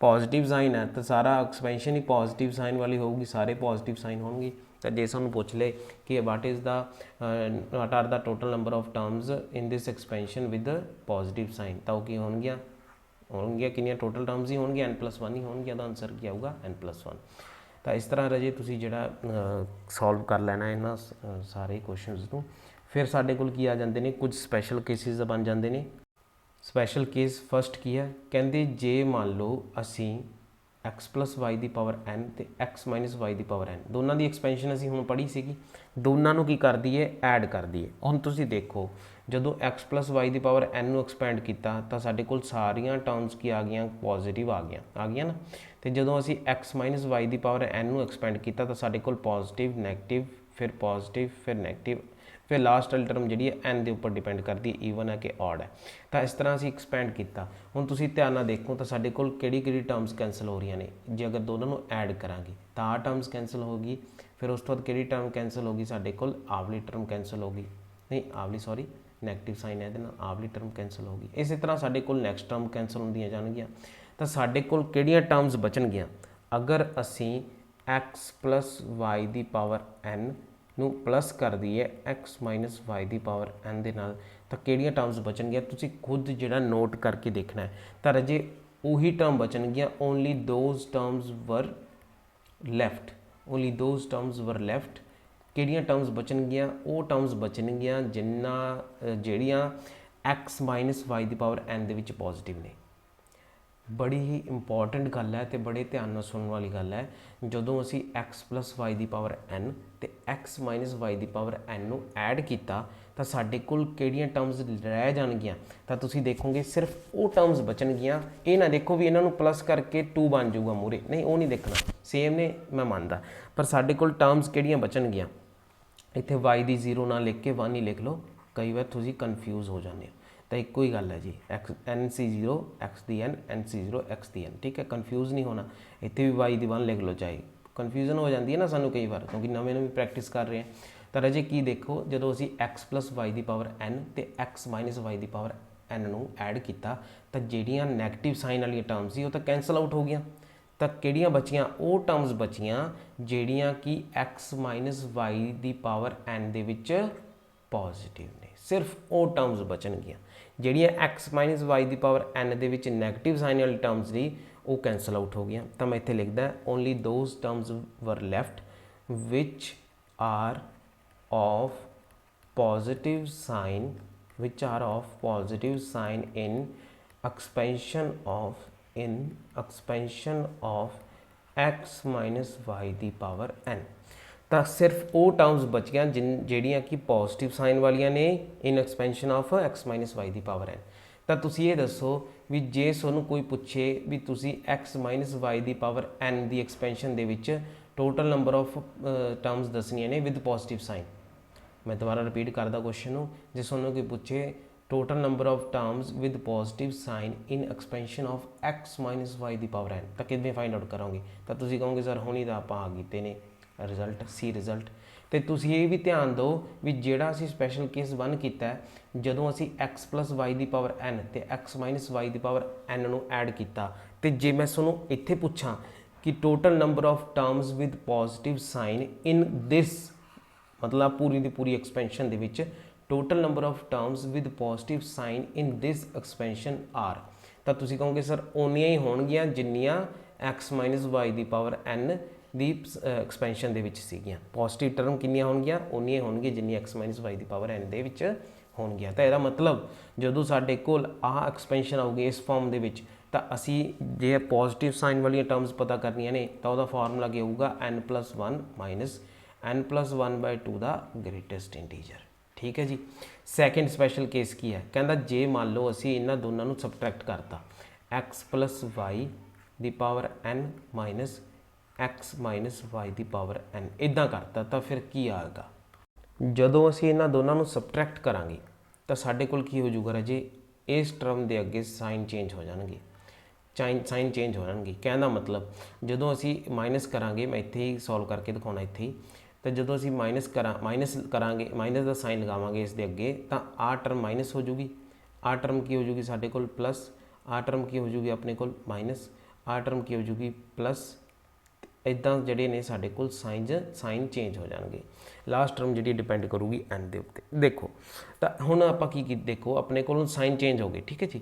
पॉजिटिव साइन है तो सारा एक्सपेंशन ही पॉजिटिव साइन वाली होगी सारे पॉजिटिव साइन होंगे। तो जे सानूं पुछ ले कि what are the total number of terms in this expansion with positive sign तो की होणगियां कितनियां टोटल टर्म्स ही होणगियां n+1 ही होणगियां तो आंसर की आऊगा n+1। तो इस तरह रजे तुसीं जिहड़ा सॉल्व कर लेना इन्हां सारे क्वेश्चनस नूं फिर साडे कोल की आ जांदे ने कुछ स्पैशल केसिस बन जांदे ने। स्पैशल केस फस्ट की है कहते जे मान लो असी x + y की पावर n तो x - y की पावर n दोनों की एक्सपेंशन असी हुण पढ़ी सी दोनों की कर दीए ऐड कर दीए। हुण तुसीं देखो जदों x + y की पावर n नूं एक्सपेंड किया तो साडे कोल सारियां टर्म्स की आ गई पॉजिटिव आ गई ना तो जदों असी x - y की पावर n नूं एक्सपेंड किया तो साडे कोल पॉजिटिव नैगेटिव फिर नैगेटिव फिर लास्ट वाली टर्म जी n के उपर डिपेंड करती है ईवन है कि ऑड है। तो इस तरह असी एक्सपेंड किया हुण तुसीं ध्यान नाल देखो तो साडे कोल किहड़ी टर्म्स कैंसल हो रही ने जे अगर दोनों को ऐड करांगे तो आ टर्म्स कैंसल होगी फिर उस तो बाद किहड़ी टर्म कैंसल होगी साडे कोल आवली टर्म कैंसल होगी नहीं आवली सॉरी नैगेटिव साइन है आवली टर्म कैंसल होगी। इस तरह साडे कोल नैक्सट टर्म कैंसल होंदियां जाणगियां तो साडे कोल किहड़ियां टर्म्स बचणगियां अगर असी x + y की पावर n नूं प्लस कर दईए x - y की पावर n दे नाल ਤਾਂ ਕਿਹੜੀਆਂ ਟਰਮਸ ਬਚਣਗੀਆਂ ਤੁਸੀਂ ਖੁਦ ਜਿਹੜਾ ਨੋਟ ਕਰਕੇ ਦੇਖਣਾ ਹੈ। ਤਾਂ ਰਾਜੇ ਉਹੀ term ਬਚਣਗੀਆਂ, only those terms were left, only those terms were left. ਕਿਹੜੀਆਂ ਟਰਮਸ ਬਚਣਗੀਆਂ? ਉਹ ਟਰਮਸ ਬਚਣਗੀਆਂ ਜਿਹੜੀਆਂ x ਮਾਈਨਸ ਵਾਈ ਦੀ ਪਾਵਰ n ਦੇ ਵਿੱਚ ਪੋਜ਼ਿਟਿਵ ਨੇ। ਬੜੀ ਹੀ ਇੰਪੋਰਟੈਂਟ ਗੱਲ ਹੈ ਤੇ ਬੜੇ ਧਿਆਨ ਨਾਲ ਸੁਣਨ ਵਾਲੀ ਗੱਲ ਹੈ। ਜਦੋਂ ਅਸੀਂ x ਪਲੱਸ ਵਾਈ ਦੀ ਪਾਵਰ n ਤੇ x ਮਾਈਨਸ ਵਾਈ ਦੀ ਪਾਵਰ n ਨੂੰ ਐਡ ਕੀਤਾ ਤਾਂ ਸਾਡੇ ਕੋਲ ਕਿਹੜੀਆਂ ਟਰਮਸ ਰਹਿ ਜਾਣਗੀਆਂ? ਤਾਂ ਤੁਸੀਂ ਦੇਖੋਗੇ ਸਿਰਫ ਉਹ ਟਰਮਸ ਬਚਣਗੀਆਂ। ਇਹ ਨਾ ਦੇਖੋ ਵੀ ਇਹਨਾਂ ਨੂੰ ਪਲੱਸ ਕਰਕੇ 2 ਬਣ ਜਾਊਗਾ ਮੂਹਰੇ, ਨਹੀਂ, ਉਹ ਨਹੀਂ ਦੇਖਣਾ। ਸੇਮ ਨੇ, ਮੈਂ ਮੰਨਦਾ, ਪਰ ਸਾਡੇ ਕੋਲ ਟਰਮਸ ਕਿਹੜੀਆਂ ਬਚਣਗੀਆਂ? ਇੱਥੇ y ਦੀ 0 ਨਾ ਲਿਖ ਕੇ 1 ਹੀ ਲਿਖ ਲਓ, ਕਈ ਵਾਰ ਤੁਸੀਂ ਕਨਫਿਊਜ਼ ਹੋ ਜਾਂਦੇ ਹੋ। ਤਾਂ ਇੱਕੋ ਹੀ ਗੱਲ ਹੈ ਜੀ, nc0 x ਦੀ n, nc0 x ਦੀ n, ਠੀਕ ਹੈ, ਕਨਫਿਊਜ਼ ਨਹੀਂ ਹੋਣਾ। ਇੱਥੇ ਵੀ y ਦੀ 1 ਲਿਖ ਲਓ, ਚਾਹੇ ਕਨਫਿਊਜ਼ਨ ਹੋ ਜਾਂਦੀ ਹੈ ਨਾ ਸਾਨੂੰ ਕਈ ਵਾਰ, ਕਿਉਂਕਿ ਨਵੇਂ ਪ੍ਰੈਕਟਿਸ ਕਰ ਰਹੇ ਹਾਂ। ਤਾਂ ਰਾਜੇ ਕੀ ਦੇਖੋ, ਜਦੋਂ ਅਸੀਂ x ਪਲੱਸ ਵਾਈ ਦੀ ਪਾਵਰ n ਤੇ x ਮਾਈਨਸ ਵਾਈ ਦੀ ਪਾਵਰ n ਨੂੰ ਐਡ ਕੀਤਾ ਤਾਂ ਜਿਹੜੀਆਂ ਨੈਗੇਟਿਵ ਸਾਈਨ ਵਾਲੀਆਂ ਟਰਮਸ ਸੀ ਉਹ ਤਾਂ ਕੈਂਸਲ ਆਊਟ ਹੋ ਗਈਆਂ। ਤਾਂ ਕਿਹੜੀਆਂ ਬਚੀਆਂ? ਉਹ ਟਰਮਸ ਬਚੀਆਂ ਜਿਹੜੀਆਂ ਕਿ x ਮਾਈਨਸ ਵਾਈ ਦੀ ਪਾਵਰ n ਦੇ ਵਿੱਚ ਪੋਜ਼ਿਟਿਵ ਨੇ। ਸਿਰਫ ਉਹ ਟਰਮਸ ਬਚਣਗੀਆਂ। ਜਿਹੜੀਆਂ x ਮਾਈਨਸ ਵਾਈ ਦੀ ਪਾਵਰ n ਦੇ ਵਿੱਚ ਨੈਗੇਟਿਵ ਸਾਈਨ ਵਾਲੀ ਟਰਮਸ ਸੀ ਉਹ ਕੈਂਸਲ ਆਊਟ ਹੋ ਗਈਆਂ। ਤਾਂ ਮੈਂ ਇੱਥੇ ਲਿਖਦਾ only those terms were left which are of positive sign, which are of positive sign in expansion of x minus y ਦੀ ਪਾਵਰ n। ਤਾਂ ਸਿਰਫ ਉਹ ਟਰਮਸ ਬਚੀਆਂ ਜਿਹੜੀਆਂ ਕਿ ਪੋਜ਼ਿਟਿਵ ਸਾਈਨ ਵਾਲੀਆਂ ਨੇ in expansion of x minus y ਦੀ ਪਾਵਰ n। ਤਾਂ ਤੁਸੀਂ ਇਹ ਦੱਸੋ ਵੀ ਜੇ ਤੁਹਾਨੂੰ ਕੋਈ ਪੁੱਛੇ ਵੀ ਤੁਸੀਂ x ਮਾਈਨਸ ਵਾਈ ਦੀ ਪਾਵਰ n ਦੀ ਐਕਸਪੈਂਸ਼ਨ ਦੇ ਵਿੱਚ ਟੋਟਲ ਨੰਬਰ ਆਫ ਟਰਮਸ ਦੱਸਣੀਆਂ ਨੇ ਵਿਦ ਪੋਜ਼ਿਟਿਵ ਸਾਈਨ, मैं दोबारा रिपीट करता क्वेश्चन ਨੂੰ, ਜੇ ਤੁਹਾਨੂੰ ਕੋਈ ਪੁੱਛੇ total number of terms with positive sign in expansion of x minus y ਦੀ ਪਾਵਰ n, ਤਾਂ ਕਿਵੇਂ ਫਾਈਂਡ ਆਊਟ ਕਰੋਗੇ? ਤਾਂ ਤੁਸੀਂ ਕਹੋਗੇ ਸਰ ਹੁਣੀ ਤਾਂ ਆਪਾਂ ਆ ਕੀਤੇ ਨੇ ਰਿਜ਼ਲਟ, ਸੀ ਰਿਜ਼ਲਟ। ਤੇ ਤੁਸੀਂ ਇਹ ਵੀ ਧਿਆਨ ਦਿਓ ਵੀ ਜਿਹੜਾ ਅਸੀਂ ਸਪੈਸ਼ਲ ਕੇਸ 1 ਕੀਤਾ ਜਦੋਂ ਅਸੀਂ x ਪਲੱਸ ਵਾਈ ਦੀ ਪਾਵਰ n ਤੇ x ਮਾਈਨਸ ਵਾਈ ਦੀ ਪਾਵਰ n ਨੂੰ ਐਡ ਕੀਤਾ, ਤੇ ਜੇ ਮੈਂ ਤੁਹਾਨੂੰ ਇੱਥੇ ਪੁੱਛਾਂ ਕਿ total number of terms with positive sign in this, मतलब पूरी की पूरी एक्सपेंशन दे विच total number of terms with positive sign in this expansion are, तो तुसीं कहोगे सर उन्नियां ही होणगियां जिन्नियां एक्स माइनस वाई दी पावर n दी एक्सपेंशन दे विच सीगियां। पॉजिटिव टर्म किन्नियां होणगियां? उन्नियां ही होणगियां जिन्नियां एक्स माइनस वाई दी पावर n दे विच होणगियां। तो इहदा मतलब जदों साडे कोल आह एक्सपेंशन आऊगी इस फॉर्म दे विच, ਤਾਂ ਅਸੀਂ ਜੇ पॉजिटिव साइन वाली टर्म्स पता करनियां ने तो ਉਹਦਾ फार्मूला ਕੀ ਹੋਊਗਾ? n+1 माइनस n+1/2 ਦਾ ਗ੍ਰੇਟੈਸਟ ਇੰਟੀਜਰ। ਠੀਕ ਹੈ ਜੀ। ਸੈਕਿੰਡ ਸਪੈਸ਼ਲ ਕੇਸ ਕੀ ਹੈ? ਕਹਿੰਦਾ ਜੇ ਮੰਨ ਲਓ ਅਸੀਂ ਇਹਨਾਂ ਦੋਨਾਂ ਨੂੰ ਸਬਟਰੈਕਟ ਕਰਤਾ, x ਪਲੱਸ ਵਾਈ ਦੀ power n minus x minus y ਦੀ ਪਾਵਰ n, ਇੱਦਾਂ ਕਰਤਾ ਤਾਂ ਫਿਰ ਕੀ ਆਏਗਾ? ਜਦੋਂ ਅਸੀਂ ਇਹਨਾਂ ਦੋਨਾਂ ਨੂੰ ਸਬਟਰੈਕਟ ਕਰਾਂਗੇ ਤਾਂ ਸਾਡੇ ਕੋਲ ਕੀ ਹੋ ਜਾਊਗਾ ਰਾਜੇ? ਇਸ ਟਰਮ ਦੇ ਅੱਗੇ ਸਾਈਨ ਚੇਂਜ ਹੋ ਜਾਣਗੇ, ਸਾਈਨ ਚੇਂਜ ਹੋ ਜਾਣਗੇ। ਕਹਿਣ ਦਾ ਮਤਲਬ ਜਦੋਂ ਅਸੀਂ ਮਾਈਨਸ ਕਰਾਂਗੇ, ਮੈਂ ਇੱਥੇ ਹੀ ਸੋਲਵ ਕਰਕੇ ਦਿਖਾਉਣਾ ਇੱਥੇ ਹੀ, ਤਾਂ ਜਦੋਂ ਅਸੀਂ ਮਾਈਨਸ ਕਰਾਂਗੇ, ਮਾਈਨਸ ਦਾ ਸਾਈਨ ਲਗਾਵਾਂਗੇ ਇਸ ਦੇ ਅੱਗੇ, ਤਾਂ ਆਹ ਟਰਮ ਮਾਈਨਸ ਹੋ ਜੂਗੀ, ਆਹ ਟਰਮ ਕੀ ਹੋ ਜੂਗੀ ਸਾਡੇ ਕੋਲ ਪਲੱਸ, ਆਹ ਟਰਮ ਕੀ ਹੋ ਜੂਗੀ ਆਪਣੇ ਕੋਲ ਮਾਈਨਸ, ਆਹ ਟਰਮ ਕੀ ਹੋ ਜੂਗੀ ਪਲੱਸ। ਇੱਦਾਂ ਜਿਹੜੇ ਨੇ ਸਾਡੇ ਕੋਲ ਸਾਈਨ ਚੇਂਜ ਹੋ ਜਾਣਗੇ। ਲਾਸਟ ਟਰਮ ਜਿਹੜੀ ਡਿਪੈਂਡ ਕਰੂਗੀ n ਦੇ ਉੱਤੇ। ਦੇਖੋ ਤਾਂ ਹੁਣ ਆਪਾਂ ਕੀ ਦੇਖੋ ਆਪਣੇ ਕੋਲ ਸਾਈਨ ਚੇਂਜ ਹੋ ਗਏ, ਠੀਕ ਹੈ ਜੀ।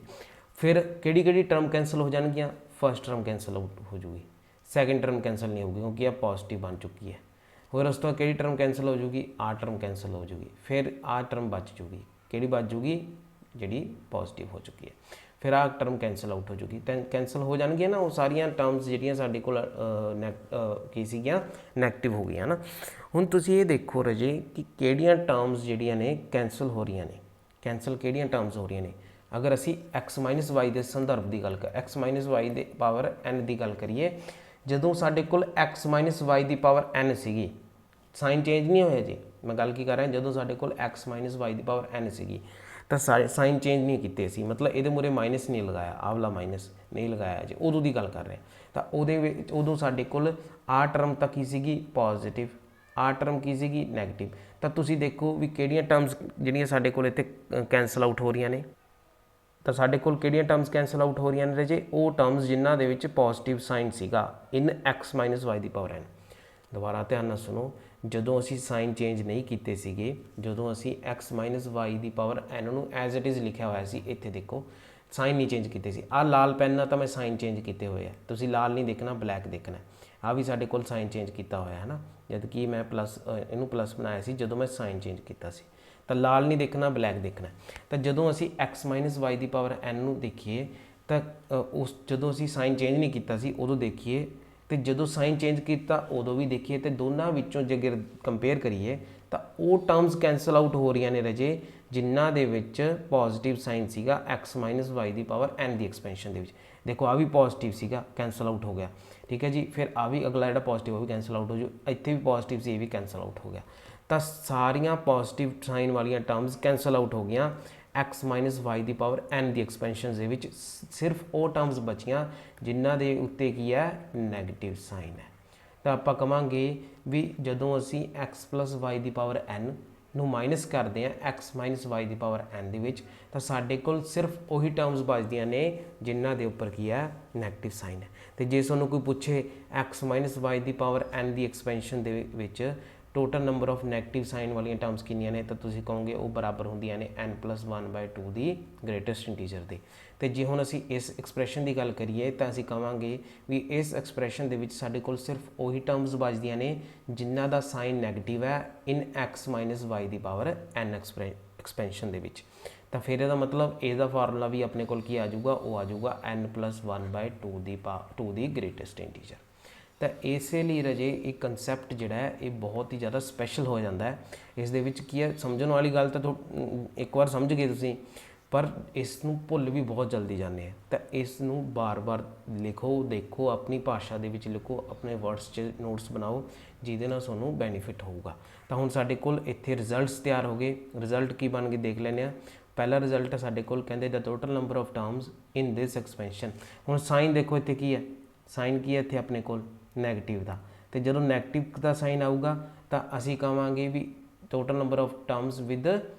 ਫਿਰ ਕਿਹੜੀ ਟਰਮ ਕੈਂਸਲ ਹੋ ਜਾਣਗੀਆਂ? ਫਸਟ ਟਰਮ ਕੈਂਸਲ ਆਊਟ ਹੋ ਜੂਗੀ, ਸੈਕਿੰਡ ਟਰਮ ਕੈਂਸਲ ਨਹੀਂ ਹੋਊਗੀ ਕਿਉਂਕਿ ਇਹ ਪੋਜ਼ਿਟਿਵ ਬਣ ਚੁੱਕੀ ਹੈ। ਹੋਰ ਉਸ ਤੋਂ ਕਿਹੜੀ ਟਰਮ ਕੈਂਸਲ ਹੋ ਜੂਗੀ? ਆਹ ਟਰਮ ਕੈਂਸਲ ਹੋ ਜੂਗੀ। ਫਿਰ ਆਹ ਟਰਮ ਬਚ ਜੂਗੀ, ਕਿਹੜੀ ਬਚ ਜੂਗੀ? ਜਿਹੜੀ ਪੋਜ਼ਿਟਿਵ ਹੋ ਚੁੱਕੀ ਹੈ। ਫਿਰ ਆਹ ਟਰਮ ਕੈਂਸਲ ਆਊਟ ਹੋ ਜੂਗੀ। ਤਾਂ ਕੈਂਸਲ ਹੋ ਜਾਣਗੀਆਂ ਨਾ ਉਹ ਸਾਰੀਆਂ ਟਰਮਸ ਜਿਹੜੀਆਂ ਸਾਡੇ ਕੋਲ ਕੀ ਸੀਗੀਆਂ? ਨੈਗੇਟਿਵ ਹੋ ਗਈਆਂ ਨਾ। ਹੁਣ ਤੁਸੀਂ ਇਹ ਦੇਖੋ ਰਾਜੇ ਕਿ ਕਿਹੜੀਆਂ ਟਰਮਸ ਜਿਹੜੀਆਂ ਨੇ ਕੈਂਸਲ ਹੋ ਰਹੀਆਂ ਨੇ। ਕੈਂਸਲ ਕਿਹੜੀਆਂ ਟਰਮਸ ਹੋ ਰਹੀਆਂ ਨੇ? अगर असी x माइनस वाई के संदर्भ की गल कर x माइनस वाई के पावर n की गल करिए, जदों साडे कोल x माइनस वाई की पावर n सीगी, साइन चेंज नहीं होया जी, मैं गल की कर रहा जदों साडे कोल x माइनस वाई की पावर n सीगी तो साइन चेंज नहीं किए सी, मतलब ये मूरे माइनस नहीं लगाया, आवला माइनस नहीं लगाया जी, उदों की गल कर रहे हैं। तो उदों साडे कोल आ टर्म तक ही सीगी पॉजिटिव, आ टर्म की सीगी नैगेटिव। तो तुसीं देखो भी किहड़ियां टर्म्स जिहड़ियां साडे कोल इत्थे कैंसल आउट हो रही ने, तो साडे कोल किहड़ियां टर्म्स कैंसल आउट हो रही ने राजे? वो टर्म्स जिन्हां दे विच पॉजिटिव साइन सीगा इन x माइनस वाई की पावर n। दोबारा ध्यान नाल सुनो, ਜਦੋਂ ਅਸੀਂ ਸਾਈਨ ਚੇਂਜ ਨਹੀਂ ਕੀਤੇ ਸੀਗੇ, ਜਦੋਂ ਅਸੀਂ x ਮਾਈਨਸ ਵਾਈ ਦੀ ਪਾਵਰ n ਨੂੰ ਐਜ਼ ਇਟ ਇਜ਼ ਲਿਖਿਆ ਹੋਇਆ ਸੀ, ਇੱਥੇ ਦੇਖੋ ਸਾਈਨ ਨਹੀਂ ਚੇਂਜ ਕੀਤੇ ਸੀ। ਆਹ ਲਾਲ ਪੈਨ ਨਾਲ ਤਾਂ ਮੈਂ ਸਾਈਨ ਚੇਂਜ ਕੀਤੇ ਹੋਏ ਆ, ਤੁਸੀਂ ਲਾਲ ਨਹੀਂ ਦੇਖਣਾ, ਬਲੈਕ ਦੇਖਣਾ। ਆਹ ਵੀ ਸਾਡੇ ਕੋਲ ਸਾਈਨ ਚੇਂਜ ਕੀਤਾ ਹੋਇਆ ਹੈ ਨਾ, ਜਦ ਕਿ ਮੈਂ ਪਲੱਸ ਇਹਨੂੰ ਪਲੱਸ ਬਣਾਇਆ ਸੀ ਜਦੋਂ ਮੈਂ ਸਾਈਨ ਚੇਂਜ ਕੀਤਾ ਸੀ। ਤਾਂ ਲਾਲ ਨਹੀਂ ਦੇਖਣਾ, ਬਲੈਕ ਦੇਖਣਾ। ਤਾਂ ਜਦੋਂ ਅਸੀਂ x ਮਾਈਨਸ ਵਾਈ ਦੀ ਪਾਵਰ n ਨੂੰ ਦੇਖੀਏ ਤਾਂ ਉਸ ਜਦੋਂ ਅਸੀਂ ਸਾਈਨ ਚੇਂਜ ਨਹੀਂ ਕੀਤਾ ਸੀ ਉਦੋਂ ਦੇਖੀਏ, ਤੇ ਜਦੋਂ ਸਾਈਨ ਚੇਂਜ ਕੀਤਾ ਉਦੋਂ ਵੀ ਦੇਖੀਏ, ਤੇ ਦੋਨਾਂ ਵਿੱਚੋਂ ਜੇ ਅਗਰ ਕੰਪੇਅਰ ਕਰੀਏ ਤਾਂ ਉਹ ਟਰਮਸ ਕੈਂਸਲ ਆਊਟ ਹੋ ਰਹੀਆਂ ਨੇ ਰਾਜੇ ਜਿਨ੍ਹਾਂ ਦੇ ਵਿੱਚ ਪੋਜ਼ਿਟਿਵ ਸਾਈਨ ਸੀਗਾ x ਮਾਈਨਸ ਵਾਈ ਦੀ ਪਾਵਰ n ਦੀ ਐਕਸਪੈਂਸ਼ਨ ਦੇ ਵਿੱਚ। ਦੇਖੋ ਆ ਵੀ ਪੋਜ਼ਿਟਿਵ ਸੀਗਾ, ਕੈਂਸਲ ਆਊਟ ਹੋ ਗਿਆ, ਠੀਕ ਹੈ ਜੀ। ਫਿਰ ਆ ਵੀ ਅਗਲਾ ਜਿਹੜਾ ਪੋਜ਼ਿਟਿਵ ਉਹ ਵੀ ਕੈਂਸਲ ਆਊਟ ਹੋ ਜੂ, ਇੱਥੇ ਵੀ ਪੋਜ਼ਿਟਿਵ ਸੀ, ਇਹ ਵੀ ਕੈਂਸਲ ਆਊਟ ਹੋ ਗਿਆ। ਤਾਂ ਸਾਰੀਆਂ ਪੋਜ਼ਿਟਿਵ ਸਾਈਨ ਵਾਲੀਆਂ ਟਰਮਸ ਕੈਂਸਲ ਆਊਟ ਹੋ ਗਈਆਂ। x ਮਾਈਨਸ ਵਾਈ ਦੀ ਪਾਵਰ n ਦੀ ਐਕਸਪੈਂਸ਼ਨ ਦੇ ਵਿੱਚ ਸਿਰਫ ਉਹ ਟਰਮਸ ਬਚੀਆਂ ਜਿਨ੍ਹਾਂ ਦੇ ਉੱਤੇ ਕੀ ਹੈ, ਨੈਗੇਟਿਵ ਸਾਈਨ ਹੈ। ਤਾਂ ਆਪਾਂ ਕਹਾਂਗੇ ਵੀ ਜਦੋਂ ਅਸੀਂ x ਪਲੱਸ ਵਾਈ ਦੀ ਪਾਵਰ n ਨੂੰ ਮਾਈਨਸ ਕਰਦੇ ਹਾਂ x ਮਾਈਨਸ ਵਾਈ ਦੀ ਪਾਵਰ n ਦੇ ਵਿੱਚ, ਤਾਂ ਸਾਡੇ ਕੋਲ ਸਿਰਫ ਉਹੀ ਟਰਮਸ ਬਚਦੀਆਂ ਨੇ ਜਿਨ੍ਹਾਂ ਦੇ ਉੱਪਰ ਕੀ ਹੈ, ਨੈਗੇਟਿਵ ਸਾਈਨ ਹੈ। ਤੇ ਜੇ ਤੁਹਾਨੂੰ ਕੋਈ ਪੁੱਛੇ x ਮਾਈਨਸ ਵਾਈ ਦੀ ਪਾਵਰ n ਦੀ ਐਕਸਪੈਂਸ਼ਨ ਦੇ ਵਿੱਚ total number of negative sign ਵਾਲੀਆਂ ਟਰਮਸ ਕਿੰਨੀਆਂ ਨੇ, ਤਾਂ ਤੁਸੀਂ ਕਹੋਗੇ ਉਹ ਬਰਾਬਰ ਹੁੰਦੀਆਂ ਨੇ n+1/2 ਦੀ ਗ੍ਰੇਟੈਸਟ ਇੰਟੀਜਰ ਦੇ। ਤੇ ਜੇ ਹੁਣ ਅਸੀਂ ਇਸ ਐਕਸਪ੍ਰੈਸ਼ਨ ਦੀ ਗੱਲ ਕਰੀਏ ਤਾਂ ਅਸੀਂ ਕਹਾਂਗੇ ਵੀ ਇਸ ਐਕਸਪ੍ਰੈਸ਼ਨ ਦੇ ਵਿੱਚ ਸਾਡੇ ਕੋਲ ਸਿਰਫ ਉਹੀ ਟਰਮਸ ਬਚਦੀਆਂ ਨੇ ਜਿਨ੍ਹਾਂ ਦਾ ਸਾਈਨ ਨੈਗੇਟਿਵ ਹੈ ਇਨ x ਮਾਈਨਸ ਵਾਈ ਦੀ ਪਾਵਰ n ਐਕਸਪੈਂਸ਼ਨ ਦੇ ਵਿੱਚ। ਤਾਂ ਫਿਰ ਇਹਦਾ ਮਤਲਬ ਇਹਦਾ ਫਾਰਮੂਲਾ ਵੀ ਆਪਣੇ ਕੋਲ ਕੀ ਆ ਜਾਊਗਾ, ਉਹ ਆ ਜਾਊਗਾ n+1/2 ਦੀ ਗ੍ਰੇਟੈਸਟ ਇੰਟੀਜਰ। ਤਾਂ ਇਸੇ ਲਈ ਰਾਜੇ ਇਹ ਕਨਸੈਪਟ ਜਿਹੜਾ ਹੈ ਇਹ ਬਹੁਤ ਹੀ ਜ਼ਿਆਦਾ ਸਪੈਸ਼ਲ ਹੋ ਜਾਂਦਾ ਹੈ। ਇਸ ਦੇ ਵਿੱਚ ਕੀ ਹੈ, ਸਮਝਣ ਵਾਲੀ ਗੱਲ ਤਾਂ ਇੱਕ ਵਾਰ ਸਮਝ ਗਏ ਤੁਸੀਂ, ਪਰ ਇਸ ਨੂੰ ਭੁੱਲ ਵੀ ਬਹੁਤ ਜਲਦੀ ਜਾਂਦੇ ਆ। ਤਾਂ ਇਸ ਨੂੰ ਬਾਰ-ਬਾਰ ਲਿਖੋ, ਦੇਖੋ, ਆਪਣੀ ਭਾਸ਼ਾ ਦੇ ਵਿੱਚ ਲਿਖੋ, ਆਪਣੇ ਵਰਡਸ 'ਚ ਨੋਟਸ ਬਣਾਓ, ਜਿਹਦੇ ਨਾਲ ਤੁਹਾਨੂੰ ਬੈਨੀਫਿਟ ਹੋਊਗਾ। ਤਾਂ ਹੁਣ ਸਾਡੇ ਕੋਲ ਇੱਥੇ ਰਿਜ਼ਲਟਸ ਤਿਆਰ ਹੋ ਗਏ। ਰਿਜ਼ਲਟ ਕੀ ਬਣ ਗਏ ਦੇਖ ਲੈਂਦੇ ਹਾਂ। ਪਹਿਲਾ ਰਿਜ਼ਲਟ ਹੈ ਸਾਡੇ ਕੋਲ, ਕਹਿੰਦੇ ਦਾ total number of terms in this expansion. ਹੁਣ ਸਾਈਨ ਦੇਖੋ ਇੱਥੇ ਕੀ ਹੈ, ਸਾਈਨ ਕੀ ਹੈ ਇੱਥੇ ਆਪਣੇ ਕੋਲ, ਨੈਗੇਟਿਵ ਦਾ। ਤੇ ਜਦੋਂ ਨੈਗੇਟਿਵ ਦਾ ਸਾਈਨ ਆਊਗਾ ਤਾਂ ਅਸੀਂ ਕਹਾਂਗੇ ਵੀ total number of terms with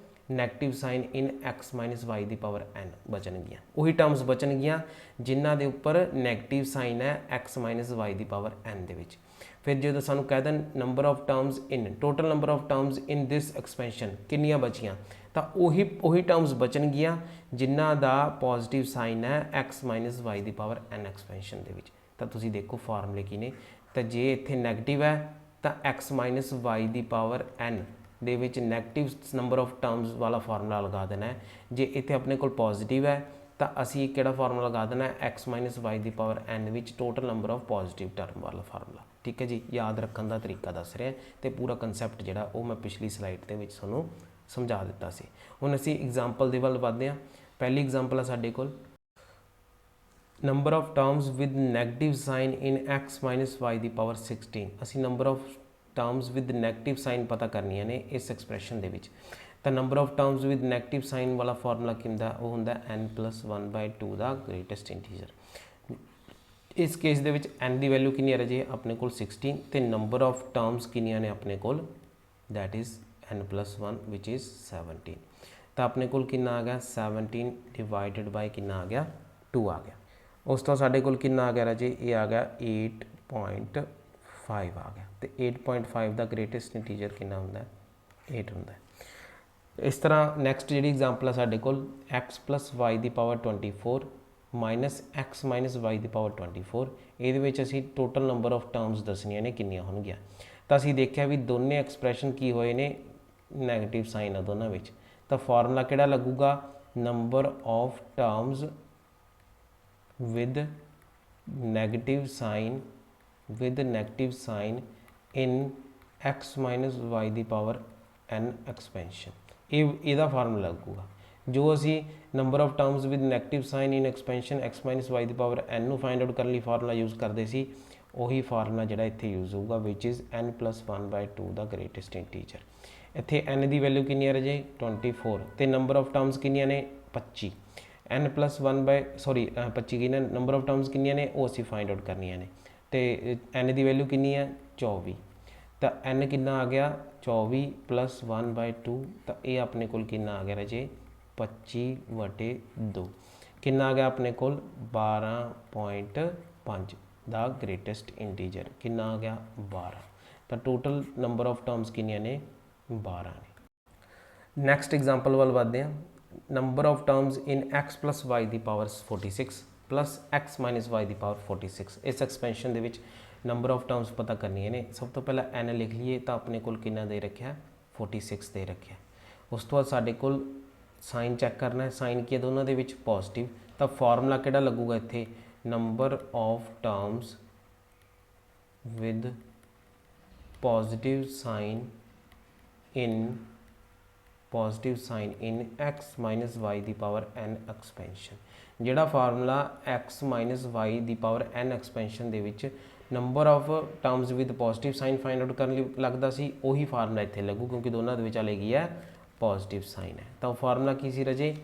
negative sign in x minus y ਦੀ ਪਾਵਰ n ਬਚਣਗੀਆਂ। ਉਹੀ ਟਰਮਸ ਬਚਣਗੀਆਂ ਜਿਨ੍ਹਾਂ ਦੇ ਉੱਪਰ ਨੈਗੇਟਿਵ ਸਾਈਨ ਹੈ x ਮਾਈਨਸ ਵਾਈ ਦੀ ਪਾਵਰ n ਦੇ ਵਿੱਚ। ਫਿਰ ਜਦੋਂ ਸਾਨੂੰ ਕਹਿ ਦੇਣ number of terms in total number of terms in this expansion ਕਿੰਨੀਆਂ ਬਚੀਆਂ, ਤਾਂ ਉਹੀ ਟਰਮਸ ਬਚਣਗੀਆਂ ਜਿਨ੍ਹਾਂ ਦਾ ਪੋਜ਼ਿਟਿਵ ਸਾਈਨ ਹੈ x ਮਾਈਨਸ ਵਾਈ ਦੀ ਪਾਵਰ n ਐਕਸਪੈਂਸ਼ਨ ਦੇ ਵਿੱਚ। ਤਾਂ ਤੁਸੀਂ ਦੇਖੋ ਫਾਰਮੂਲੇ ਕੀ ਨੇ। ਤਾਂ ਜੇ ਇੱਥੇ ਨੈਗੇਟਿਵ ਹੈ ਤਾਂ x ਮਾਈਨਸ ਵਾਈ ਦੀ ਪਾਵਰ n ਦੇ ਵਿੱਚ ਨੈਗੇਟਿਵ ਨੰਬਰ ਆਫ ਟਰਮਸ ਵਾਲਾ ਫਾਰਮੂਲਾ ਲਗਾ ਦੇਣਾ ਹੈ। ਜੇ ਇੱਥੇ ਆਪਣੇ ਕੋਲ ਪੋਜ਼ਿਟਿਵ ਹੈ ਤਾਂ ਅਸੀਂ ਕਿਹੜਾ ਫਾਰਮੂਲਾ ਲਗਾ ਦੇਣਾ ਹੈ, x ਮਾਈਨਸ ਵਾਈ ਦੀ ਪਾਵਰ n ਵਿੱਚ total number of positive term ਵਾਲਾ ਫਾਰਮੂਲਾ। ਠੀਕ ਹੈ ਜੀ, ਯਾਦ ਰੱਖਣ ਦਾ ਤਰੀਕਾ ਦੱਸ ਰਿਹਾ ਤੇ ਪੂਰਾ ਕਨਸੈਪਟ ਜਿਹੜਾ ਉਹ ਮੈਂ ਪਿਛਲੀ ਸਲਾਈਡ ਦੇ ਵਿੱਚ ਤੁਹਾਨੂੰ ਸਮਝਾ ਦਿੱਤਾ ਸੀ। ਹੁਣ ਅਸੀਂ ਐਗਜ਼ਾਮਪਲ ਦੇ ਵੱਲ ਵਧਦੇ ਹਾਂ। ਪਹਿਲੀ ਐਗਜ਼ਾਮਪਲ ਹੈ ਸਾਡੇ ਕੋਲ number of terms with negative sign in x minus y ਦੀ ਪਾਵਰ 16। ਅਸੀਂ number of terms with negative sign ਪਤਾ ਕਰਨੀਆਂ ਨੇ ਇਸ ਐਕਸਪ੍ਰੈਸ਼ਨ ਦੇ ਵਿੱਚ। ਤਾਂ number of terms with negative sign ਵਾਲਾ ਫਾਰਮੂਲਾ ਕੀ ਹੁੰਦਾ, ਉਹ ਹੁੰਦਾ n+1/2 ਦਾ ਗ੍ਰੇਟੈਸਟ ਇੰਟੀਜਰ। ਇਸ ਕੇਸ ਦੇ ਵਿੱਚ n ਦੀ ਵੈਲਿਊ ਕਿੰਨੀ ਹੈ ਰਾਜੇ, ਆਪਣੇ ਕੋਲ 16, ਤੇ ਨੰਬਰ ਆਫ ਟਰਮਸ ਕਿੰਨੀਆਂ ਨੇ ਆਪਣੇ ਕੋਲ, that is n+1 which is 17। ਤਾਂ ਆਪਣੇ ਕੋਲ ਕਿੰਨਾ ਆ ਗਿਆ, 17 ਡਿਵਾਈਡਡ ਬਾਈ ਕਿੰਨਾ ਆ ਗਿਆ, 2 ਆ ਗਿਆ। ਉਸ ਤੋਂ ਸਾਡੇ ਕੋਲ ਕਿੰਨਾ ਆ ਗਿਆ ਰਾਜੇ, ਇਹ ਆ ਗਿਆ 8.5 ਆ ਗਿਆ। ਤੇ 8.5 ਦਾ ਗ੍ਰੇਟੈਸਟ ਇੰਟੀਜਰ ਕਿੰਨਾ ਹੁੰਦਾ, 8 ਹੁੰਦਾ। ਇਸ ਤਰ੍ਹਾਂ ਨੈਕਸਟ ਜਿਹੜੀ ਐਗਜ਼ਾਮਪਲ ਆ ਸਾਡੇ ਕੋਲ x ਪਲੱਸ ਵਾਈ ਦੀ power 24 minus x minus y ਦੀ ਪਾਵਰ 24। ਇਹਦੇ ਵਿੱਚ ਅਸੀਂ ਟੋਟਲ ਨੰਬਰ ਆਫ ਟਰਮਸ ਦੱਸਣੀਆਂ ਨੇ ਕਿੰਨੀਆਂ ਹੋਣਗੀਆਂ। ਤਾਂ ਅਸੀਂ ਦੇਖਿਆ ਵੀ ਦੋਨੇ ਐਕਸਪ੍ਰੈਸ਼ਨ ਕੀ ਹੋਏ ਨੇ, ਨੈਗੇਟਿਵ ਸਾਈਨ ਆ ਦੋਨਾਂ ਵਿੱਚ। ਤਾਂ ਫਾਰਮੂਲਾ ਕਿਹੜਾ ਲੱਗੂਗਾ, number of terms with negative sign in x minus y ਦੀ ਪਾਵਰ n ਐਕਸਪੈਂਸ਼ਨ। ਇਹਦਾ ਫਾਰਮੂਲਾ ਲੱਗੂਗਾ। ਜੋ ਅਸੀਂ number of terms with negative sign in expansion x minus y ਦੀ ਪਾਵਰ n ਨੂੰ ਫਾਈਂਡ ਆਊਟ ਕਰਨ ਲਈ ਫਾਰਮੂਲਾ ਯੂਜ਼ ਕਰਦੇ ਸੀ, ਉਹੀ ਫਾਰਮੂਲਾ ਜਿਹੜਾ ਇੱਥੇ ਯੂਜ਼ ਹੋਊਗਾ ਵਿਚ ਇਜ਼ n+1/2 ਦਾ ਗ੍ਰੇਟੈਸਟ ਇੰਟੀਜਰ। ਇੱਥੇ n ਦੀ ਵੈਲਿਊ ਕਿੰਨੀ ਹੈ ਰਾਜੇ, 24, ਤੇ ਨੰਬਰ ਆਫ ਟਰਮਸ ਕਿੰਨੀਆਂ ਨੇ, 25। n+1/25 ਕੀ ਨੇ, ਨੰਬਰ ਆਫ ਟਰਮਸ ਕਿੰਨੀਆਂ ਨੇ ਉਹ ਅਸੀਂ ਫਾਈਂਡ ਆਊਟ ਕਰਨੀਆਂ ਨੇ। ਤੇ n ਦੀ ਵੈਲਿਊ ਕਿੰਨੀ ਹੈ, 24। ਤਾਂ n ਕਿੰਨਾ ਆ ਗਿਆ, 24 + 1/2। ਤਾਂ ਇਹ ਆਪਣੇ ਕੋਲ ਕਿੰਨਾ ਆ ਗਿਆ ਰਾਜੇ, 25/2। ਕਿੰਨਾ ਆ ਗਿਆ ਆਪਣੇ ਕੋਲ, 12.5 ਦਾ ਗ੍ਰੇਟੈਸਟ ਇੰਟੀਜਰ। ਕਿੰਨਾ ਆ ਗਿਆ, 12। ਤਾਂ ਟੋਟਲ ਨੰਬਰ ਆਫ ਟਰਮਸ ਕਿੰਨੀਆਂ ਨੇ 12 ਨੇ। ਨੈਕਸਟ ਐਗਜ਼ਾਮਪਲ ਵੱਲ ਵਧਦੇ ਹਾਂ। Number of terms in x plus y ਦੀ power 46 plus x minus y ਦੀ ਪਾਵਰ 46। ਇਸ ਐਕਸਪੈਂਸ਼ਨ ਦੇ ਵਿੱਚ ਨੰਬਰ ਆਫ ਟਰਮਸ ਪਤਾ ਕਰਨੀਆਂ ਨੇ। ਸਭ ਤੋਂ ਪਹਿਲਾਂ n ਲਿਖ ਲਈਏ ਤਾਂ ਆਪਣੇ ਕੋਲ ਕਿੰਨਾ ਦੇ ਰੱਖਿਆ 46 ਦੇ ਰੱਖਿਆ। ਉਸ ਤੋਂ ਬਾਅਦ ਸਾਡੇ ਕੋਲ ਸਾਈਨ ਚੈੱਕ ਕਰਨਾ ਹੈ। ਸਾਈਨ ਕੀ ਹੈ ਦੋਨਾਂ ਦੇ ਵਿੱਚ ਪੋਜ਼ਿਟਿਵ, ਤਾਂ ਫਾਰਮੂਲਾ ਕਿਹੜਾ ਲੱਗੂਗਾ ਇੱਥੇ number of terms with positive sign in x minus y ਦੀ ਪਾਵਰ n ਐਕਸਪੈਂਸ਼ਨ। ਜਿਹੜਾ ਫਾਰਮੂਲਾ x minus y ਦੀ ਪਾਵਰ n ਐਕਸਪੈਂਸ਼ਨ ਦੇ ਵਿੱਚ number of terms with positive sign find out ਕਰਨ ਲਈ ਲੱਗਦਾ ਸੀ, ਉਹੀ ਫਾਰਮੂਲਾ ਇੱਥੇ ਲੱਗੂ ਕਿਉਂਕਿ ਦੋਨਾਂ ਦੇ ਵਿੱਚ ਕੀ ਹੈ ਪੋਜ਼ਿਟਿਵ ਸਾਈਨ ਹੈ। ਤਾਂ ਉਹ ਫਾਰਮੂਲਾ ਕੀ ਸੀ ਰਾਜੇ,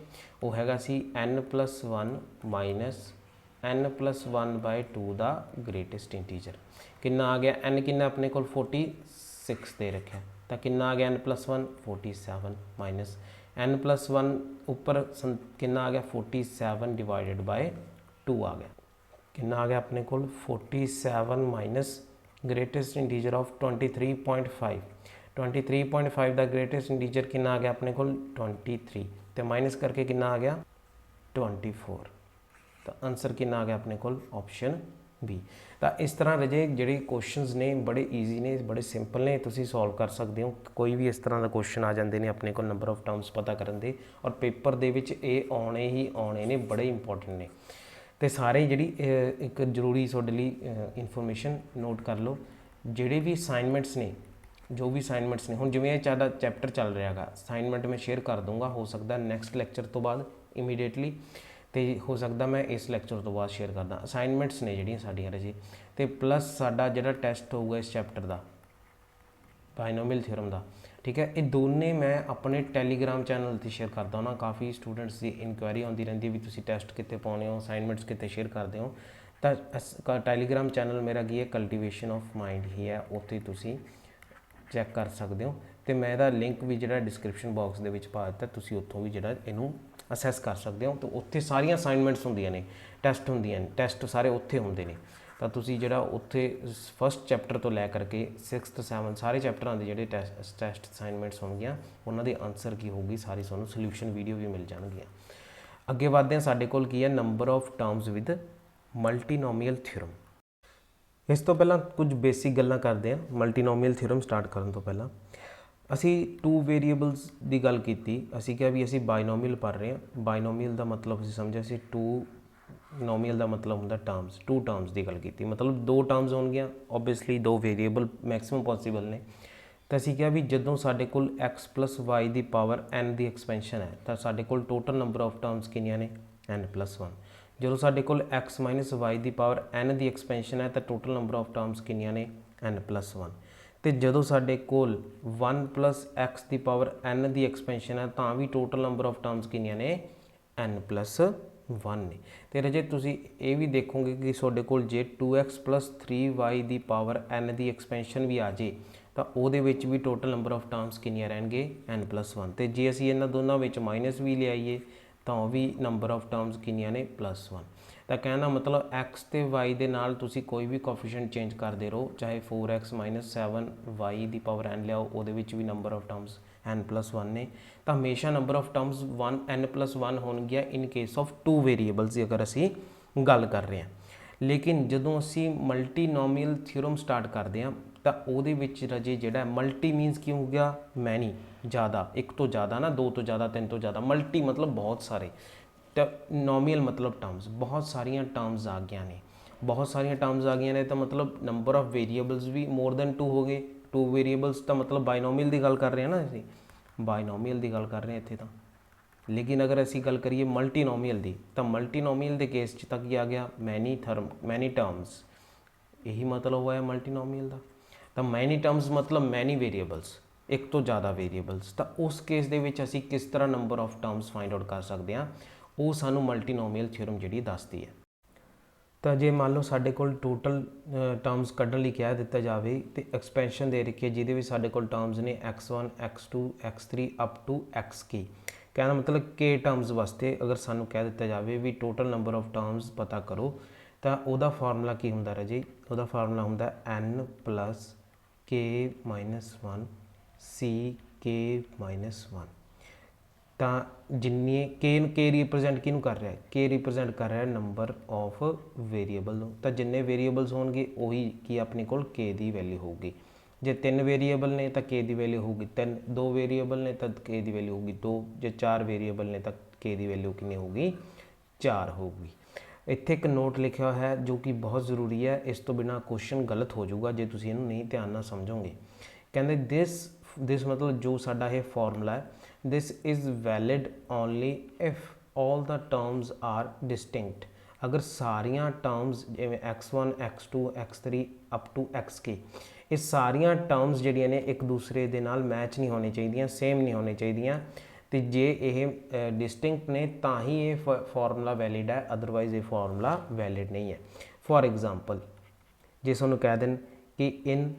ਉਹ ਹੈਗਾ ਸੀ n+1 ਮਾਈਨਸ n+1/2 ਦਾ ਗ੍ਰੇਟੈਸਟ ਇੰਟੀਜਰ। ਕਿੰਨਾ ਆ ਗਿਆ n ਕਿੰਨਾ ਆਪਣੇ ਕੋਲ 46 ਦੇ ਰੱਖਿਆ, ਤਾਂ ਕਿੰਨਾ ਆ ਗਿਆ n+1 47 ਮਾਈਨਸ n+1 ਉੱਪਰ ਕਿੰਨਾ ਆ ਗਿਆ 47 ਡਿਵਾਈਡਡ ਬਾਏ 2 ਆ ਗਿਆ। ਕਿੰਨਾ ਆ ਗਿਆ ਆਪਣੇ ਕੋਲ 47 minus greatest integer of 23.5। 23.5 the greatest integer ਕਿੰਨਾ ਆ ਗਿਆ ਆਪਣੇ ਕੋਲ 23 ਤੇ ਮਾਈਨਸ ਕਰਕੇ ਕਿੰਨਾ ਆ ਗਿਆ 24। ਤਾਂ ਆਨਸਰ ਕਿੰਨਾ ਆ ਗਿਆ ਆਪਣੇ ਕੋਲ ਆਪਸ਼ਨ ਬੀ। ਤਾਂ ਇਸ ਤਰ੍ਹਾਂ ਰਜੇ ਜਿਹੜੇ ਕੁਐਸਚਨਸ ਨੇ ਬੜੇ ਈਜ਼ੀ ਨੇ, ਬੜੇ ਸਿੰਪਲ ਨੇ, ਤੁਸੀਂ ਸੋਲਵ ਕਰ ਸਕਦੇ ਹੋ। ਕੋਈ ਵੀ ਇਸ ਤਰ੍ਹਾਂ ਦਾ ਕੁਐਸਚਨ ਆ ਜਾਂਦੇ ਨੇ ਆਪਣੇ ਕੋਲ ਨੰਬਰ ਆਫ ਟਰਮਸ ਪਤਾ ਕਰਨ ਦੇ, ਔਰ ਪੇਪਰ ਦੇ ਵਿੱਚ ਇਹ ਆਉਣੇ ਹੀ ਆਉਣੇ ਨੇ, ਬੜੇ ਇੰਪੋਰਟੈਂਟ ਨੇ। ਤੇ ਸਾਰੇ ਜਿਹੜੀ ਇੱਕ ਜ਼ਰੂਰੀ ਤੁਹਾਡੇ ਲਈ ਇਨਫੋਰਮੇਸ਼ਨ ਨੋਟ ਕਰ ਲਓ, ਜਿਹੜੇ ਵੀ ਅਸਾਈਨਮੈਂਟਸ ਨੇ, ਜੋ ਵੀ ਅਸਾਈਨਮੈਂਟਸ ਨੇ, ਹੁਣ ਜਿਵੇਂ ਇਹ ਸਾਡਾ ਚੈਪਟਰ ਚੱਲ ਰਿਹਾ ਹੈਗਾ, ਅਸਾਈਨਮੈਂਟ ਮੈਂ ਸ਼ੇਅਰ ਕਰ ਦੂੰਗਾ, ਹੋ ਸਕਦਾ ਨੈਕਸਟ ਲੈਕਚਰ ਤੋਂ ਬਾਅਦ ਇਮੀਡੀਏਟਲੀ, ਤੇ ਹੋ ਸਕਦਾ ਮੈਂ ਇਸ ਲੈਕਚਰ ਤੋਂ ਬਾਅਦ ਸ਼ੇਅਰ ਕਰਦਾ। ਅਸਾਈਨਮੈਂਟਸ ਨੇ ਜਿਹੜੀਆਂ ਸਾਡੀਆਂ ਰਾਜੇ, ਤੇ ਪਲੱਸ ਸਾਡਾ ਜਿਹੜਾ ਟੈਸਟ ਹੋਊਗਾ ਇਸ ਚੈਪਟਰ ਦਾ ਬਾਇਨੋਮੀਅਲ ਥਿਊਰਮ ਦਾ, ਠੀਕ ਹੈ। ਇਹ ਦੋਨੇ ਮੈਂ ਆਪਣੇ ਟੈਲੀਗ੍ਰਾਮ ਚੈਨਲ 'ਤੇ ਸ਼ੇਅਰ ਕਰਦਾ ਹਾਂ। ਕਾਫੀ ਸਟੂਡੈਂਟਸ ਦੀ ਇਨਕੁਆਇਰੀ ਆਉਂਦੀ ਰਹਿੰਦੀ ਵੀ ਤੁਸੀਂ ਟੈਸਟ ਕਿੱਥੇ ਪਾਉਂਦੇ ਹੋ, ਅਸਾਈਨਮੈਂਟਸ ਕਿੱਥੇ ਸ਼ੇਅਰ ਕਰਦੇ ਹੋ। ਤਾਂ ਟੈਲੀਗ੍ਰਾਮ ਚੈਨਲ ਮੇਰਾ ਕੀ ਹੈ ਕਲਟੀਵੇਸ਼ਨ ਆਫ ਮਾਈਂਡ ਹੀ ਹੈ, ਉੱਥੇ ਤੁਸੀਂ ਚੈੱਕ ਕਰ ਸਕਦੇ ਹੋ। ਤੇ ਮੈਂ ਇਹਦਾ ਲਿੰਕ ਵੀ ਜਿਹੜਾ ਡਿਸਕ੍ਰਿਪਸ਼ਨ ਬਾਕਸ ਦੇ ਵਿੱਚ ਪਾ ਦਿੱਤਾ, ਤੁਸੀਂ ਉੱਥੋਂ ਵੀ ਜਿਹੜਾ ਇਹਨੂੰ ਅਸੈਸ ਕਰ ਸਕਦੇ ਹੋ। ਤੇ ਉੱਥੇ ਸਾਰੀਆਂ ਅਸਾਈਨਮੈਂਟਸ ਹੁੰਦੀਆਂ ਨੇ, ਟੈਸਟ ਹੁੰਦੀਆਂ ਨੇ, ਟੈਸਟ ਸਾਰੇ ਉੱਥੇ ਹੁੰਦੇ ਨੇ। ਤਾਂ ਤੁਸੀਂ ਜਿਹੜਾ ਉੱਥੇ ਫਸਟ ਚੈਪਟਰ ਤੋਂ ਲੈ ਕਰਕੇ 6th 7 ਸਾਰੇ ਚੈਪਟਰਾਂ ਦੇ ਜਿਹੜੇ ਟੈਸਟ ਅਸਾਈਨਮੈਂਟਸ ਹੋਣਗੀਆਂ, ਉਹਨਾਂ ਦੇ ਆਨਸਰ ਕੀ ਹੋਊਗੀ ਸਾਰੀ ਤੁਹਾਨੂੰ ਸੋਲੂਸ਼ਨ ਵੀਡੀਓ ਵੀ ਮਿਲ ਜਾਣਗੀਆਂ। ਅੱਗੇ ਵਧਦੇ ਹਾਂ, ਸਾਡੇ ਕੋਲ ਕੀ ਹੈ number of terms with multinomial theorem. ਇਸ ਤੋਂ ਪਹਿਲਾਂ ਕੁਝ ਬੇਸਿਕ ਗੱਲਾਂ ਕਰਦੇ ਹਾਂ। ਮਲਟੀਨੋਮੀਅਲ ਥਿਊਰਮ ਸਟਾਰਟ ਕਰਨ ਤੋਂ ਪਹਿਲਾਂ ਅਸੀਂ 2 ਵੇਰੀਏਬਲਸ ਦੀ ਗੱਲ ਕੀਤੀ। ਅਸੀਂ ਕਿਹਾ ਵੀ ਅਸੀਂ ਬਾਇਨੋਮੀਅਲ ਪੜ੍ਹ ਰਹੇ ਹਾਂ। ਬਾਇਨੋਮੀਅਲ ਦਾ ਮਤਲਬ ਅਸੀਂ ਸਮਝਿਆ ਸੀ 2 ਨੋਮੀਅਲ ਦਾ ਮਤਲਬ ਹੁੰਦਾ ਟਰਮਸ, 2 ਟਰਮਸ ਦੀ ਗੱਲ ਕੀਤੀ, ਮਤਲਬ 2 ਟਰਮਸ ਹੋਣਗੀਆਂ। ਓਬਵੀਅਸਲੀ 2 ਵੇਰੀਏਬਲ ਮੈਕਸਿਮਮ ਪੋਸੀਬਲ ਨੇ। ਤਾਂ ਅਸੀਂ ਕਿਹਾ ਵੀ ਜਦੋਂ ਸਾਡੇ ਕੋਲ x plus y ਦੀ ਪਾਵਰ n ਦੀ ਐਕਸਪੈਂਸ਼ਨ ਹੈ, ਤਾਂ ਸਾਡੇ ਕੋਲ ਟੋਟਲ ਨੰਬਰ ਆਫ ਟਰਮਸ ਕਿੰਨੀਆਂ ਨੇ n+1। ਜਦੋਂ ਸਾਡੇ ਕੋਲ x minus y ਦੀ ਪਾਵਰ n ਦੀ ਐਕਸਪੈਂਸ਼ਨ ਹੈ, ਤਾਂ ਟੋਟਲ ਨੰਬਰ ਆਫ ਟਰਮਸ ਕਿੰਨੀਆਂ ਨੇ n+1। ਤੇ ਜਦੋਂ ਸਾਡੇ ਕੋਲ 1 plus x ਦੀ ਪਾਵਰ n ਦੀ ਐਕਸਪੈਂਸ਼ਨ ਹੈ, ਤਾਂ ਵੀ ਟੋਟਲ ਨੰਬਰ ਆਫ ਟਰਮਸ ਕਿੰਨੀਆਂ ਨੇ n+1 ਨੇ। ਤੇ ਰਾਜੇ ਤੁਸੀਂ ਇਹ ਵੀ ਦੇਖੋਗੇ ਕਿ ਤੁਹਾਡੇ ਕੋਲ ਜੇ 2x plus 3y ਦੀ ਪਾਵਰ n ਦੀ ਐਕਸਪੈਂਸ਼ਨ ਵੀ ਆ ਜੇ, ਤਾਂ ਉਹਦੇ ਵਿੱਚ ਵੀ ਟੋਟਲ ਨੰਬਰ ਆਫ ਟਰਮਸ ਕਿੰਨੀਆਂ ਰਹਿਣਗੇ n+1। ਤੇ ਜੇ ਅਸੀਂ ਇਹਨਾਂ ਦੋਨਾਂ ਵਿੱਚ ਮਾਈਨਸ ਵੀ ਲਿਆਈਏ, ਤਾਂ ਉਹ ਵੀ ਨੰਬਰ ਆਫ ਟਰਮਸ ਕਿੰਨੀਆਂ ਨੇ +1। ਤਾਂ ਕਹਿਣ ਦਾ ਮਤਲਬ x ਤੇ y ਦੇ ਨਾਲ ਤੁਸੀਂ ਕੋਈ ਵੀ ਕੋਐਫੀਸ਼ੀਐਂਟ ਚੇਂਜ ਕਰਦੇ ਰਹੋ, ਚਾਹੇ 4x - 7y ਦੀ ਪਾਵਰ n ਲਿਆਓ, ਉਹਦੇ ਵਿੱਚ ਵੀ ਨੰਬਰ ਆਫ ਟਰਮਸ n+1 ਨੇ। ਤਾਂ ਹਮੇਸ਼ਾ ਨੰਬਰ ਆਫ ਟਰਮਸ n+1 ਹੋਣਗੀਆਂ ਇਨ ਕੇਸ ਆਫ 2 ਵੇਰੀਏਬਲਸ ਦੀ ਅਗਰ ਅਸੀਂ ਗੱਲ ਕਰ ਰਹੇ ਹਾਂ। ਲੇਕਿਨ ਜਦੋਂ ਅਸੀਂ ਮਲਟੀਨੋਮੀਅਲ ਥਿਊਰਮ ਸਟਾਰਟ ਕਰਦੇ ਹਾਂ, ਤਾਂ ਉਹਦੇ ਵਿੱਚ ਰਾਜੇ ਜਿਹੜਾ ਮਲਟੀ ਮੀਨਸ ਕੀ ਹੋ ਗਿਆ ਮੈਨੀ, ਜ਼ਿਆਦਾ, ਇੱਕ ਤੋਂ ਜ਼ਿਆਦਾ ਨਾ, 2 ਤੋਂ ਜ਼ਿਆਦਾ, 3 ਤੋਂ ਜ਼ਿਆਦਾ। ਮਲਟੀ ਮਤਲਬ ਬਹੁਤ ਸਾਰੇ, ਤਾਂ ਨੋਮੀਅਲ ਮਤਲਬ ਟਰਮਸ, ਬਹੁਤ ਸਾਰੀਆਂ ਟਰਮਸ ਆ ਗਈਆਂ ਨੇ। ਬਹੁਤ ਸਾਰੀਆਂ ਟਰਮਸ ਆ ਗਈਆਂ ਨੇ ਤਾਂ ਮਤਲਬ ਨੰਬਰ ਆਫ ਵੇਰੀਏਬਲਸ ਵੀ ਮੋਰ ਦੈਨ 2 ਹੋ ਗਏ। 2 ਵੇਰੀਏਬਲਸ ਤਾਂ ਮਤਲਬ ਬਾਇਨੋਮੀਅਲ ਦੀ ਗੱਲ ਕਰ ਰਹੇ ਹਾਂ ਨਾ, ਅਸੀਂ ਬਾਇਨੋਮੀਅਲ ਦੀ ਗੱਲ ਕਰ ਰਹੇ ਹਾਂ ਇੱਥੇ ਤਾਂ। ਲੇਕਿਨ ਅਗਰ ਅਸੀਂ ਗੱਲ ਕਰੀਏ ਮਲਟੀਨੋਮੀਅਲ ਦੀ, ਤਾਂ ਮਲਟੀਨੋਮੀਅਲ ਦੇ ਕੇਸ 'ਚ ਤਾਂ ਕੀ ਆ ਗਿਆ ਮੈਨੀ ਟਰਮਸ, ਇਹੀ ਮਤਲਬ ਹੋਇਆ ਮਲਟੀਨੋਮੀਅਲ ਦਾ। ਤਾਂ ਮੈਨੀ ਟਰਮਸ ਮਤਲਬ ਮੈਨੀ ਵੇਰੀਏਬਲਸ, ਇੱਕ ਤੋਂ ਜ਼ਿਆਦਾ ਵੇਰੀਏਬਲਸ। ਤਾਂ ਉਸ ਕੇਸ ਦੇ ਵਿੱਚ ਅਸੀਂ ਕਿਸ ਤਰ੍ਹਾਂ number of terms find out ਕਰ ਸਕਦੇ ਹਾਂ, ਉਹ ਸਾਨੂੰ ਮਲਟੀਨੋਮੀਅਲ ਥਿਊਰਮ ਜਿਹੜੀ ਦੱਸਦੀ ਹੈ। ਤਾਂ ਜੇ ਮੰਨ ਲਓ ਸਾਡੇ ਕੋਲ ਟੋਟਲ ਟਰਮਸ ਕੱਢਣ ਲਈ ਕਹਿ ਦਿੱਤਾ ਜਾਵੇ, ਤੇ ਐਕਸਪੈਂਸ਼ਨ ਦੇ ਰੱਖੀਏ ਜਿਹਦੇ ਵਿੱਚ ਸਾਡੇ ਕੋਲ ਟਰਮਸ ਨੇ x1 x2 x3 up to xk। ਕਹਿਣ ਦਾ ਮਤਲਬ k ਟਰਮਸ ਵਾਸਤੇ ਅਗਰ ਸਾਨੂੰ ਕਹਿ ਦਿੱਤਾ ਜਾਵੇ ਵੀ ਟੋਟਲ ਨੰਬਰ ਆਫ ਟਰਮਸ ਪਤਾ ਕਰੋ, ਤਾਂ ਉਹਦਾ ਫਾਰਮੂਲਾ ਕੀ ਹੁੰਦਾ ਰਾਜੇ? ਉਹਦਾ ਫਾਰਮੂਲਾ ਹੁੰਦਾ n+ k -1 c k -1। ਤਾਂ ਜਿੰਨੀ ਕੇ ਰਿਪਰੈਜ਼ੈਂਟ ਕਿਹਨੂੰ ਕਰ ਰਿਹਾ, ਕੇ ਰਿਪਰੈਜ਼ੈਂਟ ਕਰ ਰਿਹਾ ਨੰਬਰ ਆਫ ਵੇਰੀਏਬਲ ਨੂੰ। ਤਾਂ ਜਿੰਨੇ ਵੇਰੀਏਬਲਸ ਹੋਣਗੇ ਉਹੀ ਕੀ ਆਪਣੇ ਕੋਲ ਕੇ ਦੀ ਵੈਲਿਊ ਹੋਊਗੀ। ਜੇ 3 ਵੇਰੀਏਬਲ ਨੇ ਤਾਂ ਕੇ ਦੀ ਵੈਲਿਊ ਹੋਊਗੀ 3, 2 ਵੇਰੀਏਬਲ ਨੇ ਤਾਂ ਕੇ ਦੀ ਵੈਲਿਊ ਹੋਊਗੀ 2, ਜੇ 4 ਵੇਰੀਏਬਲ ਨੇ ਤਾਂ ਕੇ ਦੀ ਵੈਲਿਊ ਕਿੰਨੀ ਹੋਊਗੀ, 4 ਹੋਊਗੀ। ਇੱਥੇ ਇੱਕ ਨੋਟ ਲਿਖਿਆ ਹੋਇਆ ਹੈ ਜੋ ਕਿ ਬਹੁਤ ਜ਼ਰੂਰੀ ਹੈ, ਇਸ ਤੋਂ ਬਿਨਾਂ ਕੁਐਸਚਨ ਗਲਤ ਹੋ ਜਾਊਗਾ ਜੇ ਤੁਸੀਂ ਇਹਨੂੰ ਨਹੀਂ ਧਿਆਨ ਨਾਲ ਸਮਝੋਗੇ। ਕਹਿੰਦੇ ਦਿਸ ਮਤਲਬ ਜੋ ਸਾਡਾ ਇਹ ਫਾਰਮੂਲਾ ਹੈ, this is valid only if all the terms are distinct। ਅਗਰ ਸਾਰੀਆਂ ਟਰਮਸ ਜਿਵੇਂ x1 x2 x3 up to xk ਇਹ ਸਾਰੀਆਂ ਟਰਮਸ ਜਿਹੜੀਆਂ ਨੇ ਇੱਕ ਦੂਸਰੇ ਦੇ ਨਾਲ ਮੈਚ ਨਹੀਂ ਹੋਣੀ ਚਾਹੀਦੀਆਂ, ਸੇਮ ਨਹੀਂ ਹੋਣੀ ਚਾਹੀਦੀਆਂ। ਤੇ ਜੇ ਇਹ ਡਿਸਟਿੰਕਟ ਨੇ ਤਾਂ ਹੀ ਇਹ ਫਾਰਮੂਲਾ ਵੈਲਿਡ ਹੈ, ਅਦਰਵਾਈਜ਼ ਇਹ ਫਾਰਮੂਲਾ ਵੈਲਿਡ ਨਹੀਂ ਹੈ। ਫੋਰ ਐਗਜ਼ਾਮਪਲ ਜੇ ਤੁਹਾਨੂੰ ਕਹਿ ਦੇਣ ਕਿ in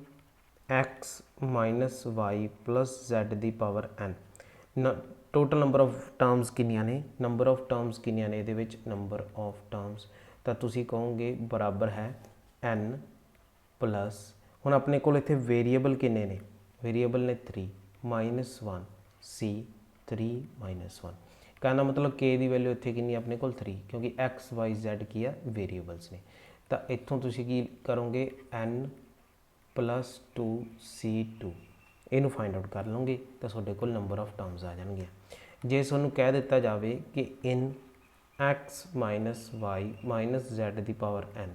x minus y plus z ਦੀ power n total number of terms ਕਿੰਨੀਆਂ ਨੇ, ਨੰਬਰ ਆਫ ਟਰਮਸ ਕਿੰਨੀਆਂ ਨੇ ਇਹਦੇ ਵਿੱਚ, ਨੰਬਰ ਆਫ ਟਰਮਸ ਤਾਂ ਤੁਸੀਂ ਕਹੋਗੇ ਬਰਾਬਰ ਹੈ n ਪਲਸ, ਹੁਣ ਆਪਣੇ ਕੋਲ ਇੱਥੇ ਵੇਰੀਏਬਲ ਕਿੰਨੇ ਨੇ, ਵੇਰੀਏਬਲ ਨੇ 3 -1 c 3 -1। कहना मतलब k ਦੀ ਵੈਲਿਊ ਇੱਥੇ ਕਿੰਨੀ ਆਪਣੇ ਕੋਲ 3, ਕਿਉਂਕਿ x y z ਕੀ ਆ ਵੇਰੀਏਬਲਸ ਨੇ। ਤਾਂ ਇੱਥੋਂ ਤੁਸੀਂ ਕੀ ਕਰੋਗੇ n + 2c2 ਇਹਨੂੰ ਫਾਈਂਡ ਆਊਟ ਕਰ ਲਓਗੇ ਤਾਂ ਤੁਹਾਡੇ ਕੋਲ ਨੰਬਰ ਆਫ ਟਰਮਸ ਆ ਜਾਣਗੇ। ਜੇ ਤੁਹਾਨੂੰ ਕਹਿ ਦਿੱਤਾ ਜਾਵੇ ਕਿ in x y z the power n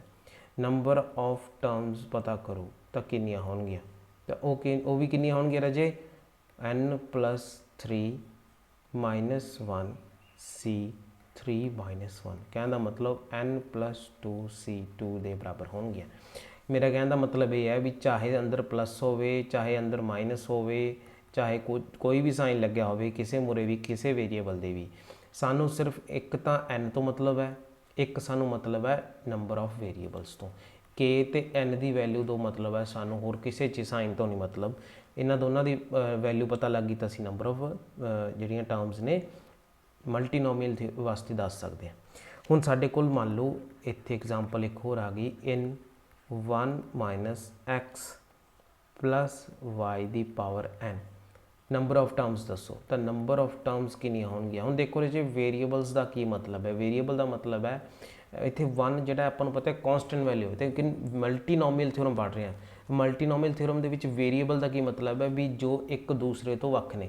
number of terms ਪਤਾ ਕਰੋ ਤਾਂ ਕਿੰਨੀਆਂ ਹੋਣਗੀਆਂ, ਤਾਂ ਉਹ ਵੀ ਕਿੰਨੀਆਂ ਹੋਣਗੀਆਂ ਰਾਜੇ, n + 3 -1 c 3 -1। ਕਹਿਣ ਦਾ ਮਤਲਬ n + 2c2 ਦੇ ਬਰਾਬਰ ਹੋਣਗੀਆਂ। ਮੇਰਾ ਕਹਿਣ ਦਾ ਮਤਲਬ ਇਹ ਹੈ ਵੀ ਚਾਹੇ ਅੰਦਰ ਪਲੱਸ ਹੋਵੇ ਚਾਹੇ ਅੰਦਰ ਮਾਈਨਸ ਹੋਵੇ, ਚਾਹੇ ਕੋਈ ਵੀ ਸਾਈਨ ਲੱਗਿਆ ਹੋਵੇ ਕਿਸੇ ਮੂਰੇ ਵੀ ਕਿਸੇ ਵੇਰੀਏਬਲ ਦੇ ਵੀ, ਸਾਨੂੰ ਸਿਰਫ ਇੱਕ ਤਾਂ n ਤੋਂ ਮਤਲਬ ਹੈ, ਇੱਕ ਸਾਨੂੰ ਮਤਲਬ ਹੈ ਨੰਬਰ ਆਫ ਵੇਰੀਏਬਲਸ ਤੋਂ। k ਤੇ n ਦੀ ਵੈਲਿਊ ਤੋਂ ਮਤਲਬ ਹੈ ਸਾਨੂੰ, ਹੋਰ ਕਿਸੇ ਚੀਜ਼ ਸਾਈਨ ਤੋਂ ਨਹੀਂ ਮਤਲਬ। ਇਹਨਾਂ ਦੋਨਾਂ ਦੀ ਵੈਲਿਊ ਪਤਾ ਲੱਗ ਗਈ ਤਾਂ ਅਸੀਂ ਨੰਬਰ ਆਫ ਜਿਹੜੀਆਂ ਟਰਮਸ ਨੇ ਮਲਟੀਨੋਮੀਅਲ ਵਾਸਤੇ ਦੱਸ ਸਕਦੇ ਹਾਂ। ਹੁਣ ਸਾਡੇ ਕੋਲ ਮੰਨ ਲਓ ਇੱਥੇ ਐਗਜ਼ਾਮਪਲ ਇੱਕ ਹੋਰ ਆ ਗਈ, ਇਨ 1 - x + y ਦੀ power n number of terms ਦੱਸੋ। ਤਾਂ ਨੰਬਰ ਆਫ ਟਰਮਸ ਕਿੰਨੀਆਂ ਹੋਣਗੀਆਂ, ਹੁਣ ਦੇਖੋ ਜੀ ਵੇਰੀਏਬਲਸ ਦਾ ਕੀ ਮਤਲਬ ਹੈ, ਵੇਰੀਏਬਲ ਦਾ ਮਤਲਬ ਹੈ ਇੱਥੇ 1 ਜਿਹੜਾ ਆਪਾਂ ਨੂੰ ਪਤਾ ਹੈ ਕੌਨਸਟੈਂਟ ਵੈਲਿਊ, ਤੇ ਕਿ ਮਲਟੀਨੋਮੀਅਲ ਥਿਓਰਮ ਪੜ੍ਹ ਰਹੇ ਹਾਂ। ਮਲਟੀਨੋਮੀਅਲ ਥਿਓਰਮ ਦੇ ਵਿੱਚ ਵੇਰੀਏਬਲ ਦਾ ਕੀ ਮਤਲਬ ਹੈ ਵੀ ਜੋ ਇੱਕ ਦੂਸਰੇ ਤੋਂ ਵੱਖ ਨੇ।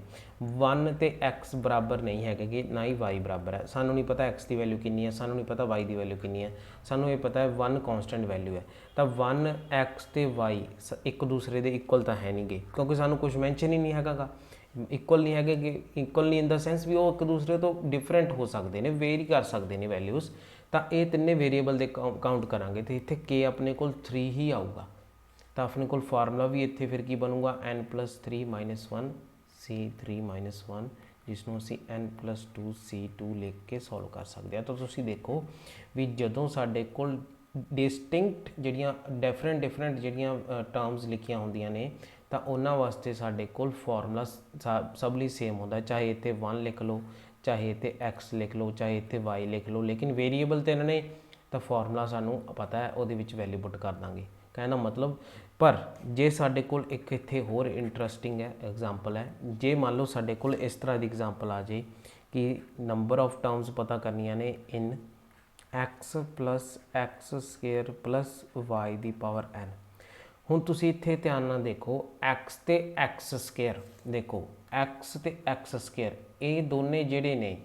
1 ਤੇ x ਬਰਾਬਰ ਨਹੀਂ ਹੈਗੇ ਕਿ ਨਾ ਹੀ y ਬਰਾਬਰ ਹੈ, ਸਾਨੂੰ ਨਹੀਂ ਪਤਾ x ਦੀ ਵੈਲਿਊ ਕਿੰਨੀ ਹੈ, ਸਾਨੂੰ ਨਹੀਂ ਪਤਾ y ਦੀ ਵੈਲਿਊ ਕਿੰਨੀ ਹੈ, ਸਾਨੂੰ ਇਹ ਪਤਾ ਹੈ 1 ਕੌਨਸਟੈਂਟ ਵੈਲਿਊ ਹੈ। ਤਾਂ 1 x ਤੇ y ਇੱਕ ਦੂਸਰੇ ਦੇ ਇਕੁਅਲ ਤਾਂ ਹੈ ਨਹੀਂ ਗੇ, ਕਿਉਂਕਿ ਸਾਨੂੰ ਕੁਝ ਮੈਂਸ਼ਨ ਹੀ ਨਹੀਂ ਹੈਗਾ ਗਾ, ਇਕੁਅਲ ਨਹੀਂ ਹੈਗੇ ਕਿ ਇਕੁਅਲ ਨਹੀਂ ਇਨ ਦਾ ਸੈਂਸ ਵੀ ਉਹ ਇੱਕ ਦੂਸਰੇ ਤੋਂ ਡਿਫਰੈਂਟ ਹੋ ਸਕਦੇ ਨੇ, ਵੇਰੀ ਕਰ ਸਕਦੇ ਨੇ ਵੈਲਿਊਜ਼। ਤਾਂ ਇਹ ਤਿੰਨੇ ਵੇਰੀਏਬਲ ਦੇ ਕਾਊਂਟ ਕਰਾਂਗੇ ਤੇ ਇੱਥੇ k ਆਪਣੇ ਕੋਲ 3 ਹੀ ਆਊਗਾ। ਤਾਂ ਆਪਣੇ ਕੋਲ ਫਾਰਮੂਲਾ ਵੀ ਇੱਥੇ ਫਿਰ ਕੀ ਬਣੂਗਾ, n + 3 - 1 c 3 - 1, ਜਿਸ ਨੂੰ ਅਸੀਂ n + 2c2 ਲਿਖ ਕੇ ਸੋਲਵ ਕਰ ਸਕਦੇ ਹਾਂ। ਤਾਂ ਤੁਸੀਂ ਦੇਖੋ ਵੀ ਜਦੋਂ ਸਾਡੇ ਕੋਲ ਡਿਸਟਿੰਕਟ ਜਿਹੜੀਆਂ ਡਿਫਰੈਂਟ ਜਿਹੜੀਆਂ ਟਰਮਸ ਲਿਖੀਆਂ ਹੁੰਦੀਆਂ ਨੇ ਤਾਂ ਉਹਨਾਂ ਵਾਸਤੇ ਸਾਡੇ ਕੋਲ ਫਾਰਮੂਲਾ ਸਭ ਲਈ ਸੇਮ ਹੁੰਦਾ, ਚਾਹੇ ਇੱਥੇ 1 ਲਿਖ ਲਓ, ਚਾਹੇ ਇੱਥੇ x ਲਿਖ ਲਓ, ਚਾਹੇ ਇੱਥੇ y ਲਿਖ ਲਓ, ਲੇਕਿਨ ਵੇਰੀਏਬਲ ਤੇ ਇਹਨਾਂ ਨੇ ਤਾਂ ਫਾਰਮੂਲਾ ਸਾਨੂੰ ਪਤਾ ਹੈ ਉਹਦੇ ਵਿੱਚ ਵੈਲਿਊ ਪੁੱਟ ਕਰ ਦਾਂਗੇ, ਕਹਿਣਾ ਮਤਲਬ। ਪਰ ਜੇ ਸਾਡੇ ਕੋਲ ਇੱਕ ਇੱਥੇ ਹੋਰ ਇੰਟਰਸਟਿੰਗ ਹੈ ਐਗਜ਼ਾਮਪਲ ਹੈ, ਜੇ ਮੰਨ ਲਓ ਸਾਡੇ ਕੋਲ ਇਸ ਤਰ੍ਹਾਂ ਦੀ ਐਗਜ਼ਾਮਪਲ ਆ ਜੇ ਕਿ ਨੰਬਰ ਆਫ ਟਰਮਸ ਪਤਾ ਕਰਨੀਆਂ ਨੇ ਇਨ x + x² + y ਦੀ ਪਾਵਰ n। ਹੁਣ ਤੁਸੀਂ ਇੱਥੇ ਧਿਆਨ ਨਾਲ ਦੇਖੋ x ਤੇ x² ਦੇਖੋ, x ਤੇ x² ਇਹ ਦੋਨੇ ਜਿਹੜੇ ਨੇ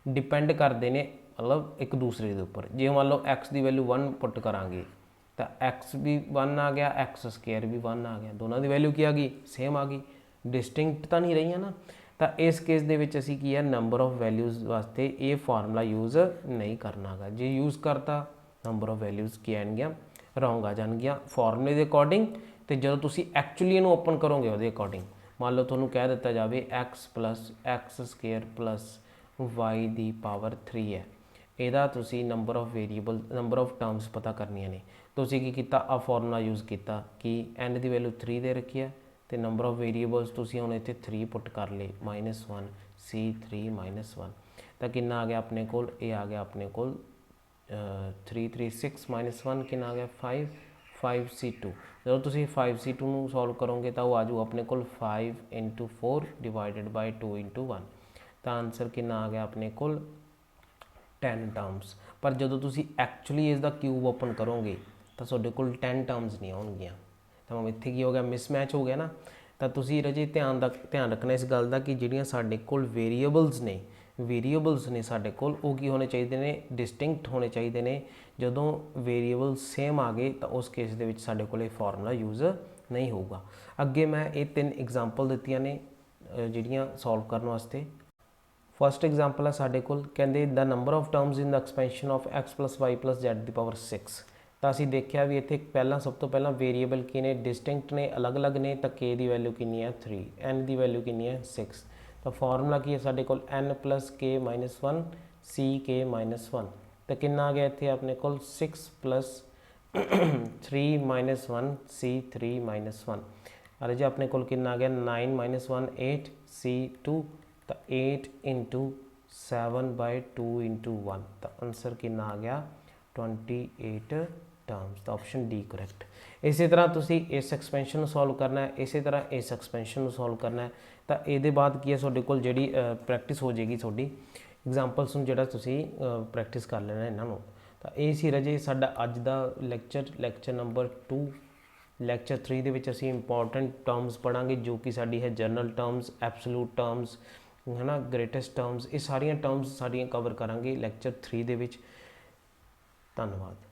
ਡਿਪੈਂਡ ਕਰਦੇ ਨੇ ਮਤਲਬ ਇੱਕ ਦੂਸਰੇ ਦੇ ਉੱਪਰ। ਜੇ ਮੰਨ ਲਓ x ਦੀ ਵੈਲਿਊ 1 ਪੁੱਟ ਕਰਾਂਗੇ ਤਾਂ x ਵੀ 1 ਆ ਗਿਆ, x² ਵੀ 1 ਆ ਗਿਆ, ਦੋਨਾਂ ਦੀ ਵੈਲਿਊ ਕੀ ਆ ਗਈ, ਸੇਮ ਆ ਗਈ, ਡਿਸਟਿੰਕਟ ਤਾਂ ਨਹੀਂ ਰਹੀਆਂ ਨਾ। ਤਾਂ ਇਸ ਕੇਸ ਦੇ ਵਿੱਚ ਅਸੀਂ ਕੀ ਹੈ ਨੰਬਰ ਆਫ ਵੈਲਿਊਜ਼ ਵਾਸਤੇ ਇਹ ਫਾਰਮੂਲਾ ਯੂਜ਼ ਨਹੀਂ ਕਰਨਾ ਗਾ। ਜੇ ਯੂਜ਼ ਕਰਤਾ ਨੰਬਰ ਆਫ ਵੈਲਿਊਜ਼ ਕੀ ਆਣਗੀਆਂ, ਰੋਂਗ ਆ ਜਾਣਗੀਆਂ ਫਾਰਮੂਲੇ ਦੇ ਅਕੋਰਡਿੰਗ। ਤੇ ਜਦੋਂ ਤੁਸੀਂ ਐਕਚੁਅਲੀ ਇਹਨੂੰ ਓਪਨ ਕਰੋਗੇ ਉਹਦੇ ਅਕੋਰਡਿੰਗ, ਮੰਨ ਲਓ ਤੁਹਾਨੂੰ ਕਹਿ ਦਿੱਤਾ ਜਾਵੇ x + x² + y ਦੀ ਪਾਵਰ 3 ਹੈ, ਇਹਦਾ ਤੁਸੀਂ number of variable number of terms ਪਤਾ ਕਰਨੀਆਂ ਨੇ। ਤੁਸੀਂ ਕੀ ਕੀਤਾ, ਆ ਫਾਰਮੂਲਾ ਯੂਜ਼ ਕੀਤਾ ਕਿ n ਦੀ ਵੈਲਿਊ 3 ਦੇ ਰੱਖੀ ਹੈ ਤੇ ਨੰਬਰ ਆਫ ਵੇਰੀਏਬਲਸ ਤੁਸੀਂ ਹੁਣ ਇੱਥੇ 3 ਪੁੱਟ ਕਰ ਲਏ, -1 c 3 - 1। ਤਾਂ ਕਿੰਨਾ ਆ ਗਿਆ ਆਪਣੇ ਕੋਲ, ਇਹ ਆ ਗਿਆ ਆਪਣੇ ਕੋਲ 3 3 6 - 1 ਕਿੰਨਾ ਆ ਗਿਆ 5 5c2 ਜਦੋਂ ਤੁਸੀਂ 5c2 ਨੂੰ ਸੋਲਵ ਕਰੋਗੇ ਤਾਂ ਉਹ ਆ ਜਾਊ ਆਪਣੇ ਕੋਲ 5 × 4 ਡਿਵਾਈਡਡ ਬਾਈ 2 × 1 ਤਾਂ ਆਨਸਰ ਕਿੰਨਾ ਆ ਗਿਆ ਆਪਣੇ ਕੋਲ 10 ਟਰਮਸ। ਪਰ ਜਦੋਂ ਤੁਸੀਂ ਐਕਚੁਅਲੀ ਇਸ ਦਾ ਕਿਊਬ ਓਪਨ ਕਰੋਗੇ ਤਾਂ ਤੁਹਾਡੇ ਕੋਲ 10 ਟਰਮਸ ਨਹੀਂ ਆਉਣਗੀਆਂ। ਤਾਂ ਇੱਥੇ ਕੀ ਹੋ ਗਿਆ, ਮਿਸਮੈਚ ਹੋ ਗਿਆ ਨਾ। ਤਾਂ ਤੁਸੀਂ ਰਾਜੇ ਧਿਆਨ ਰੱਖਣਾ ਇਸ ਗੱਲ ਦਾ ਕਿ ਜਿਹੜੀਆਂ ਸਾਡੇ ਕੋਲ ਵੇਰੀਏਬਲਸ ਨੇ ਸਾਡੇ ਕੋਲ ਉਹ ਕੀ ਹੋਣੇ ਚਾਹੀਦੇ ਨੇ, ਡਿਸਟਿੰਕਟ ਹੋਣੇ ਚਾਹੀਦੇ ਨੇ। ਜਦੋਂ ਵੇਰੀਏਬਲ ਸੇਮ ਆ ਗਏ ਤਾਂ ਉਸ ਕੇਸ ਦੇ ਵਿੱਚ ਸਾਡੇ ਕੋਲ ਇਹ ਫਾਰਮੂਲਾ ਯੂਜ਼ ਨਹੀਂ ਹੋਊਗਾ। ਅੱਗੇ ਮੈਂ ਇਹ 3 ਐਗਜ਼ਾਮਪਲ ਦਿੱਤੀਆਂ ਨੇ ਜਿਹੜੀਆਂ ਸੋਲਵ ਕਰਨ ਵਾਸਤੇ। ਫਸਟ ਐਗਜ਼ਾਮਪਲ ਹੈ ਸਾਡੇ ਕੋਲ, ਕਹਿੰਦੇ ਦ number of terms in the expansion of x + y + z⁴ ਤਾਂ ਅਸੀਂ ਦੇਖਿਆ ਵੀ ਇੱਥੇ ਸਭ ਤੋਂ ਪਹਿਲਾਂ ਵੇਰੀਏਬਲ ਕੀ ਨੇ, ਡਿਸਟਿੰਕਟ ਨੇ, ਅਲੱਗ-ਅਲੱਗ ਨੇ। ਤਾਂ k ਦੀ ਵੈਲਿਊ ਕਿੰਨੀ ਹੈ 3, n ਦੀ ਵੈਲਿਊ ਕਿੰਨੀ ਹੈ 6। ਤਾਂ ਫਾਰਮੂਲਾ ਕੀ ਹੈ ਸਾਡੇ ਕੋਲ n + k - 1 ck - 1 ਤਾਂ ਕਿੰਨਾ ਆ ਗਿਆ ਇੱਥੇ ਆਪਣੇ ਕੋਲ 6 + 3 - 1 c3 - 1 ਅਰੇ ਜੀ ਆਪਣੇ ਕੋਲ ਕਿੰਨਾ ਆ ਗਿਆ 9 - 1 8 c2 ਤਾਂ 8 × 7/2 × 1 ਤਾਂ ਆਨਸਰ ਕਿੰਨਾ ਆ ਗਿਆ 28 ਟਰਮਸ। ਤਾਂ ਆਪਸ਼ਨ ਡੀ ਕਰੈਕਟ। ਇਸੇ ਤਰ੍ਹਾਂ ਤੁਸੀਂ ਇਸ ਐਕਸਪੈਂਸ਼ਨ ਨੂੰ ਸੋਲਵ ਕਰਨਾ ਹੈ, ਇਸੇ ਤਰ੍ਹਾਂ ਇਸ ਐਕਸਪੈਂਸ਼ਨ ਨੂੰ ਸੋਲਵ ਕਰਨਾ ਹੈ। ਤਾਂ ਇਹਦੇ ਬਾਅਦ ਕੀ ਹੈ ਤੁਹਾਡੇ ਕੋਲ ਜਿਹੜੀ ਪ੍ਰੈਕਟਿਸ ਹੋ ਜਾਏਗੀ ਤੁਹਾਡੀ ਐਗਜ਼ਾਮਪਲਸ ਨੂੰ ਜਿਹੜਾ ਤੁਸੀਂ ਪ੍ਰੈਕਟਿਸ ਕਰ ਲੈਣਾ ਇਹਨਾਂ ਨੂੰ। ਤਾਂ ਇਹ ਸੀ ਰਾਜੇ ਸਾਡਾ ਅੱਜ ਦਾ ਲੈਕਚਰ ਨੰਬਰ 2। ਲੈਕਚਰ 3 ਦੇ ਵਿੱਚ ਅਸੀਂ ਇੰਪੋਰਟੈਂਟ ਟਰਮਸ ਪੜ੍ਹਾਂਗੇ ਜੋ ਕਿ ਸਾਡੀ ਹੈ ਜਨਰਲ ਟਰਮਸ, ਐਬਸੋਲੂਟ ਟਰਮਸ, ਹੈ ਨਾ, ਗ੍ਰੇਟੈਸਟ ਟਰਮਸ। ਇਹ ਸਾਰੀਆਂ ਟਰਮਸ ਸਾਡੀਆਂ ਕਵਰ ਕਰਾਂਗੇ ਲੈਕਚਰ 3 ਦੇ ਵਿੱਚ। ਧੰਨਵਾਦ।